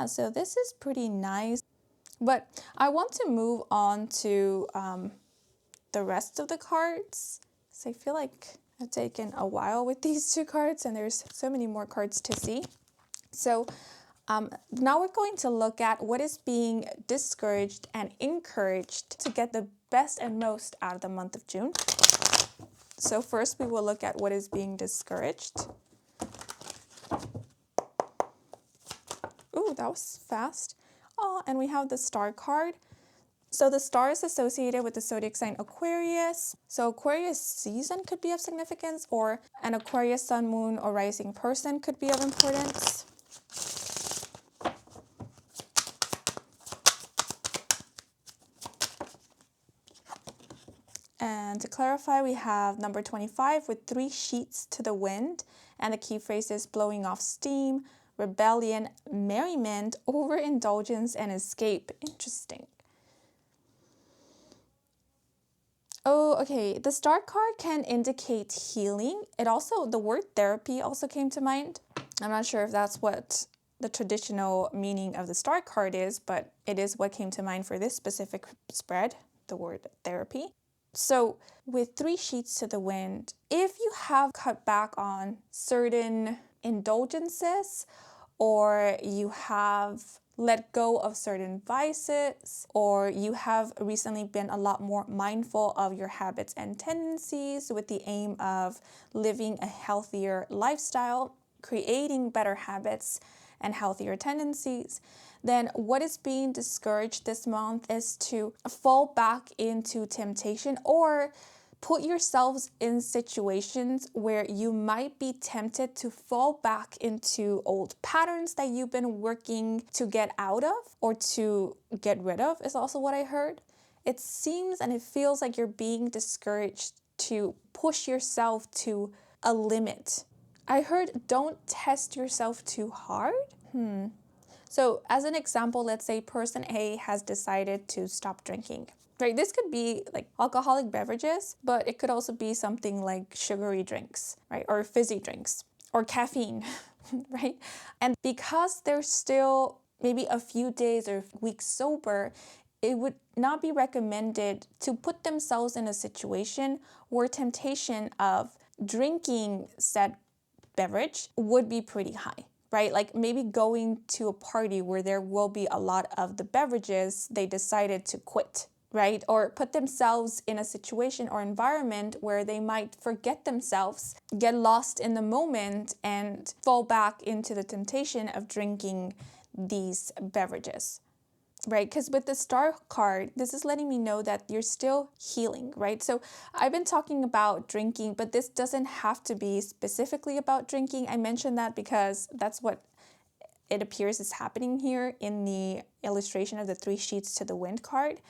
So this is pretty nice. But I want to move on to the rest of the cards. So I feel like I've taken a while with these 2 cards and there's so many more cards to see. So now we're going to look at what is being discouraged and encouraged to get the best and most out of the month of June. So first we will look at what is being discouraged. Ooh, that was fast. Oh, and we have the Star card. So the star is associated with the zodiac sign Aquarius. So Aquarius season could be of significance, or an Aquarius sun, moon, or rising person could be of importance. And to clarify, we have number 25 with 3 sheets to the wind, and the key phrase is blowing off steam, rebellion, merriment, overindulgence, and escape. Interesting. Oh, okay. The Star card can indicate healing. The word therapy also came to mind. I'm not sure if that's what the traditional meaning of the Star card is, but it is what came to mind for this specific spread, the word therapy. So with 3 sheets to the wind, if you have cut back on certain indulgences, or you have let go of certain vices, or you have recently been a lot more mindful of your habits and tendencies with the aim of living a healthier lifestyle, creating better habits and healthier tendencies, then what is being discouraged this month is to fall back into temptation or put yourselves in situations where you might be tempted to fall back into old patterns that you've been working to get out of or to get rid of, is also what I heard. It seems and it feels like you're being discouraged to push yourself to a limit. I heard don't test yourself too hard. So as an example, let's say person A has decided to stop drinking. Right, this could be like alcoholic beverages, but it could also be something like sugary drinks, right? Or fizzy drinks or caffeine, right? And because they're still maybe a few days or weeks sober, it would not be recommended to put themselves in a situation where temptation of drinking said beverage would be pretty high. Right? Like maybe going to a party where there will be a lot of the beverages they decided to quit, right? Or put themselves in a situation or environment where they might forget themselves, get lost in the moment, and fall back into the temptation of drinking these beverages. Right? Because with the Star card, this is letting me know that you're still healing, right? So I've been talking about drinking, but this doesn't have to be specifically about drinking. I mentioned that because that's what it appears is happening here in the illustration of the 3 sheets to the wind card.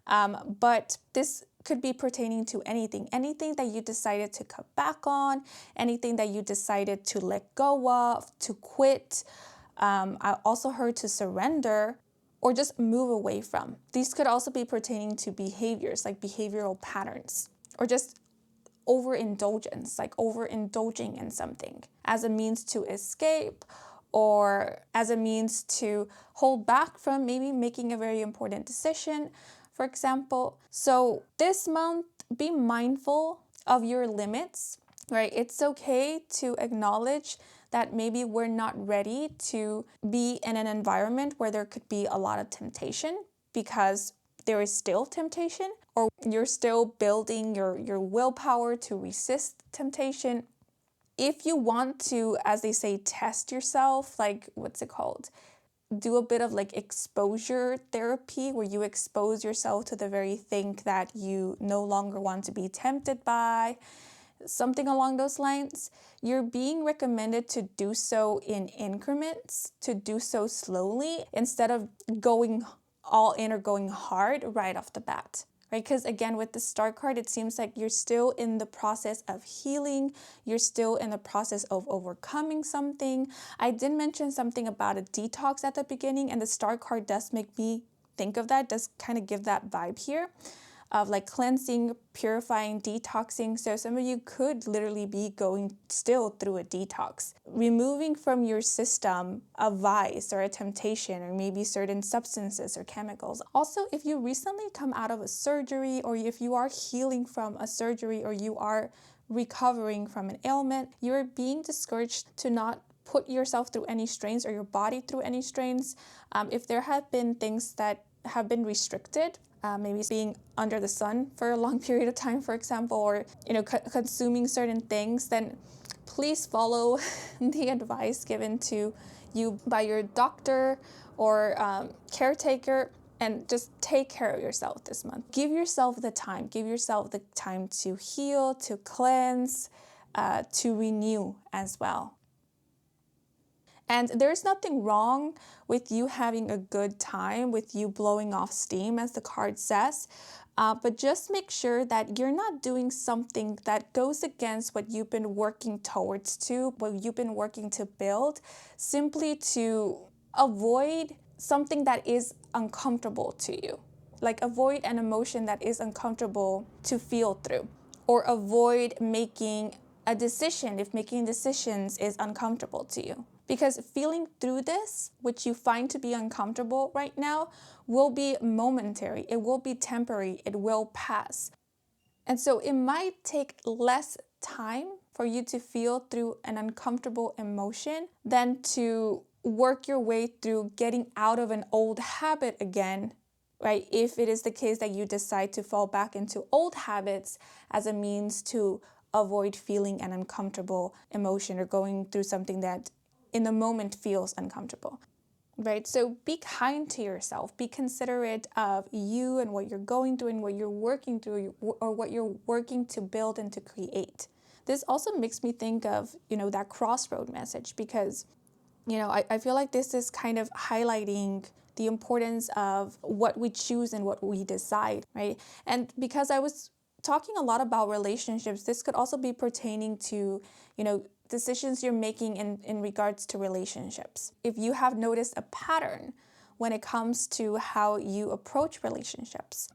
But this could be pertaining to anything that you decided to cut back on, anything that you decided to let go of, to quit. I also heard to surrender, or just move away from. These could also be pertaining to behaviors, like behavioral patterns, or just overindulgence, like overindulging in something as a means to escape or as a means to hold back from maybe making a very important decision, for example. So this month, be mindful of your limits, right? It's okay to acknowledge that maybe we're not ready to be in an environment where there could be a lot of temptation, because there is still temptation, or you're still building your willpower to resist temptation. If you want to, as they say, test yourself, like what's it called? do a bit of like exposure therapy where you expose yourself to the very thing that you no longer want to be tempted by, something along those lines, you're being recommended to do so in increments, to do so slowly instead of going all in or going hard right off the bat. Right? Because again, with the Star card, it seems like you're still in the process of healing. You're still in the process of overcoming something. I did mention something about a detox at the beginning, and the Star card does make me think of that, does kind of give that vibe here of like cleansing, purifying, detoxing. So some of you could literally be going still through a detox, removing from your system a vice or a temptation or maybe certain substances or chemicals. Also, if you recently come out of a surgery, or if you are healing from a surgery, or you are recovering from an ailment, you're being discouraged to not put yourself through any strains or your body through any strains. If there have been things that have been restricted, maybe being under the sun for a long period of time, for example, or consuming certain things, then please follow the advice given to you by your doctor or caretaker, and just take care of yourself this month. Give yourself the time. Give yourself the time to heal, to cleanse, to renew as well. And there's nothing wrong with you having a good time, with you blowing off steam, as the card says. But just make sure that you're not doing something that goes against what you've been working towards to, what you've been working to build, simply to avoid something that is uncomfortable to you. Like avoid an emotion that is uncomfortable to feel through, or avoid making a decision if making decisions is uncomfortable to you. Because feeling through this, which you find to be uncomfortable right now, will be momentary. It will be temporary. It will pass. And so it might take less time for you to feel through an uncomfortable emotion than to work your way through getting out of an old habit again, right? If it is the case that you decide to fall back into old habits as a means to avoid feeling an uncomfortable emotion or going through something that in the moment feels uncomfortable, right? So be kind to yourself. Be considerate of you and what you're going through and what you're working through, or what you're working to build and to create. This also makes me think of, that crossroad message, because, I feel like this is kind of highlighting the importance of what we choose and what we decide, right? And because I was talking a lot about relationships, this could also be pertaining to, decisions you're making in regards to relationships. If you have noticed a pattern when it comes to how you approach relationships,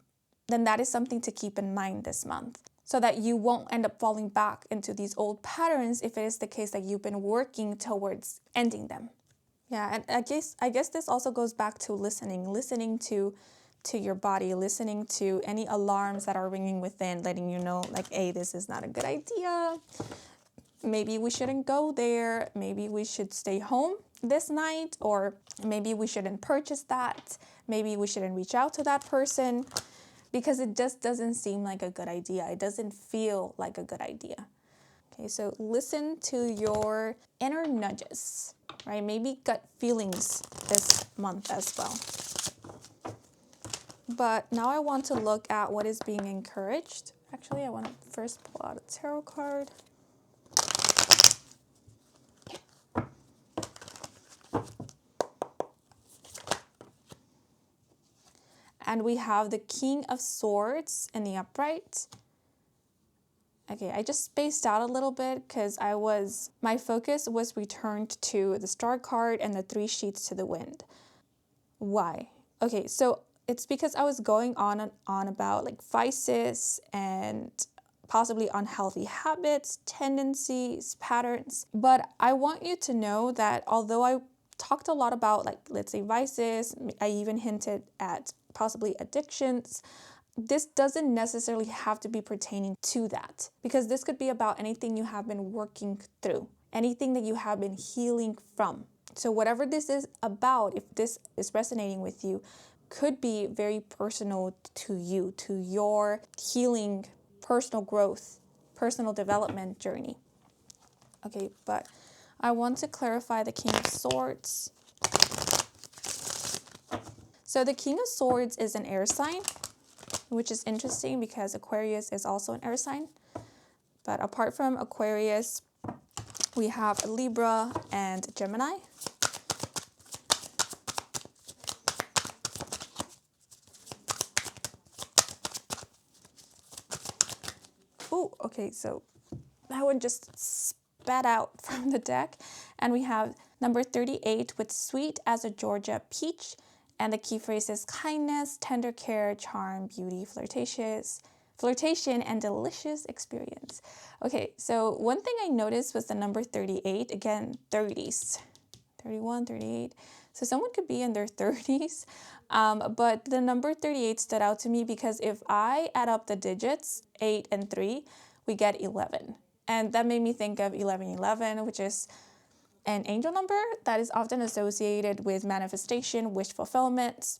then that is something to keep in mind this month, so that you won't end up falling back into these old patterns if it is the case that you've been working towards ending them. Yeah, and I guess this also goes back to listening to your body, listening to any alarms that are ringing within, letting you know, like, hey, this is not a good idea. Maybe we shouldn't go there. Maybe we should stay home this night, or maybe we shouldn't purchase that. Maybe we shouldn't reach out to that person, because it just doesn't seem like a good idea. It doesn't feel like a good idea. Okay, so listen to your inner nudges, right? Maybe gut feelings this month as well. But now I want to look at what is being encouraged. Actually, I want to first pull out a tarot card. And we have the King of Swords in the upright. Okay, I just spaced out a little bit because my focus was returned to the Star card and the 3 sheets to the wind. Why? Okay, so it's because I was going on and on about like vices and possibly unhealthy habits, tendencies, patterns. But I want you to know that although I talked a lot about, like, let's say vices, I even hinted at possibly addictions, this doesn't necessarily have to be pertaining to that, because this could be about anything you have been working through, anything that you have been healing from. So whatever this is about, if this is resonating with you, could be very personal to you, to your healing, personal growth, personal development journey. Okay, but I want to clarify the King of Swords. So the King of Swords is an air sign, which is interesting because Aquarius is also an air sign. But apart from Aquarius, we have Libra and Gemini. Oh, okay, so that one just spat out from the deck. And we have number 38 with sweet as a Georgia peach. And the key phrase is kindness, tender care, charm, beauty, flirtation, and delicious experience. Okay, so one thing I noticed was the number 38, again, 30s, 31, 38. So someone could be in their 30s, but the number 38 stood out to me because if I add up the digits, 8 and 3, we get 11. And that made me think of 1111, which is an angel number that is often associated with manifestation, wish fulfillment.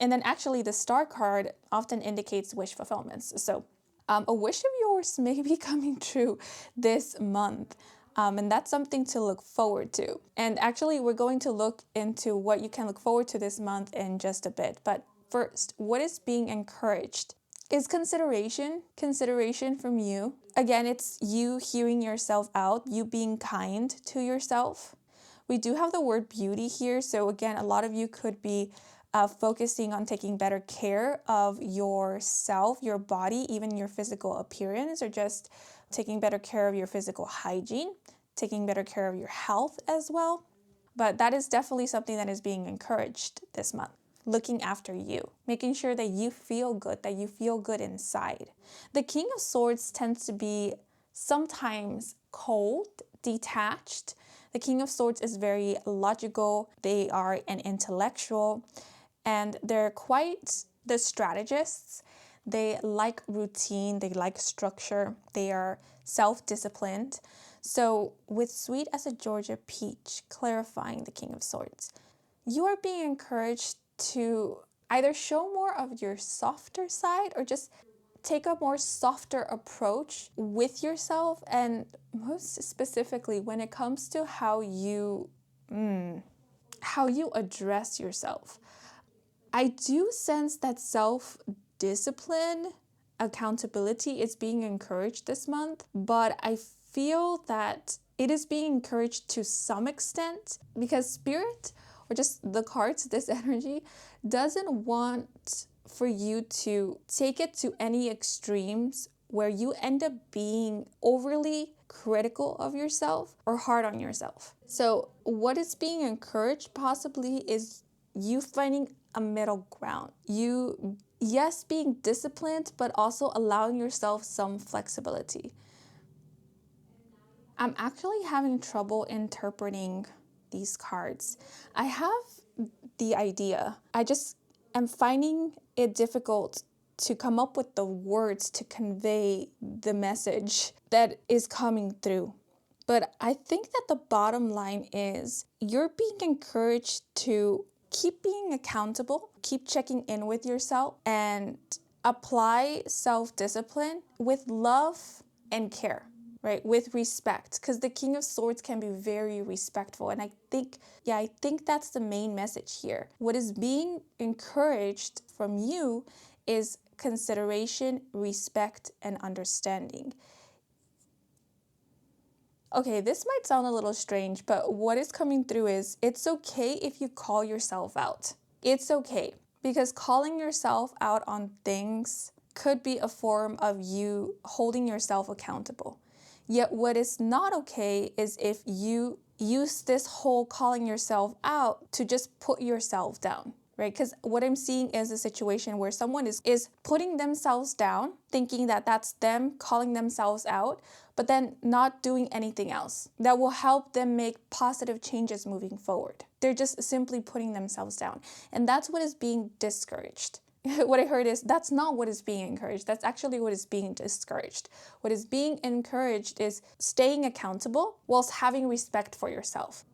And then actually the star card often indicates wish fulfillments. So a wish of yours may be coming true this month. And that's something to look forward to. And actually, we're going to look into what you can look forward to this month in just a bit. But first, what is being encouraged is consideration from you. Again, it's you hearing yourself out, you being kind to yourself. We do have the word beauty here. So again, a lot of you could be focusing on taking better care of yourself, your body, even your physical appearance, or just taking better care of your physical hygiene, taking better care of your health as well. But that is definitely something that is being encouraged this month. Looking after you, making sure that you feel good inside. The King of Swords tends to be sometimes cold, detached. The King of Swords is very logical. They are an intellectual, and they're quite the strategists. They like routine, they like structure, they are self-disciplined. So with sweet as a Georgia peach, clarifying the King of Swords, you are being encouraged to either show more of your softer side or just take a more softer approach with yourself, and most specifically when it comes to how you address yourself. I do sense that self-discipline, accountability is being encouraged this month, but I feel that it is being encouraged to some extent because Spirit, or just the cards, this energy, doesn't want for you to take it to any extremes where you end up being overly critical of yourself or hard on yourself. So what is being encouraged possibly is you finding a middle ground. You, yes, being disciplined, but also allowing yourself some flexibility. I'm actually having trouble interpreting these cards. I have the idea. I just am finding it difficult to come up with the words to convey the message that is coming through. But I think that the bottom line is you're being encouraged to keep being accountable, keep checking in with yourself, and apply self-discipline with love and care, right? With respect, because the King of Swords can be very respectful. And I think that's the main message here. What is being encouraged from you is consideration, respect, and understanding. Okay, this might sound a little strange, but what is coming through is it's okay if you call yourself out. It's okay, because calling yourself out on things could be a form of you holding yourself accountable. Yet what is not okay is if you use this whole calling yourself out to just put yourself down. Right? Because what I'm seeing is a situation where someone is putting themselves down, thinking that that's them calling themselves out, but then not doing anything else that will help them make positive changes moving forward. They're just simply putting themselves down. And that's what is being discouraged. What I heard is that's not what is being encouraged. That's actually what is being discouraged. What is being encouraged is staying accountable whilst having respect for yourself.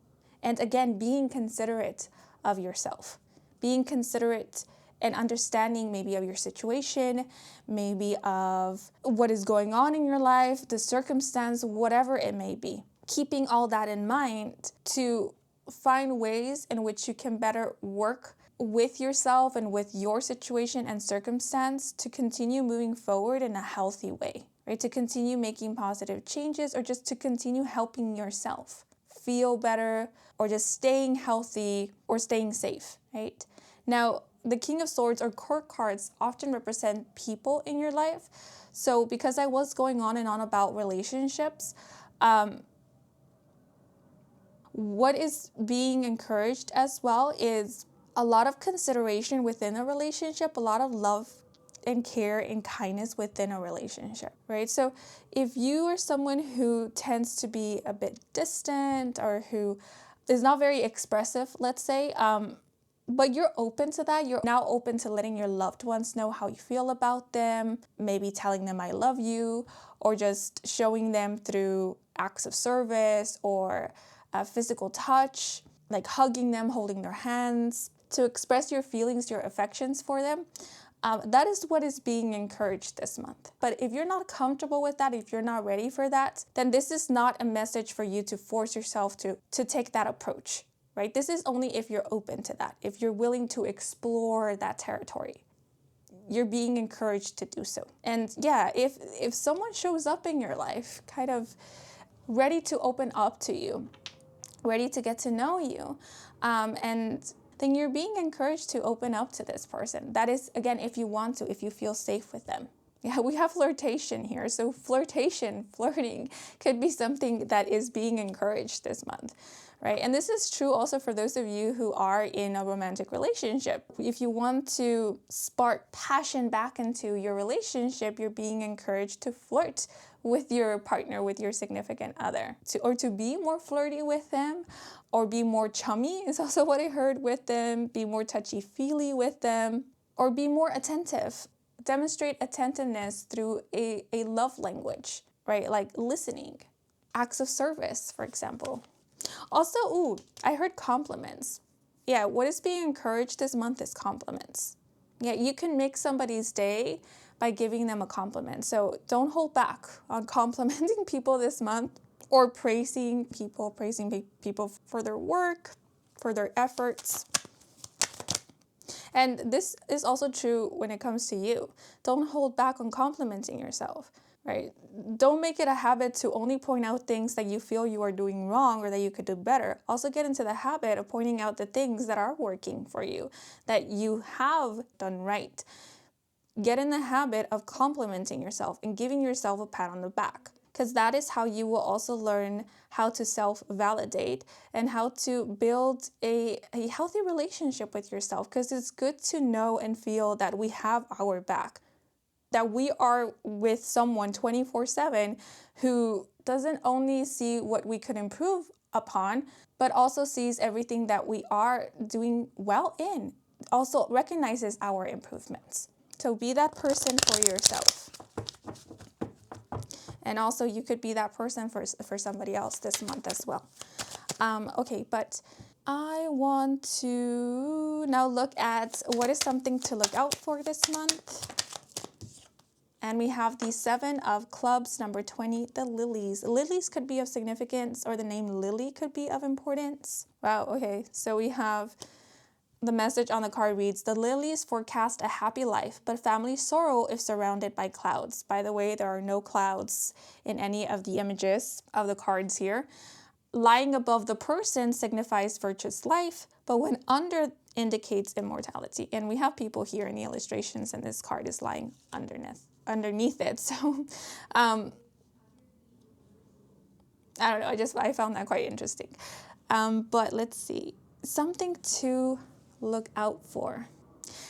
And again, being considerate of yourself. Being considerate and understanding maybe of your situation, maybe of what is going on in your life, the circumstance, whatever it may be. Keeping all that in mind to find ways in which you can better work with yourself and with your situation and circumstance to continue moving forward in a healthy way, right? To continue making positive changes, or just to continue helping yourself feel better, or just staying healthy or staying safe, right? Now, the King of Swords or court cards often represent people in your life. So because I was going on and on about relationships, what is being encouraged as well is a lot of consideration within a relationship, a lot of love and care and kindness within a relationship, right? So if you are someone who tends to be a bit distant or who is not very expressive, let's say, but you're open to that, you're now open to letting your loved ones know how you feel about them, maybe telling them I love you, or just showing them through acts of service or physical touch, like hugging them, holding their hands, to express your feelings, your affections for them. That is what is being encouraged this month. But if you're not comfortable with that, if you're not ready for that, then this is not a message for you to force yourself to take that approach, right? This is only if you're open to that, if you're willing to explore that territory. You're being encouraged to do so. And yeah, if someone shows up in your life kind of ready to open up to you, ready to get to know you, and then you're being encouraged to open up to this person. That is, again, if you want to, if you feel safe with them. Yeah, we have flirtation here. So flirting could be something that is being encouraged this month, right? And this is true also for those of you who are in a romantic relationship. If you want to spark passion back into your relationship, you're being encouraged to flirt with your partner, with your significant other, to be more flirty with them, or be more chummy is also what I heard with them, be more touchy-feely with them, or be more attentive. Demonstrate attentiveness through a love language, right? Like listening, acts of service, for example. Also, I heard compliments. Yeah, what is being encouraged this month is compliments. Yeah, you can make somebody's day by giving them a compliment. So don't hold back on complimenting people this month, or praising people for their work, for their efforts. And this is also true when it comes to you. Don't hold back on complimenting yourself, right? Don't make it a habit to only point out things that you feel you are doing wrong or that you could do better. Also get into the habit of pointing out the things that are working for you, that you have done right. Get in the habit of complimenting yourself and giving yourself a pat on the back, because that is how you will also learn how to self-validate and how to build a healthy relationship with yourself, because it's good to know and feel that we have our back, that we are with someone 24/7 who doesn't only see what we could improve upon, but also sees everything that we are doing well in, also recognizes our improvements. So be that person for yourself. And also you could be that person for somebody else this month as well. Okay, but I want to now look at what is something to look out for this month. And we have the 7 of Clubs, number 20, the lilies. Lilies could be of significance, or the name Lily could be of importance. Wow, okay, so we have the message on the card reads, the lilies forecast a happy life, but family sorrow if surrounded by clouds. By the way, there are no clouds in any of the images of the cards here. Lying above the person signifies virtuous life, but when under indicates immortality. And we have people here in the illustrations, and this card is lying underneath it. So I don't know, I found that quite interesting. But let's see, something to look out for.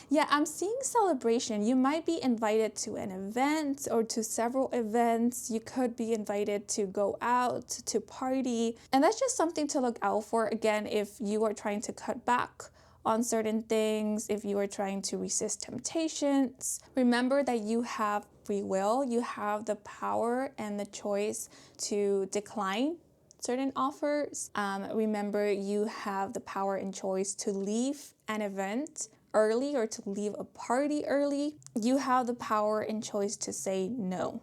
Yeah, I'm seeing celebration. You might be invited to an event or to several events. You could be invited to go out, to party. And that's just something to look out for. Again, if you are trying to cut back on certain things, if you are trying to resist temptations, remember that you have free will. You have the power and the choice to decline certain offers. Remember, you have the power and choice to leave an event early or to leave a party early. You have the power and choice to say no.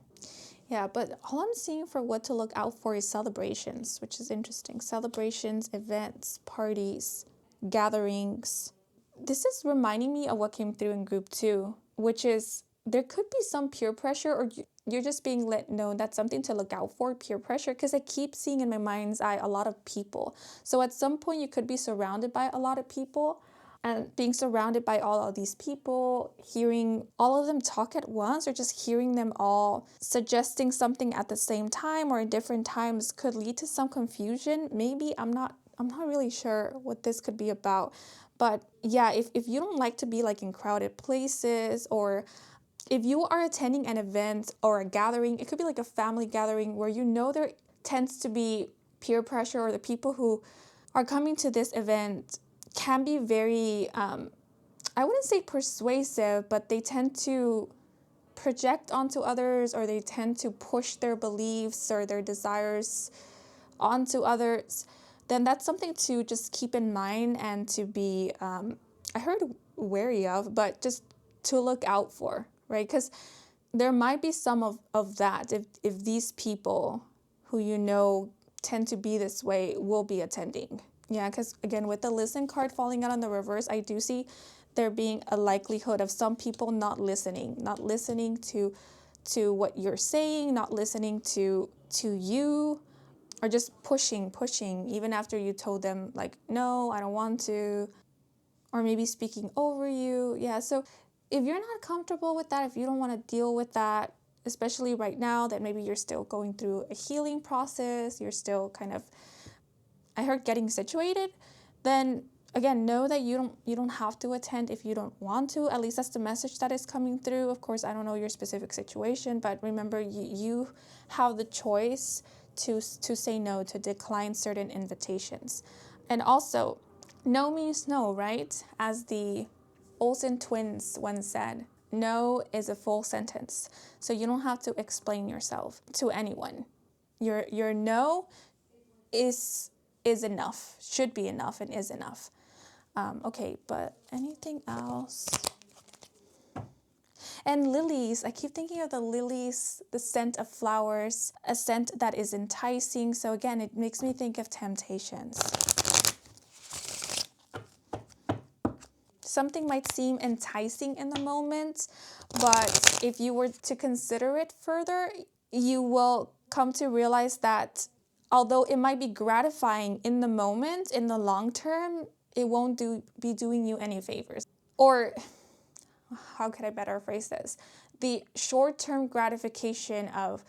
Yeah, but all I'm seeing for what to look out for is celebrations, which is interesting. Celebrations, events, parties, gatherings. this is reminding me of what came through in group 2, which is there could be some peer pressure, or you're just being let know that's something to look out for, peer pressure, because I keep seeing in my mind's eye a lot of people. So at some point you could be surrounded by a lot of people, and being surrounded by all of these people, hearing all of them talk at once, or just hearing them all suggesting something at the same time or at different times could lead to some confusion. Maybe I'm not really sure what this could be about. But yeah, if you don't like to be like in crowded places, or if you are attending an event or a gathering, it could be like a family gathering where you know there tends to be peer pressure, or the people who are coming to this event can be very, I wouldn't say persuasive, but they tend to project onto others, or they tend to push their beliefs or their desires onto others, then that's something to just keep in mind and to be, I heard wary of, but just to look out for, right? Because there might be some of that if these people who you know tend to be this way will be attending. Yeah, because again, with the listen card falling out on the reverse, I do see there being a likelihood of some people not listening to what you're saying, not listening to you, or just pushing, even after you told them, like, no, I don't want to, or maybe speaking over you. Yeah, so if you're not comfortable with that, if you don't want to deal with that, especially right now that maybe you're still going through a healing process, you're still kind of, I heard, getting situated, then again, know that you don't have to attend if you don't want to. At least that's the message that is coming through. Of course, I don't know your specific situation, but remember, you have the choice to say no, to decline certain invitations. And also, no means no, right? As the Olsen twins once said, no is a full sentence. So you don't have to explain yourself to anyone. Your no is enough, should be enough, and is enough. Okay, but anything else? And lilies, I keep thinking of the lilies, the scent of flowers, a scent that is enticing. So again, it makes me think of temptations. Something might seem enticing in the moment, but if you were to consider it further, you will come to realize that although it might be gratifying in the moment, in the long term, it won't be doing you any favors. Or how could I better phrase this? The short-term gratification of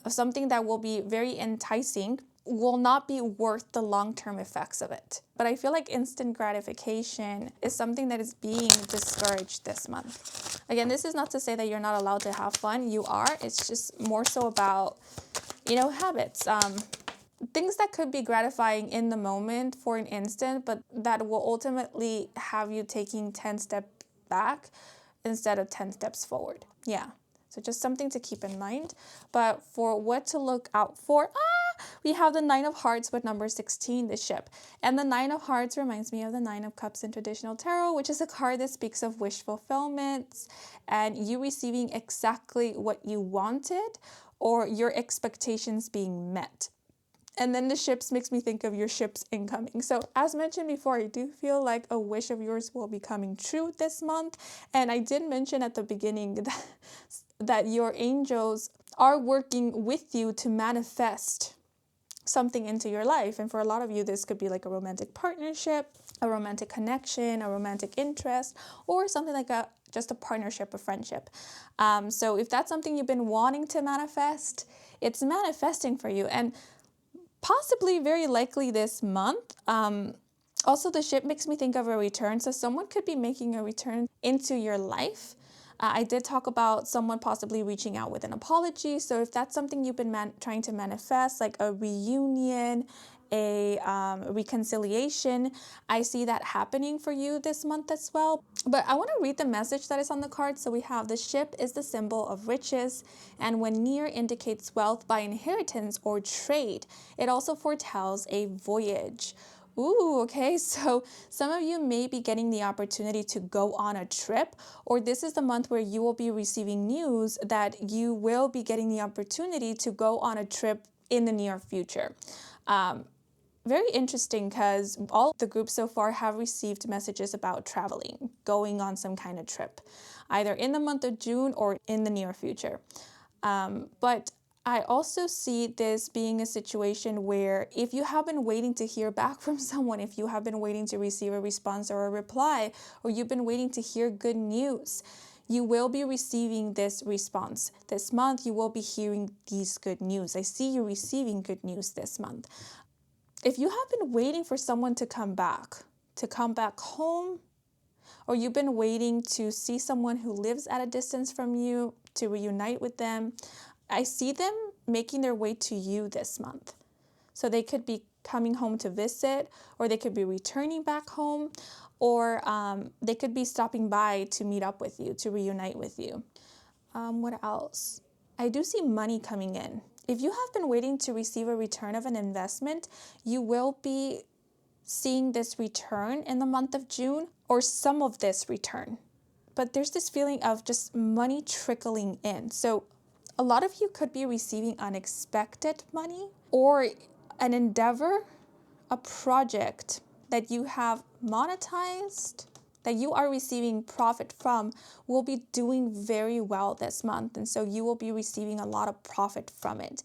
something that will be very enticing will not be worth the long-term effects of it. But I feel like instant gratification is something that is being discouraged this month. Again, this is not to say that you're not allowed to have fun. You are. It's just more so about, habits. Things that could be gratifying in the moment for an instant, but that will ultimately have you taking 10 steps back instead of 10 steps forward. Yeah. So just something to keep in mind. But for what to look out for, we have the 9 of Hearts with number 16, the ship. And the 9 of Hearts reminds me of the 9 of Cups in traditional tarot, which is a card that speaks of wish fulfillment and you receiving exactly what you wanted, or your expectations being met. And then the ships makes me think of your ships incoming. So as mentioned before, I do feel like a wish of yours will be coming true this month. And I did mention at the beginning that your angels are working with you to manifest something into your life. And for a lot of you, this could be like a romantic partnership, a romantic connection, a romantic interest, or something like just a partnership, a friendship. So if that's something you've been wanting to manifest, it's manifesting for you. And possibly, very likely this month. Also, the ship makes me think of a return. So someone could be making a return into your life. I did talk about someone possibly reaching out with an apology. So if that's something you've been trying to manifest, like a reunion, a reconciliation, I see that happening for you this month as well. But I want to read the message that is on the card. So we have the ship is the symbol of riches, and when near indicates wealth by inheritance or trade. It also foretells a voyage. Ooh, okay, so some of you may be getting the opportunity to go on a trip, or this is the month where you will be receiving news that you will be getting the opportunity to go on a trip in the near future. very interesting because all the groups so far have received messages about traveling, going on some kind of trip, either in the month of June or in the near future. But I also see this being a situation where if you have been waiting to hear back from someone, if you have been waiting to receive a response or a reply, or you've been waiting to hear good news, you will be receiving this response. This month, you will be hearing these good news. I see you receiving good news this month. If you have been waiting for someone to come back home, or you've been waiting to see someone who lives at a distance from you, to reunite with them, I see them making their way to you this month. So they could be coming home to visit, or they could be returning back home, or they could be stopping by to meet up with you, to reunite with you. What else? I do see money coming in. If you have been waiting to receive a return of an investment, you will be seeing this return in the month of June, or some of this return. But there's this feeling of just money trickling in. So a lot of you could be receiving unexpected money, or an endeavor, a project that you have monetized, that you are receiving profit from, will be doing very well this month. And so you will be receiving a lot of profit from it.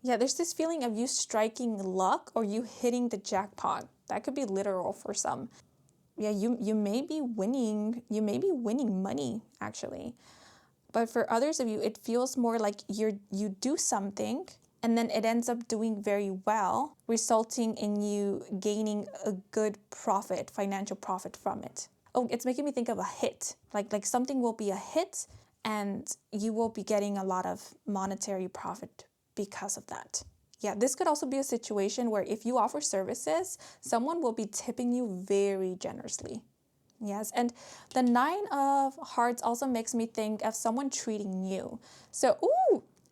Yeah, there's this feeling of you striking luck, or you hitting the jackpot. That could be literal for some. Yeah, you may be winning money, actually. But for others of you, it feels more like you do something and then it ends up doing very well, resulting in you gaining a good profit, financial profit from it. Oh, it's making me think of a hit. Like something will be a hit and you will be getting a lot of monetary profit because of that. Yeah, this could also be a situation where if you offer services, someone will be tipping you very generously. Yes, and the 9 of Hearts also makes me think of someone treating you. So,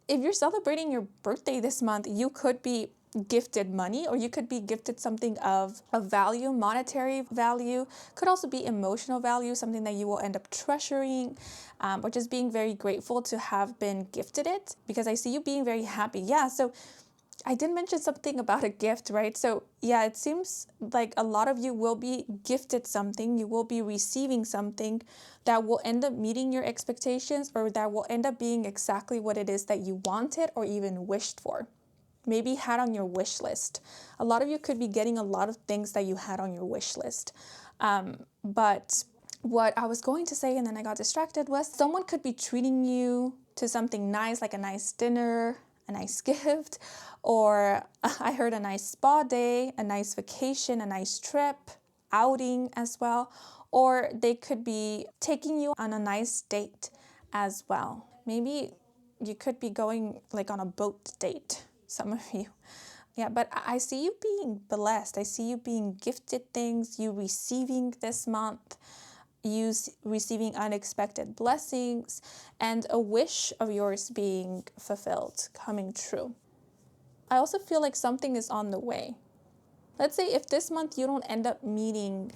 if you're celebrating your birthday this month, you could be gifted money, or you could be gifted something of value, monetary value, could also be emotional value, something that you will end up treasuring, or just being very grateful to have been gifted it, because I see you being very happy. Yeah, so I did mention something about a gift, right? So yeah, it seems like a lot of you will be gifted something. You will be receiving something that will end up meeting your expectations, or that will end up being exactly what it is that you wanted or even wished for. Maybe had on your wish list. A lot of you could be getting a lot of things that you had on your wish list. But what I was going to say, and then I got distracted, was someone could be treating you to something nice, like a nice dinner, a nice gift, or I heard a nice spa day, a nice vacation, a nice trip, outing as well, or they could be taking you on a nice date as well. Maybe you could be going like on a boat date, some of you. Yeah, but I see you being blessed. I see you being gifted things, you receiving this month, you receiving unexpected blessings, and a wish of yours being fulfilled, coming true. I also feel like something is on the way. Let's say if this month you don't end up meeting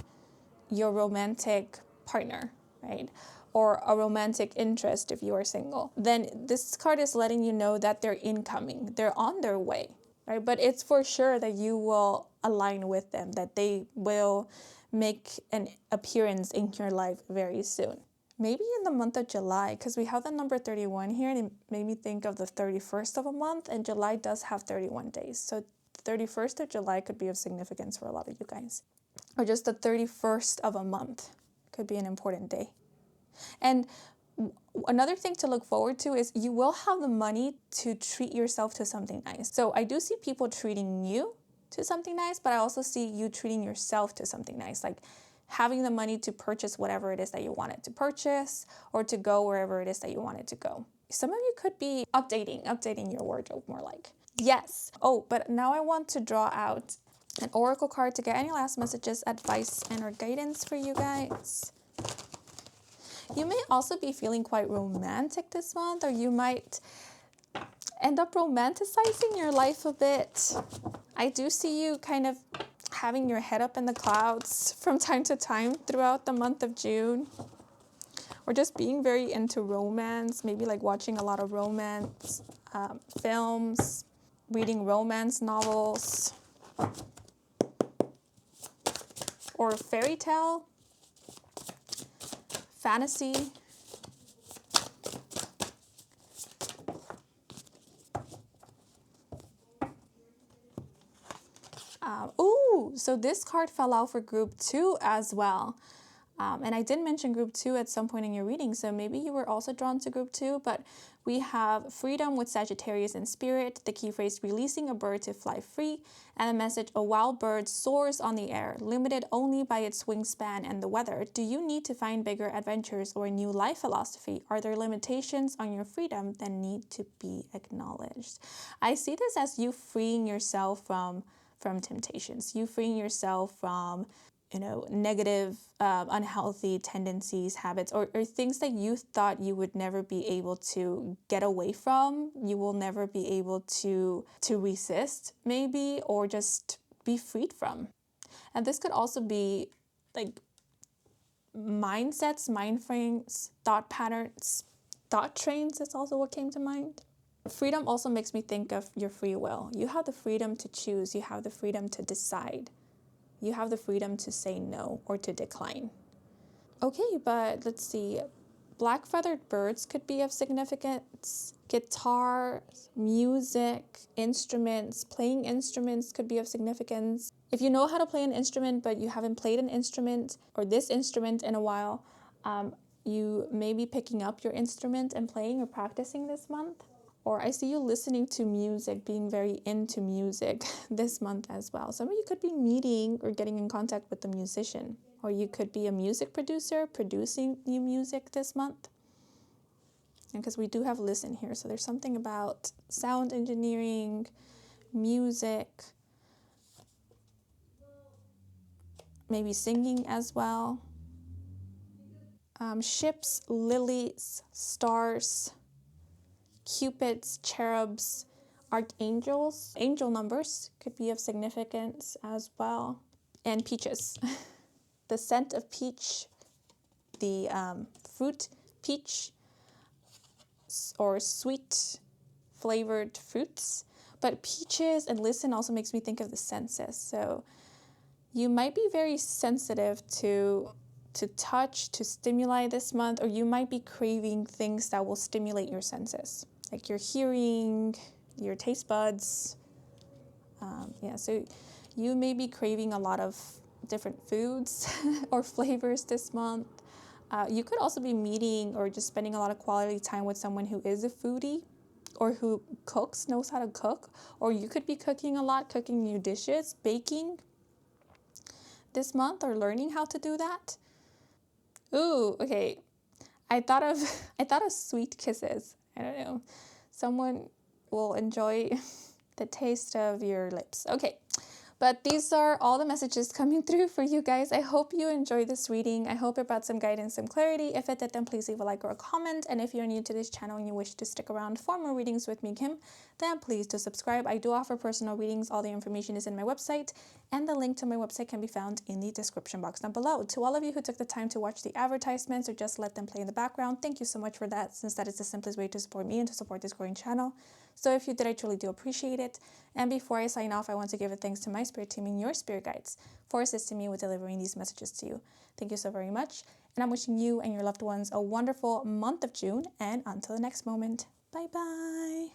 your romantic partner, right? Or a romantic interest if you are single, then this card is letting you know that they're incoming, they're on their way, right? But it's for sure that you will align with them, that they will make an appearance in your life very soon. Maybe in the month of July, because we have the number 31 here, and it made me think of the 31st of a month, and July does have 31 days. So the 31st of July could be of significance for a lot of you guys. Or just the 31st of a month could be an important day. And another thing to look forward to is you will have the money to treat yourself to something nice. So I do see people treating you to something nice, but I also see you treating yourself to something nice, like having the money to purchase whatever it is that you wanted to purchase, or to go wherever it is that you wanted to go. Some of you could be updating your wardrobe more like. Yes. Oh, but now I want to draw out an oracle card to get any last messages, advice, and or guidance for you guys. You may also be feeling quite romantic this month, or you might end up romanticizing your life a bit. I do see you kind of having your head up in the clouds from time to time throughout the month of June, or just being very into romance, maybe like watching a lot of romance films, reading romance novels. or fairy tale, fantasy, ooh, so this card fell out for group 2 as well. And I did mention group 2 at some point in your reading, so maybe you were also drawn to group 2, but we have freedom with Sagittarius in spirit, the key phrase releasing a bird to fly free, and a message a wild bird soars on the air, limited only by its wingspan and the weather. Do you need to find bigger adventures or a new life philosophy? Are there limitations on your freedom that need to be acknowledged? I see this as you freeing yourself from temptations, you freeing yourself from negative, unhealthy tendencies, habits, or things that you thought you would never be able to get away from, you will never be able to resist, maybe, or just be freed from. And this could also be like mindsets, mind frames, thought patterns, thought trains is also what came to mind. Freedom also makes me think of your free will. You have the freedom to choose, you have the freedom to decide. You have the freedom to say no or to decline. Okay, but let's see. Black feathered birds could be of significance. Guitar, music, instruments, playing instruments could be of significance. If you know how to play an instrument, but you haven't played an instrument or this instrument in a while, you may be picking up your instrument and playing or practicing this month. Or I see you listening to music, being very into music this month as well. Some of you could be meeting or getting in contact with a musician. Or you could be a music producer, producing new music this month. And because we do have listen here, so there's something about sound engineering, music, maybe singing as well. Ships, lilies, stars, cupids, cherubs, archangels, angel numbers could be of significance as well. And peaches. The scent of peach, the fruit peach, or sweet flavored fruits. But peaches and listen also makes me think of the senses. So you might be very sensitive to touch, to stimuli this month, or you might be craving things that will stimulate your senses, like your hearing, your taste buds. So you may be craving a lot of different foods or flavors this month. You could also be meeting or just spending a lot of quality time with someone who is a foodie or who cooks, knows how to cook, or you could be cooking a lot, cooking new dishes, baking this month, or learning how to do that. Ooh, okay. I thought of sweet kisses. I don't know. Someone will enjoy the taste of your lips. Okay. But these are all the messages coming through for you guys. I hope you enjoyed this reading. I hope it brought some guidance, some clarity. If it did, then please leave a like or a comment. And if you're new to this channel and you wish to stick around for more readings with me, Kim, then please do subscribe. I do offer personal readings. All the information is in my website, and the link to my website can be found in the description box down below. To all of you who took the time to watch the advertisements or just let them play in the background, thank you so much for that, since that is the simplest way to support me and to support this growing channel. So if you did, I truly do appreciate it. And before I sign off, I want to give a thanks to my spirit team and your spirit guides for assisting me with delivering these messages to you. Thank you so very much. And I'm wishing you and your loved ones a wonderful month of June. And until the next moment, bye-bye.